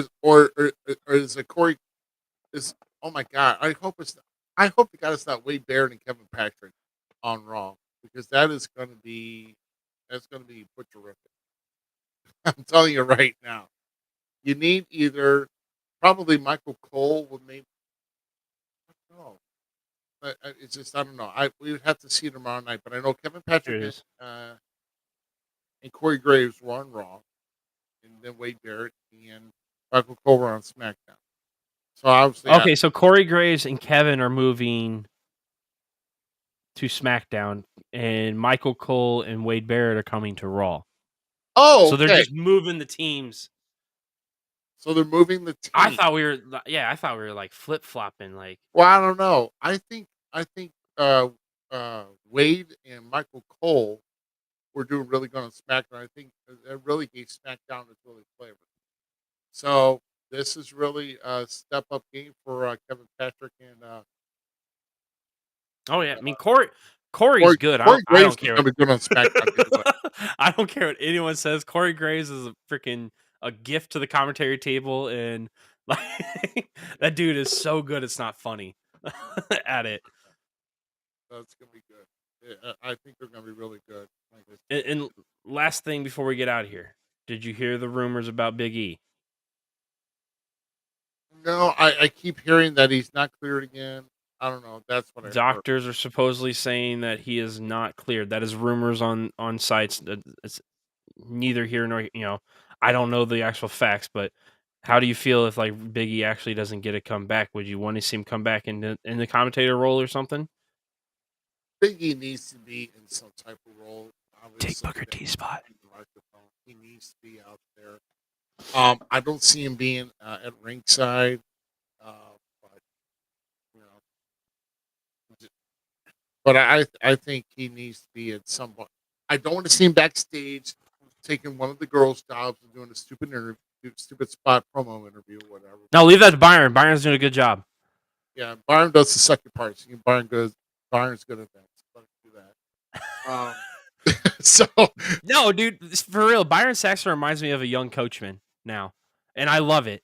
D: is it Corey? Oh my God! I hope the guy is not Wade Barrett and Kevin Patrick on Raw, because that's going to be butcherific. I'm telling you right now. You need either probably Michael Cole would maybe. I don't know. It's just I don't know. We would have to see tomorrow night, but I know Kevin Patrick and Corey Graves were on Raw, and then Wade Barrett and Michael Cole were on SmackDown. So obviously,
E: Okay, so Corey Graves and Kevin are moving to SmackDown, and Michael Cole and Wade Barrett are coming to Raw.
D: Oh,
E: so they're
D: okay.
E: just moving the teams.
D: So they're moving the team.
E: I thought we were like flip flopping. Like,
D: well, I don't know. I think Wade and Michael Cole were doing really good on SmackDown. I think it really gave SmackDown its really flavor. So this is really a step up game for Kevin Patrick and.
E: oh yeah, I mean Corey's good.
D: Corey
E: I don't
D: Graves
E: care.
D: is gonna be good on SmackDown anyway.
E: I don't care what anyone says. Corey Graves is a gift to the commentary table, and like that dude is so good. It's not funny at it.
D: That's gonna be good. Yeah, I think they're gonna be really good.
E: And last thing before we get out of here, did you hear the rumors about Big E?
D: No, I keep hearing that he's not cleared again. I don't know. That's what I heard.
E: Doctors are supposedly saying that he is not cleared. That is rumors on sites. That it's neither here nor I don't know the actual facts, but how do you feel if like Big E actually doesn't get a comeback? Would you want to see him come back in the commentator role or something?
D: Big E needs to be in some type of role.
E: Take Booker T's spot.
D: He needs to be out there. I don't see him being at ringside, but but I think he needs to be at some point. I don't want to see him backstage taking one of the girls' jobs and doing a stupid interview, stupid spot promo interview, or whatever.
E: No, leave that to Byron. Byron's doing a good job.
D: Yeah, Byron does the second part. So Byron's good at that. So do that. So
E: no, dude, for real, Byron Saxton reminds me of a young Coachman now, and I love it.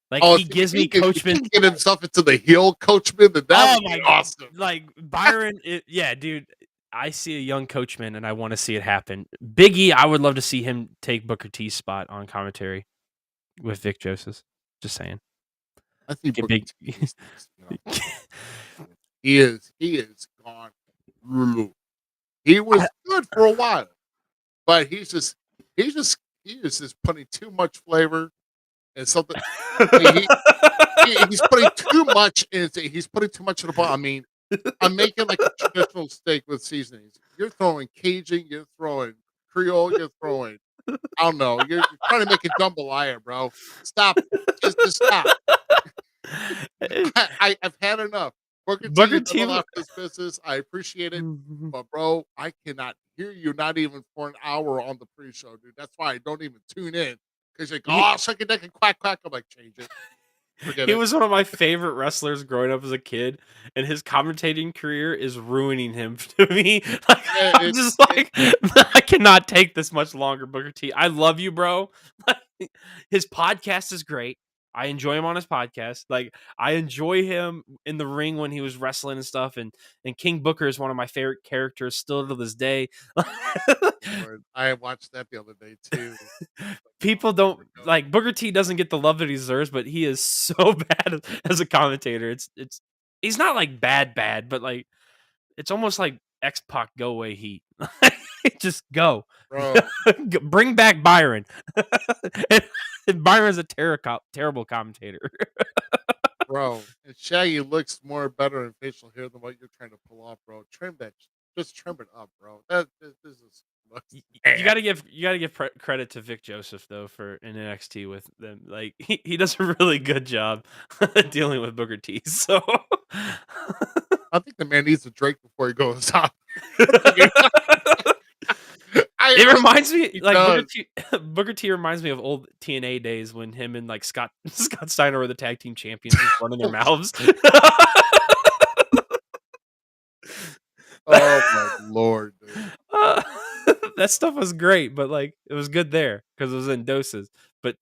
E: Like he gives me Coachman.
D: He get himself into the heel Coachman, then that would be awesome.
E: Like Byron, yeah, dude. I see a young Coachman, and I want to see it happen. Big E, I would love to see him take Booker T's spot on commentary with Vic Joseph. Just saying.
D: I think
E: Get
D: Booker
E: big.
D: He is gone through. He was good for a while, but he's just putting too much flavor and something. He's putting too much in. He's putting too much in the ball. I mean, I'm making like a traditional steak with seasonings. You're throwing Cajun, you're throwing Creole, you're throwing. I don't know. You're trying to make a jambalaya, bro. Stop. Just stop. I've had enough. Booker T left this business. I appreciate it, but bro, I cannot hear you not even for an hour on the pre-show, dude. That's why I don't even tune in, because you're like, oh, suck a dick and quack quack. I'm like, change it. Forget
E: He
D: it.
E: was one of my favorite wrestlers growing up as a kid, and his commentating career is ruining him to me. Like,
D: Yeah,
E: I'm just like, I cannot take this much longer, Booker T. I love you, bro. His podcast is great. I enjoy him on his podcast. Like, I enjoy him in the ring when he was wrestling and stuff. And King Booker is one of my favorite characters still to this day.
D: Lord, I watched that the other day too.
E: People don't like Booker T doesn't get the love that he deserves, but he is so bad as a commentator. It's he's not like bad, but like it's almost like X-Pac go away heat. Just go.
D: Bro.
E: Bring back Byron. And Byron's a terrible commentator.
D: Bro, and Shaggy looks more better in facial hair than what you're trying to pull off, bro. Trim that, just trim it up, bro. This is.
E: You got to give credit to Vic Joseph though for in NXT with them. Like he does a really good job dealing with Booker T. So
D: I think the man needs a drink before he goes out.
E: It reminds me like Booker T reminds me of old TNA days when him and like Scott Steiner were the tag team champions, just running their mouths.
D: Oh my lord, dude.
E: That stuff was great, but like it was good there because it was in doses. But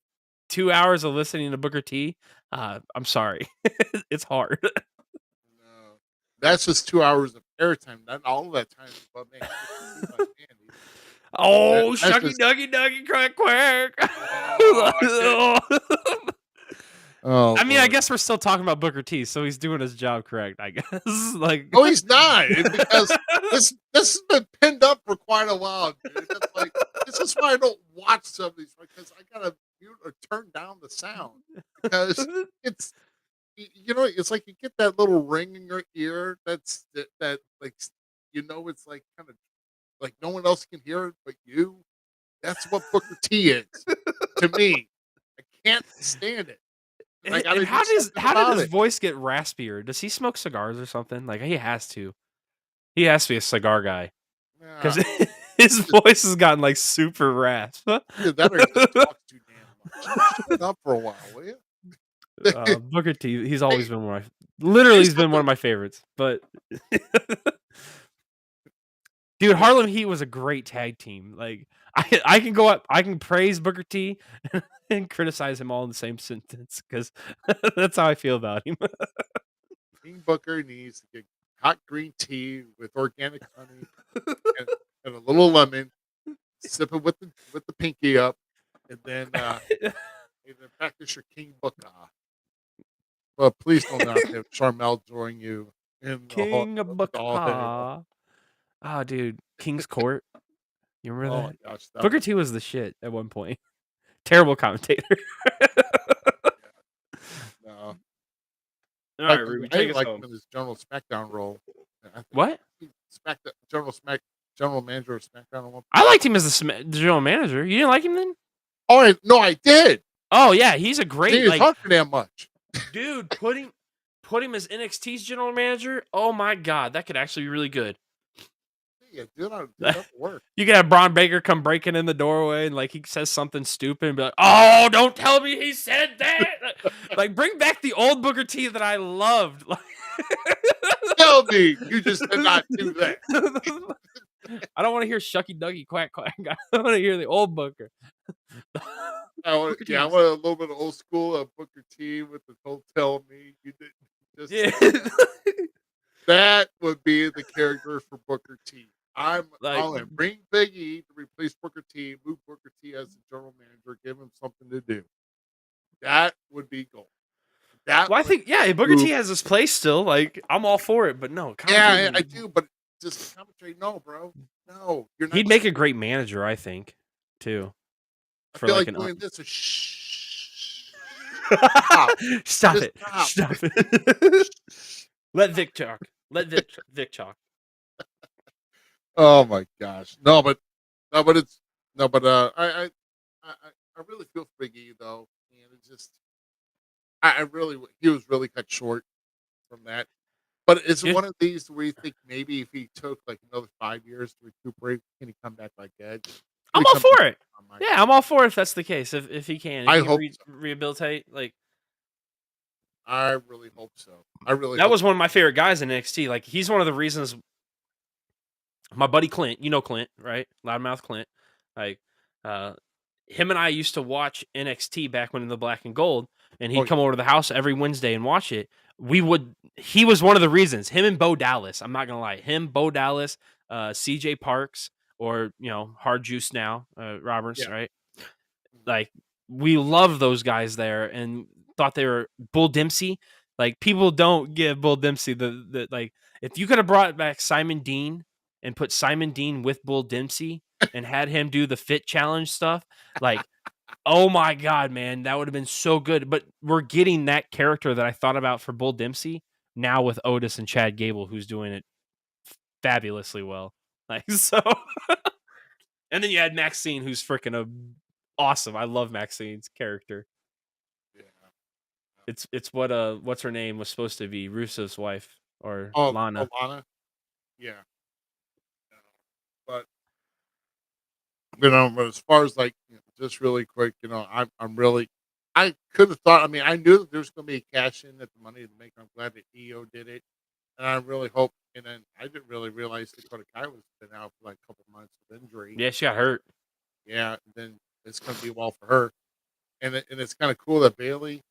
E: 2 hours of listening to Booker T, I'm sorry, it's hard.
D: No, that's just 2 hours of airtime. Not all of that time. But man,
E: oh, shucky duggy quack quack.
D: Oh,
E: I mean, I guess we're still talking about Booker T, so he's doing his job correct, I guess. Like,
D: no, he's not, because this has been pinned up for quite a while, dude. That's like, this is why I don't watch some of these, because I gotta mute or turn down the sound, because it's it's like you get that little ring in your ear that like it's like kind of like no one else can hear it but you. That's what Booker T is to me. I can't stand it.
E: And how did his voice get raspier? Does he smoke cigars or something? Like he has to. He has to be a cigar guy because his voice has gotten like super rasp.
D: Dude, that or just talk too damn much. Shut it up for a while, will you?
E: Booker T. He's always been he's been one of my favorites. But dude, Harlem Heat was a great tag team. Like I can go up, I can praise Booker T and criticize him all in the same sentence because that's how I feel about him.
D: King Booker needs to get hot green tea with organic honey and a little lemon, sip it with the pinky up, and then practice your King Booker. Well, please don't have Charmel join you in
E: King Booker. Oh, dude, King's Court. You remember that?
D: My gosh,
E: Booker T was the shit at one point. Terrible commentator.
D: No.
E: All right, Ruby, take us
D: like
E: home.
D: His General SmackDown role.
E: What?
D: General manager of SmackDown. At one point.
E: I liked him as the general manager. You didn't like him then?
D: Oh no, I did.
E: Oh yeah, he's a great.
D: He didn't talk damn much.
E: Dude, put him as NXT's general manager. Oh my god, that could actually be really good.
D: Yeah, dude, that work.
E: You could have Braun Baker come breaking in the doorway and like he says something stupid and be like, "Oh, don't tell me he said that." Like, bring back the old Booker T that I loved.
D: Tell me you just did not do that.
E: I don't want to hear Shucky Duggy quack quack. I want to hear the old Booker.
D: I want a little bit of old school Booker T with the "Don't tell me you didn't." That would be the character for Booker T. I'm bring Big E to replace Booker T, move Booker T as the general manager, give him something to do. That would be gold.
E: I think Booker T has his place still. Like I'm all for it, but no.
D: Yeah, I do, but just commentary, no, bro, no. You're not.
E: He'd make a great manager, I think, too.
D: I feel like doing this.
E: Stop it! Stop it! Let Vic talk. Let Vic talk.
D: Oh my gosh, I really feel for Big E though, and it's just he was really cut short from that. But it's one of these where you think maybe if he took like another 5 years to recuperate, can he come back like Edge?
E: I'm all for it. Yeah, I'm all for it if that's the case. If he can,
D: I hope
E: rehabilitate. Like
D: I really hope so. I really
E: That
D: hope
E: was one of my favorite guys in NXT. Like, he's one of the reasons my buddy Clint, you know Clint, right? Loudmouth Clint. Like, uh, him and I used to watch NXT back when in the black and gold, and he'd
D: Oh, yeah.
E: come over to the house every Wednesday and watch it. He was one of the reasons. Him and Bo Dallas. I'm not gonna lie. Him, Bo Dallas, CJ Parks, or Hard Juice now, Roberts,
D: Yeah.
E: right? Like, we love those guys there and thought they were Bull Dempsey. Like, people don't give Bull Dempsey the like, if you could have brought back Simon Dean and put Simon Dean with Bull Dempsey and had him do the fit challenge stuff, like, oh my God, man, that would have been so good. But we're getting that character that I thought about for Bull Dempsey now with Otis and Chad Gable, who's doing it fabulously well. Like, so, and then you had Maxine, who's freaking awesome. I love Maxine's character.
D: Yeah.
E: It's what's her name was supposed to be, Russo's wife, or
D: Oh,
E: Lana.
D: Lana. Yeah. But but as far as like just really quick, I'm really I could have thought. I mean, I knew that there was going to be a cash in at the Money to Make. I'm glad that EO did it, and I really hope. And then I didn't really realize Dakota Kai was been out for like a couple months with injury.
E: Yeah, she got hurt.
D: Yeah, then it's going to be well for her, and it's kind of cool that Bailey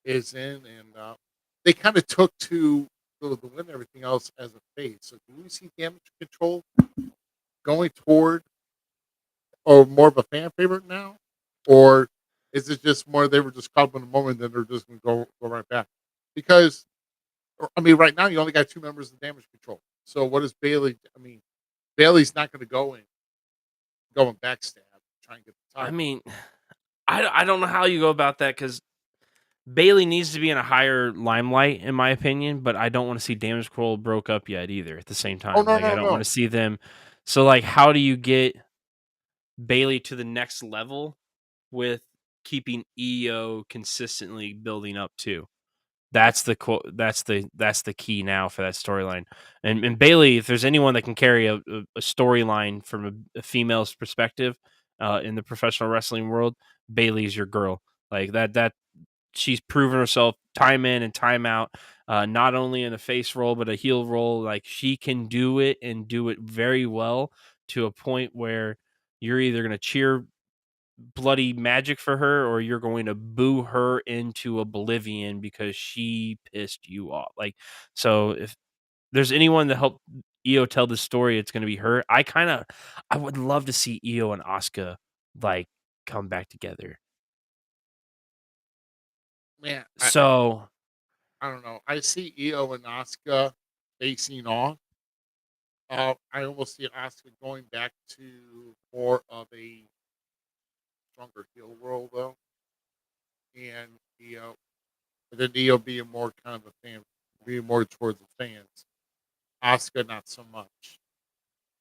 D: is in, and they kind of took to the win and everything else as a face. So do we see Damage Control going toward or more of a fan favorite now, or is it just more they were just caught up in the moment, then they're just going to go right back? Because I mean, right now you only got 2 members of Damage Control. So what is Bailey? I mean, Bailey's not going to go and backstab, try and get the title.
E: I mean, I don't know how you go about that, because Bailey needs to be in a higher limelight, in my opinion, but I don't want to see Damage Control broke up yet either at the same time.
D: Oh, no,
E: like,
D: no,
E: I don't
D: no.
E: want to see them. So, like, how do you get Bailey to the next level with keeping EO consistently building up too? That's the quote. That's the key now for that storyline. And Bailey, if there's anyone that can carry a storyline from a female's perspective in the professional wrestling world, Bailey's your girl. Like that she's proven herself time in and time out, not only in a face role but a heel role. Like, she can do it and do it very well, to a point where you're either going to cheer bloody magic for her or you're going to boo her into oblivion because she pissed you off. Like, so if there's anyone to help EO tell the story, it's going to be her. I would love to see EO and Asuka like come back together.
D: Man,
E: So
D: I don't know. I see EO and Asuka facing off. I almost see Asuka going back to more of a stronger heel role though, and then EO being more kind of a fan, being more towards the fans. Asuka not so much.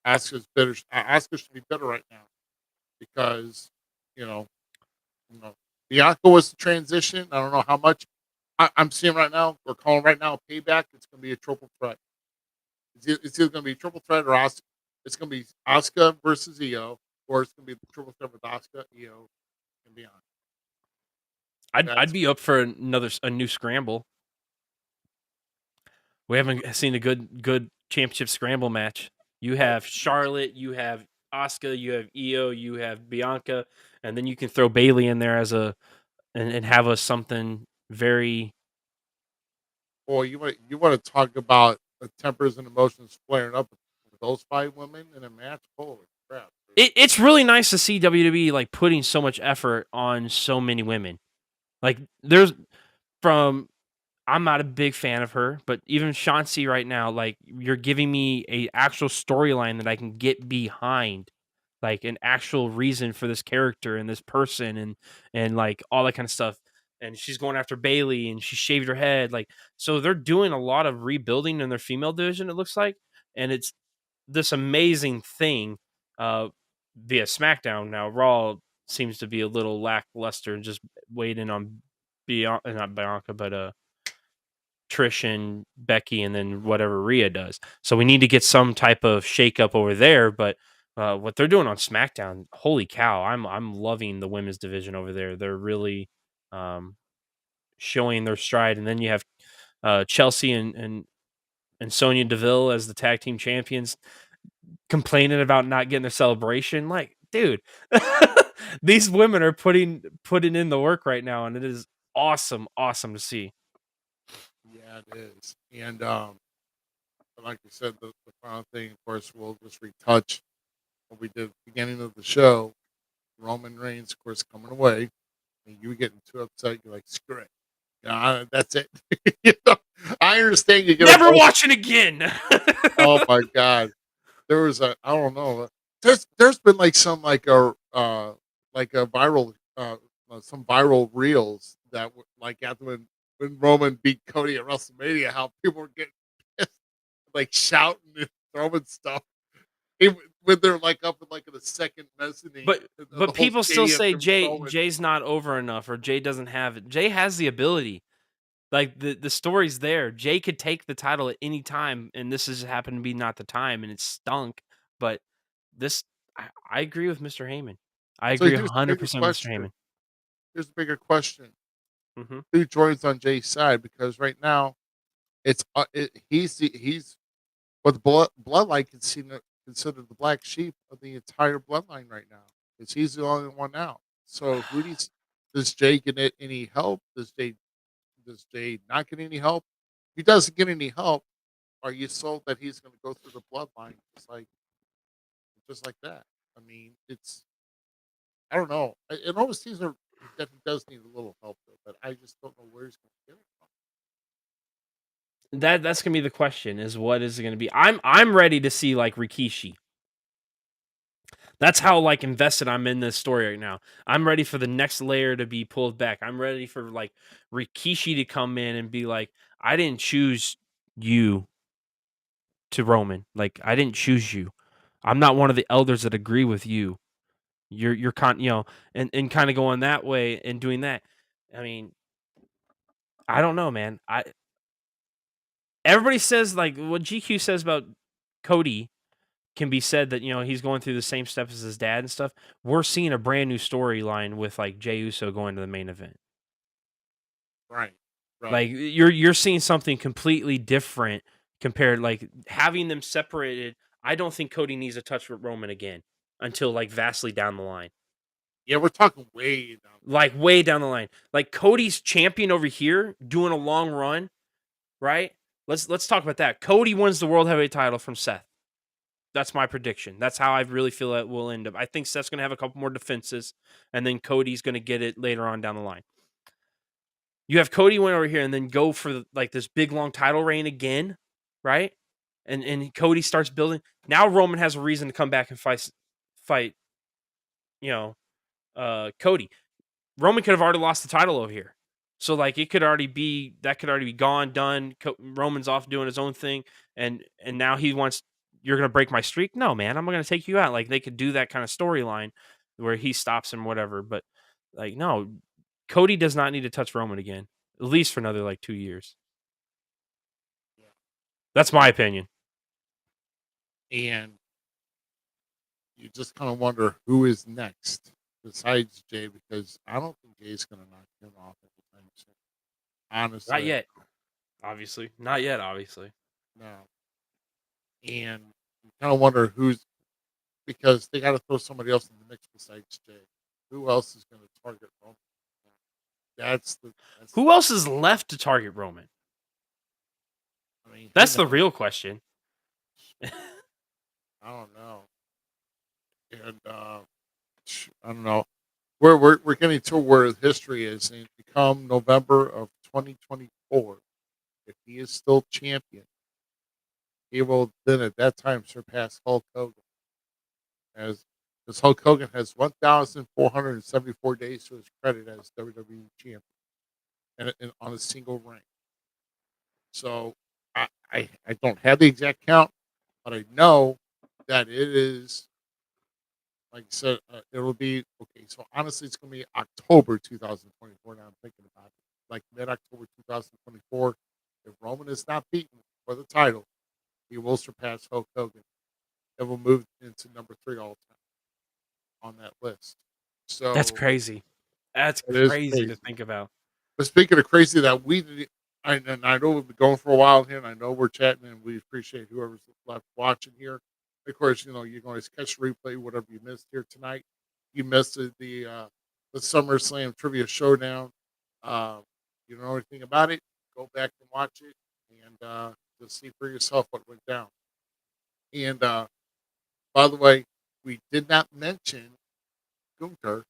D: Asuka's better. Asuka should be better right now because you know, Bianca was the transition. I don't know how much I'm seeing right now. We're calling right now Payback. It's going to be a triple threat. It's either going to be a triple threat or Asuka. It's going to be Asuka versus EO, or it's going to be the triple threat with Asuka, EO, and Bianca.
E: I'd be up for a new scramble. We haven't seen a good championship scramble match. You have Charlotte, you have Asuka, you have EO, you have Bianca, and then you can throw Bailey in there as and have something very.
D: Boy, you want to talk about the tempers and emotions flaring up with those 5 women in a match? Holy crap!
E: It's really nice to see WWE like putting so much effort on so many women. Like, I'm not a big fan of her, but even Chauncey right now, like, you're giving me a actual storyline that I can get behind, like an actual reason for this character and this person and like all that kind of stuff. And she's going after Bailey and she shaved her head. Like, so they're doing a lot of rebuilding in their female division, it looks like. And it's this amazing thing via SmackDown. Now, Raw seems to be a little lackluster and just waiting on not Bianca, but Trish and Becky, and then whatever Rhea does. So we need to get some type of shakeup over there. But what they're doing on SmackDown, holy cow! I'm loving the women's division over there. They're really showing their stride, and then you have Chelsea and Sonya Deville as the tag team champions complaining about not getting their celebration. Like, dude, these women are putting in the work right now, and it is awesome to see.
D: Yeah, it is. And like you said, the final thing, of course, we'll just retouch what we did at the beginning of the show. Roman Reigns, of course, coming away, and you getting too upset. You're like, screw it. That's it. You know, I understand you get
E: Never watching again.
D: Oh my God. There was I don't know. There's been like some like a viral some viral reels that like after when Roman beat Cody at WrestleMania, how people were getting pissed, like shouting and throwing stuff. When they're like up in the second mezzanine.
E: But people still say Jay's not over enough, or Jay doesn't have it. Jay has the ability. Like the story's there. Jay could take the title at any time, and this has happened to be not the time, and it stunk. But this, I agree with Mr. Heyman. I agree 100% with Mr. Heyman.
D: Here's the bigger question:
E: Mm-hmm.
D: Who joins on Jay's side? Because right now, it's he's what the bloodline considered the black sheep of the entire bloodline right now. Because he's the only one out. So does Jay get any help? Does Jay not get any help? If he doesn't get any help, are you sold that he's going to go through the bloodline just like that? I mean, I don't know. It almost seems that he does need a little help, though, but I just don't know where he's going to get it from.
E: That's gonna be the question: is what is it gonna be? I'm ready to see like Rikishi. That's how like invested I'm in this story right now. I'm ready for the next layer to be pulled back. I'm ready for like Rikishi to come in and be like, I didn't choose you to Roman. Like, I didn't choose you. I'm not one of the elders that agree with you. You're and kind of going that way and doing that. I mean, I don't know, man. Everybody says like what GQ says about Cody can be said that he's going through the same steps as his dad and stuff. We're seeing a brand new storyline with like Jey Uso going to the main event.
D: Right.
E: Like you're seeing something completely different compared, like having them separated. I don't think Cody needs to touch with Roman again until like vastly down the line.
D: Yeah, we're talking way down.
E: Like way down the line. Like Cody's champion over here doing a long run, right? Let's talk about that. Cody wins the World Heavyweight title from Seth. That's my prediction. That's how I really feel it will end up. I think Seth's going to have a couple more defenses, and then Cody's going to get it later on down the line. You have Cody win over here and then go for like this big long title reign again, right? And Cody starts building. Now Roman has a reason to come back and fight Cody. Roman could have already lost the title over here. So like that could already be gone, done. Roman's off doing his own thing, and now he wants, you're gonna break my streak? No, man, I'm gonna take you out. Like they could do that kind of storyline where he stops him, whatever. But like no, Cody does not need to touch Roman again, at least for another like 2 years. That's my opinion.
D: And you just kind of wonder who is next besides Jay, because I don't think Jay's going to knock him off anytime soon. Honestly.
E: Not yet. Obviously. Not yet, obviously.
D: No. And you kind of wonder because they got to throw somebody else in the mix besides Jay. Who else is going to target Roman?
E: Who else is left to target Roman?
D: I mean,
E: that's the real question.
D: I don't know. And I don't know. We're getting to where history is, and come November of 2024, if he is still champion, he will then at that time surpass Hulk Hogan. As Hulk Hogan has 1,474 days to his credit as WWE champion, and on a single reign. So I don't have the exact count, but I know that it is. Like I said, it will be okay. So honestly, it's going to be October 2024. Now I'm thinking about it, like mid-October 2024. If Roman is not beaten for the title, he will surpass Hulk Hogan. It will move into number 3 all time on that list. So
E: that's crazy. That's crazy to think about.
D: But speaking of crazy, that we did, and I know we've been going for a while here, and I know we're chatting, and we appreciate whoever's left watching here. Of course, you can always catch the replay, whatever you missed here tonight. You missed the SummerSlam Trivia Showdown. You don't know anything about it, go back and watch it, and just see for yourself what went down. And by the way, we did not mention Gunther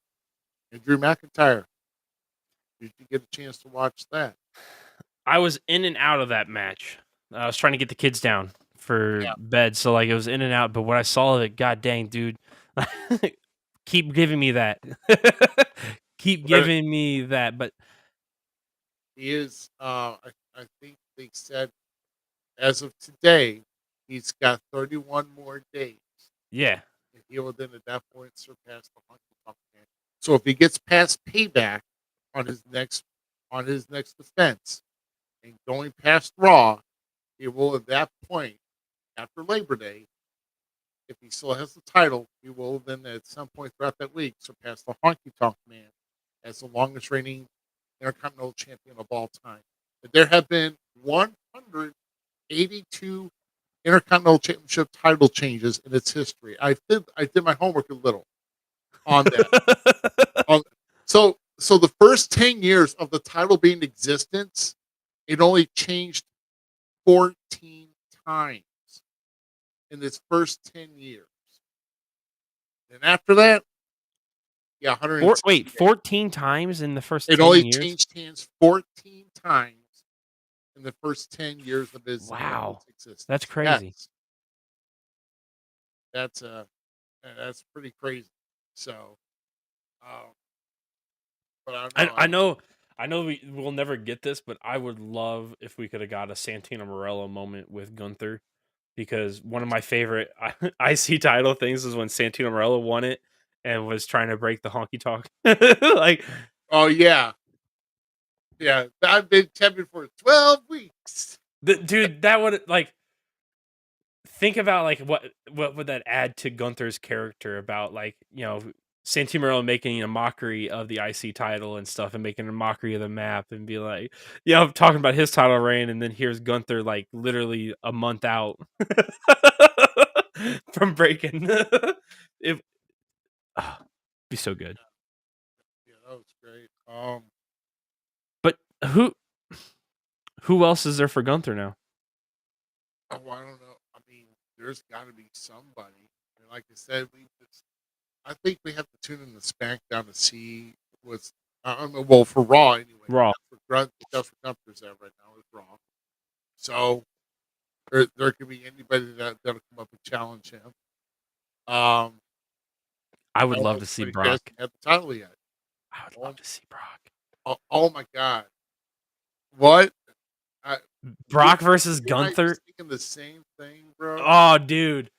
D: and Drew McIntyre. Did you get a chance to watch that?
E: I was in and out of that match. I was trying to get the kids down for bed, so like it was in and out. But when I saw it, god dang, dude, keep giving me that. Keep giving me that. But
D: he is. I think they said as of today, he's got 31 more days.
E: Yeah,
D: and he will then at that point surpass the Honky Tonk Man. So if he gets past Payback on his next defense and going past Raw, he will at that point after Labor Day, if he still has the title, he will then at some point throughout that week surpass the Honky Tonk Man as the longest reigning Intercontinental Champion of all time. There have been 182 Intercontinental Championship title changes in its history. I did my homework a little on that. So the first 10 years of the title being in existence, it only changed 14 times in its first 10 years. And after that,
E: 14 times in the first 10
D: years? It only
E: years?
D: changed hands 14 times in the first 10 years of his existence.
E: That's crazy.
D: That's pretty crazy. So, but
E: I know we'll never get this, but I would love if we could have got a Santino Marella moment with Gunther, because one of my favorite IC title things is when Santino Marella won it and was trying to break the honky tonk. Like,
D: oh yeah, I've been champion for 12 weeks.
E: Dude, that would think about what would that add to Gunther's character about Santino Marella making a mockery of the IC title and stuff, and making a mockery of the map, and be like, talking about his title reign, and then here's Gunther literally a month out from breaking. It'd be so good.
D: Yeah, that was great.
E: But who else is there for Gunther now?
D: Oh, I don't know. I mean, there's got to be somebody. And like I said, I think we have to tune in the SmackDown to see what's. Well, for Raw anyway.
E: Raw.
D: That's what Gunther's at right now is Raw. So there could be anybody that'll come up and challenge him.
E: I would love to see Brock.
D: He hasn't had the title yet.
E: I would love to see Brock.
D: Oh my God! What?
E: Brock versus Gunther.
D: Thinking the same thing, bro.
E: Oh, dude.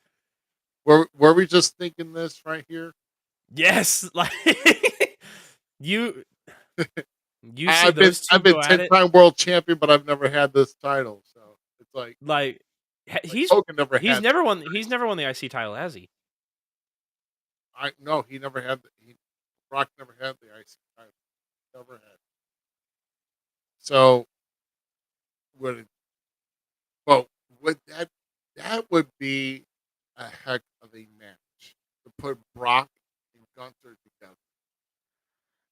D: Were we just thinking this right here?
E: Yes, you.
D: I've been 10-time world champion, but I've never had this title. So it's
E: he's never won the IC title, has he?
D: No, he never had. Brock never had the IC title. Never had. So would that would be a heck of a match to put Brock and Gunther together.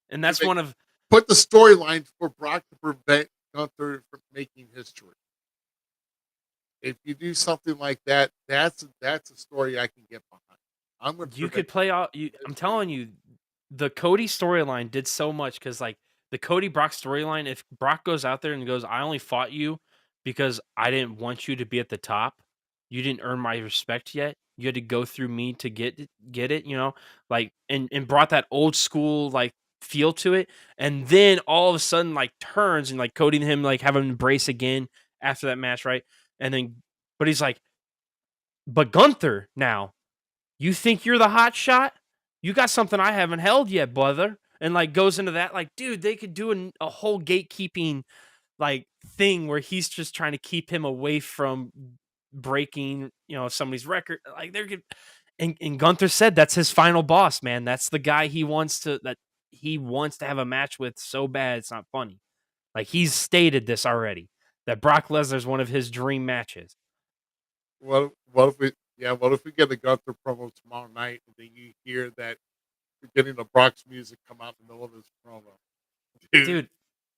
E: And that's
D: put the storyline for Brock to prevent Gunther from making history. If you do something like that, that's a story I can get behind.
E: You could play out. I'm telling you, the Cody storyline did so much, because the Cody Brock storyline. If Brock goes out there and goes, "I only fought you because I didn't want you to be at the top. You didn't earn my respect yet. You had to go through me to get it." And brought that old school feel to it, and then all of a sudden turns and Cody and him have an embrace again after that match, right? And then, but he's like, "But Gunther, now, you think you're the hot shot? You got something I haven't held yet, brother." And goes into that, dude, they could do a whole gatekeeping thing where he's just trying to keep him away from breaking somebody's record. And Gunther said that's his final boss, man. That's the guy he wants to have a match with so bad it's not funny. Like, he's stated this already, that Brock Lesnar's one of his dream matches.
D: What if we get a Gunther promo tomorrow night and then you hear that you're getting the Brock's music come out in the middle of his promo?
E: Dude,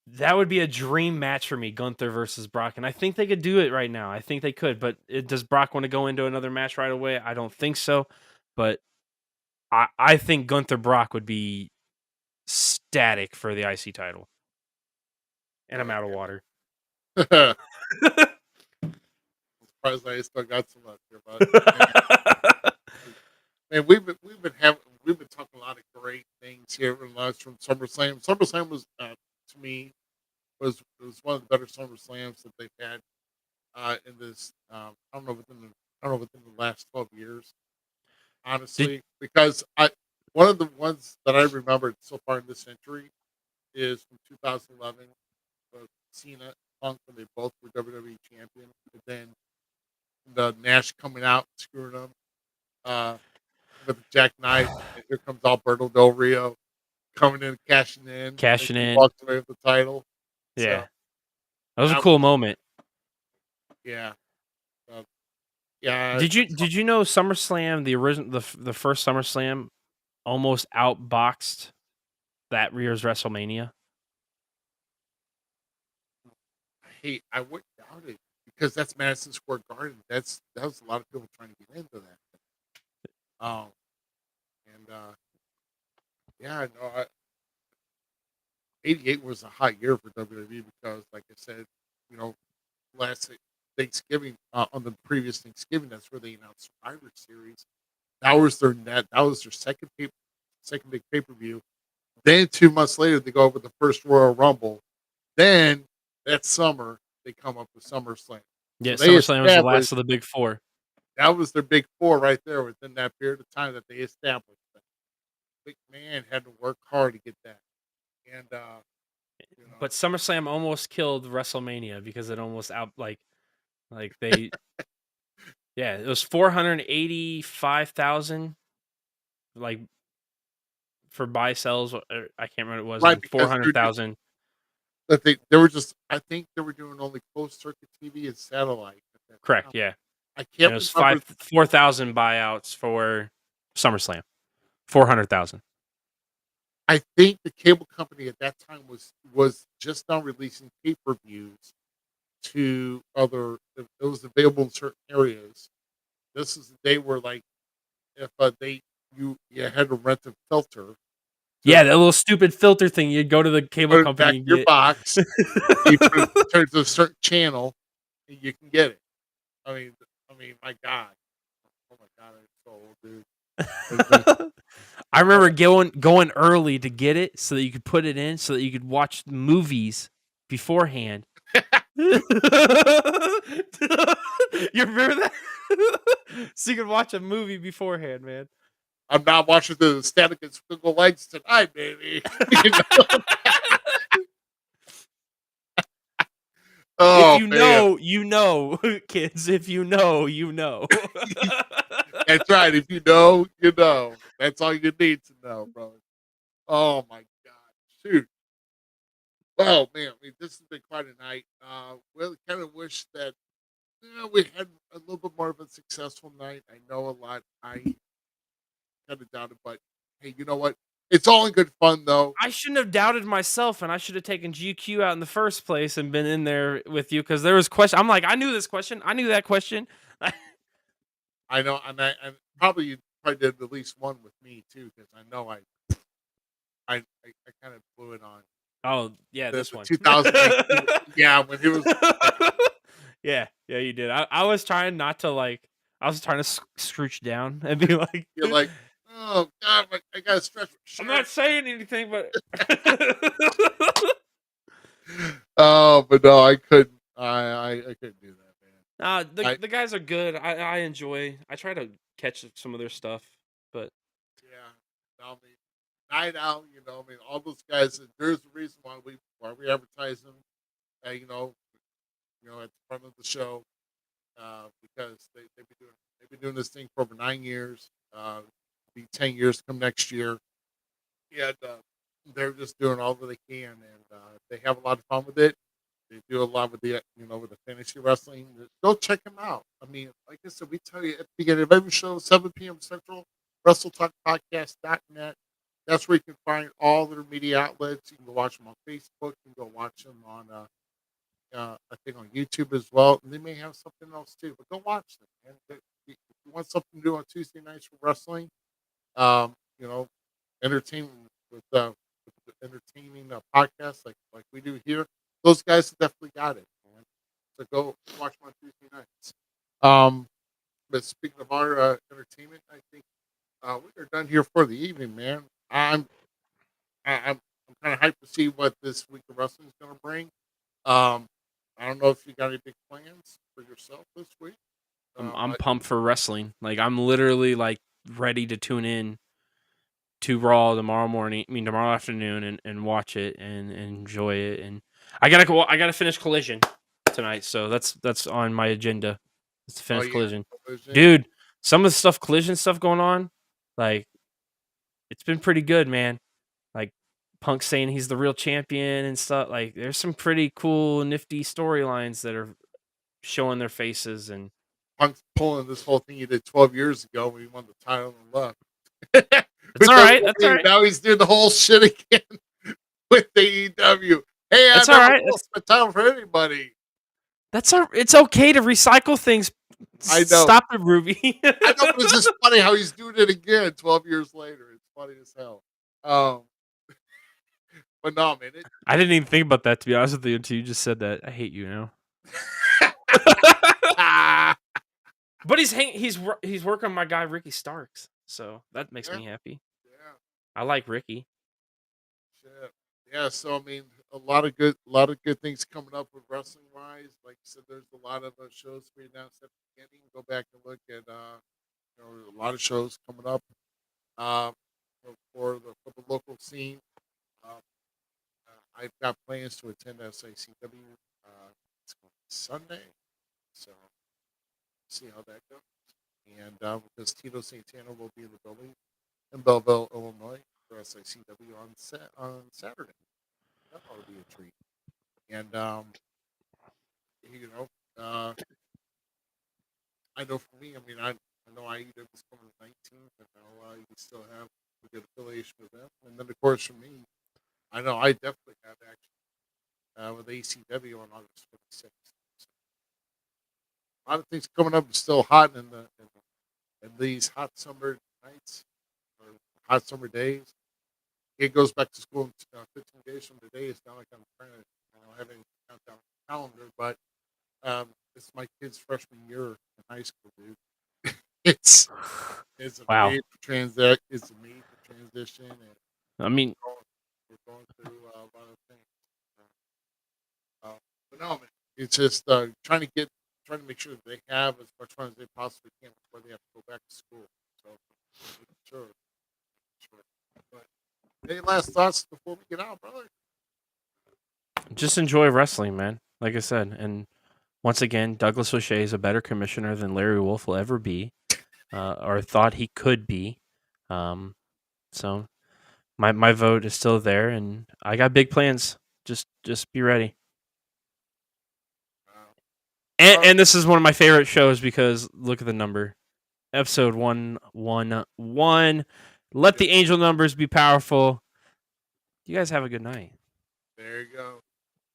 E: that would be a dream match for me, Gunther versus Brock. And I think they could do it right now. I think they could. But does Brock want to go into another match right away? I don't think so. But I think Gunther Brock would be static for the IC title. And I'm out of water.
D: I'm surprised I still got some left here, but man, we've been talking a lot of great things here in the last from SummerSlam. SummerSlam was to me was one of the better SummerSlams that they've had in this. I don't know within the last 12 years, honestly, because one of the ones that I remembered so far in this century is from 2011, Cena and Punk when they both were WWE champion, and then the Nash coming out and screwing them with the jackknife, and here comes Alberto Del Rio coming in, cashing in, walks away with the title.
E: Yeah,
D: so,
E: that was a cool moment.
D: Yeah, yeah.
E: Did you know SummerSlam, the first SummerSlam, almost outboxed that year's WrestleMania?
D: Hey, I wouldn't doubt it because that's Madison Square Garden. That was a lot of people trying to get into that. Yeah, no, 88 was a hot year for WWE because, like I said, last Thanksgiving, on the previous Thanksgiving, that's where they announced Survivor Series. That was their second big pay-per-view. Then 2 months later, they go over the first Royal Rumble. Then that summer, they come up with SummerSlam.
E: Yeah,
D: so
E: SummerSlam was the last of the big four.
D: That was their big four right there within that period of time that they established. Big man had to work hard to get that. And
E: but SummerSlam almost killed WrestleMania because it almost like they yeah, it was 485,000 like for buy sells. I can't remember what it was.
D: Right,
E: 400,000.
D: But they were just, I think they were doing only closed circuit TV and satellite.
E: Correct, yeah.
D: I can't.
E: It was 4,000 buyouts for SummerSlam. 400,000.
D: I think the cable company at that time was just now releasing pay-per-views to other. It was available in certain areas. This is the day where, like, if you had to rent a filter.
E: Yeah, that little stupid filter thing. You'd go to the cable company and
D: get your box. You put it turns to a certain channel, and you can get it. I mean, my God. Oh my God, I'm so old, dude.
E: I remember going early to get it so that you could put it in so that you could watch movies beforehand. You remember that? So you could watch a movie beforehand, man.
D: I'm not watching the Static and Squiggle Legs tonight, baby.
E: Oh, if you know, kids. If you know, you know.
D: That's right. If you know, you know. That's all you need to know, brother. Oh my God, shoot. Well, man, this has been quite a night. Really, kind of wish that we had a little bit more of a successful night. I know a lot. I kind of doubted, but hey, you know what? It's all in good fun, though.
E: I shouldn't have doubted myself, and I should have taken GQ out in the first place and been in there with you because there was question. I'm like, I knew this question. I knew that question.
D: I know, and I probably you did at least one with me too, because I know I kind of blew it on.
E: Oh yeah, this one.
D: 2019. Yeah, when he was.
E: Yeah, you did. I was trying not to like. I was trying to scrooch down and be like,
D: "You're like, oh God, I gotta stretch my shirt."
E: I'm not saying anything, but.
D: Oh, but no, I couldn't. I couldn't do that, man.
E: The guys are good. I enjoy. I try to catch some of their stuff, but
D: yeah, I mean, Night Out. All those guys. There's a reason why we advertise them. At the front of the show, because they've been doing this thing for over 9 years. Be 10 years come next year. Yeah, they're just doing all that they can, and they have a lot of fun with it. They do a lot with the with the fantasy wrestling. Go check them out. I mean, like I said, we tell you at the beginning of every show, 7 p.m. Central, WrestleTalkPodcast.net. That's where you can find all their media outlets. You can go watch them on Facebook. You can go watch them on, I think, on YouTube as well. And they may have something else too, but go watch them. And if you want something to do on Tuesday nights for wrestling, entertainment with entertaining podcasts like we do here, those guys have definitely got it, man. So go watch them on Tuesday nights. But speaking of our entertainment, I think we are done here for the evening, man. I'm kind of hyped to see what this week of wrestling is going to bring. I don't know if you got any big plans for yourself this week.
E: I'm pumped for wrestling. Like, I'm literally like ready to tune in to Raw tomorrow afternoon and watch it and enjoy it. And I gotta finish Collision tonight, so that's on my agenda. It's to finish Collision. Dude. Some of the Collision stuff going on, like, it's been pretty good, man. Like, Punk saying he's the real champion and stuff. Like, there's some pretty cool, nifty storylines that are showing their faces. And
D: Punk's pulling this whole thing he did 12 years ago when he won the title and left.
E: That's all right. That's all right.
D: Now he's doing the whole shit again with the AEW. Hey,
E: that's
D: I
E: all
D: never
E: right.
D: lost my title for anybody.
E: It's okay to recycle things.
D: I know.
E: Stop it, Ruby.
D: I know, but it's just funny how he's doing it again 12 years later. It's funny as hell. But no, man.
E: I didn't even think about that, to be honest with you, until you just said that. I hate you now. But he's working on my guy Ricky Starks, so that makes me happy.
D: Yeah,
E: I like Ricky.
D: Shit. Yeah, so I mean, a lot of good things coming up with wrestling wise. Like you said, there's a lot of shows we announced at the beginning. Go back and look at a lot of shows coming up for the local scene. I've got plans to attend SICW. It's going to be Sunday, so see how that goes. And because Tito Santana will be in the building in Belleville, Illinois, for SICW on Saturday. That ought to be a treat. And I know for me, I mean, I know IEW is coming to 19th, and now you still have a good affiliation with them. And then, of course, for me, I know I definitely have action with ACW on August 26th. So, a lot of things coming up. It's still hot in these hot summer nights or hot summer days. It goes back to school in 15 days from today. It's not like I'm trying to have any countdown calendar, but it's my kid's freshman year in high school, dude. It's a major transition. It's a major transition. And
E: I mean,
D: we're going through a lot of things. But no, man, it's just trying to make sure that they have as much fun as they possibly can before they have to go back to school. So, sure. But any last thoughts before we get out, brother?
E: Just enjoy wrestling, man. Like I said, and once again, Douglas O'Shea is a better commissioner than Larry Wolf will ever be, or thought he could be. So my vote is still there, and I got big plans. Just be ready. And this is one of my favorite shows because look at the number. Episode 111. Let the angel numbers be powerful. You guys have a good night.
D: There you go.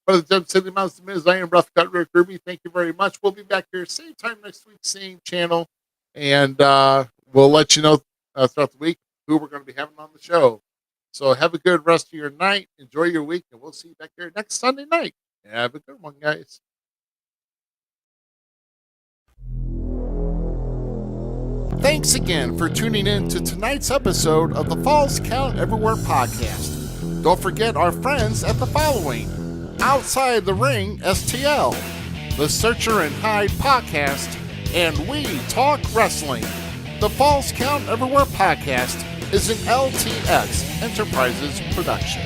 D: For the City Mouse Zmiz, I am Rough Cut Rick Ruby. Thank you very much. We'll be back here same time next week, same channel. And we'll let you know throughout the week who we're going to be having on the show. So have a good rest of your night. Enjoy your week. And we'll see you back here next Sunday night. Have a good one, guys. Thanks again for tuning in to tonight's episode of the Falls Count Everywhere podcast. Don't forget our friends at the following: Outside the Ring STL, the Searcher and Hide podcast, and We Talk Wrestling. The Falls Count Everywhere podcast is an LTX Enterprises production.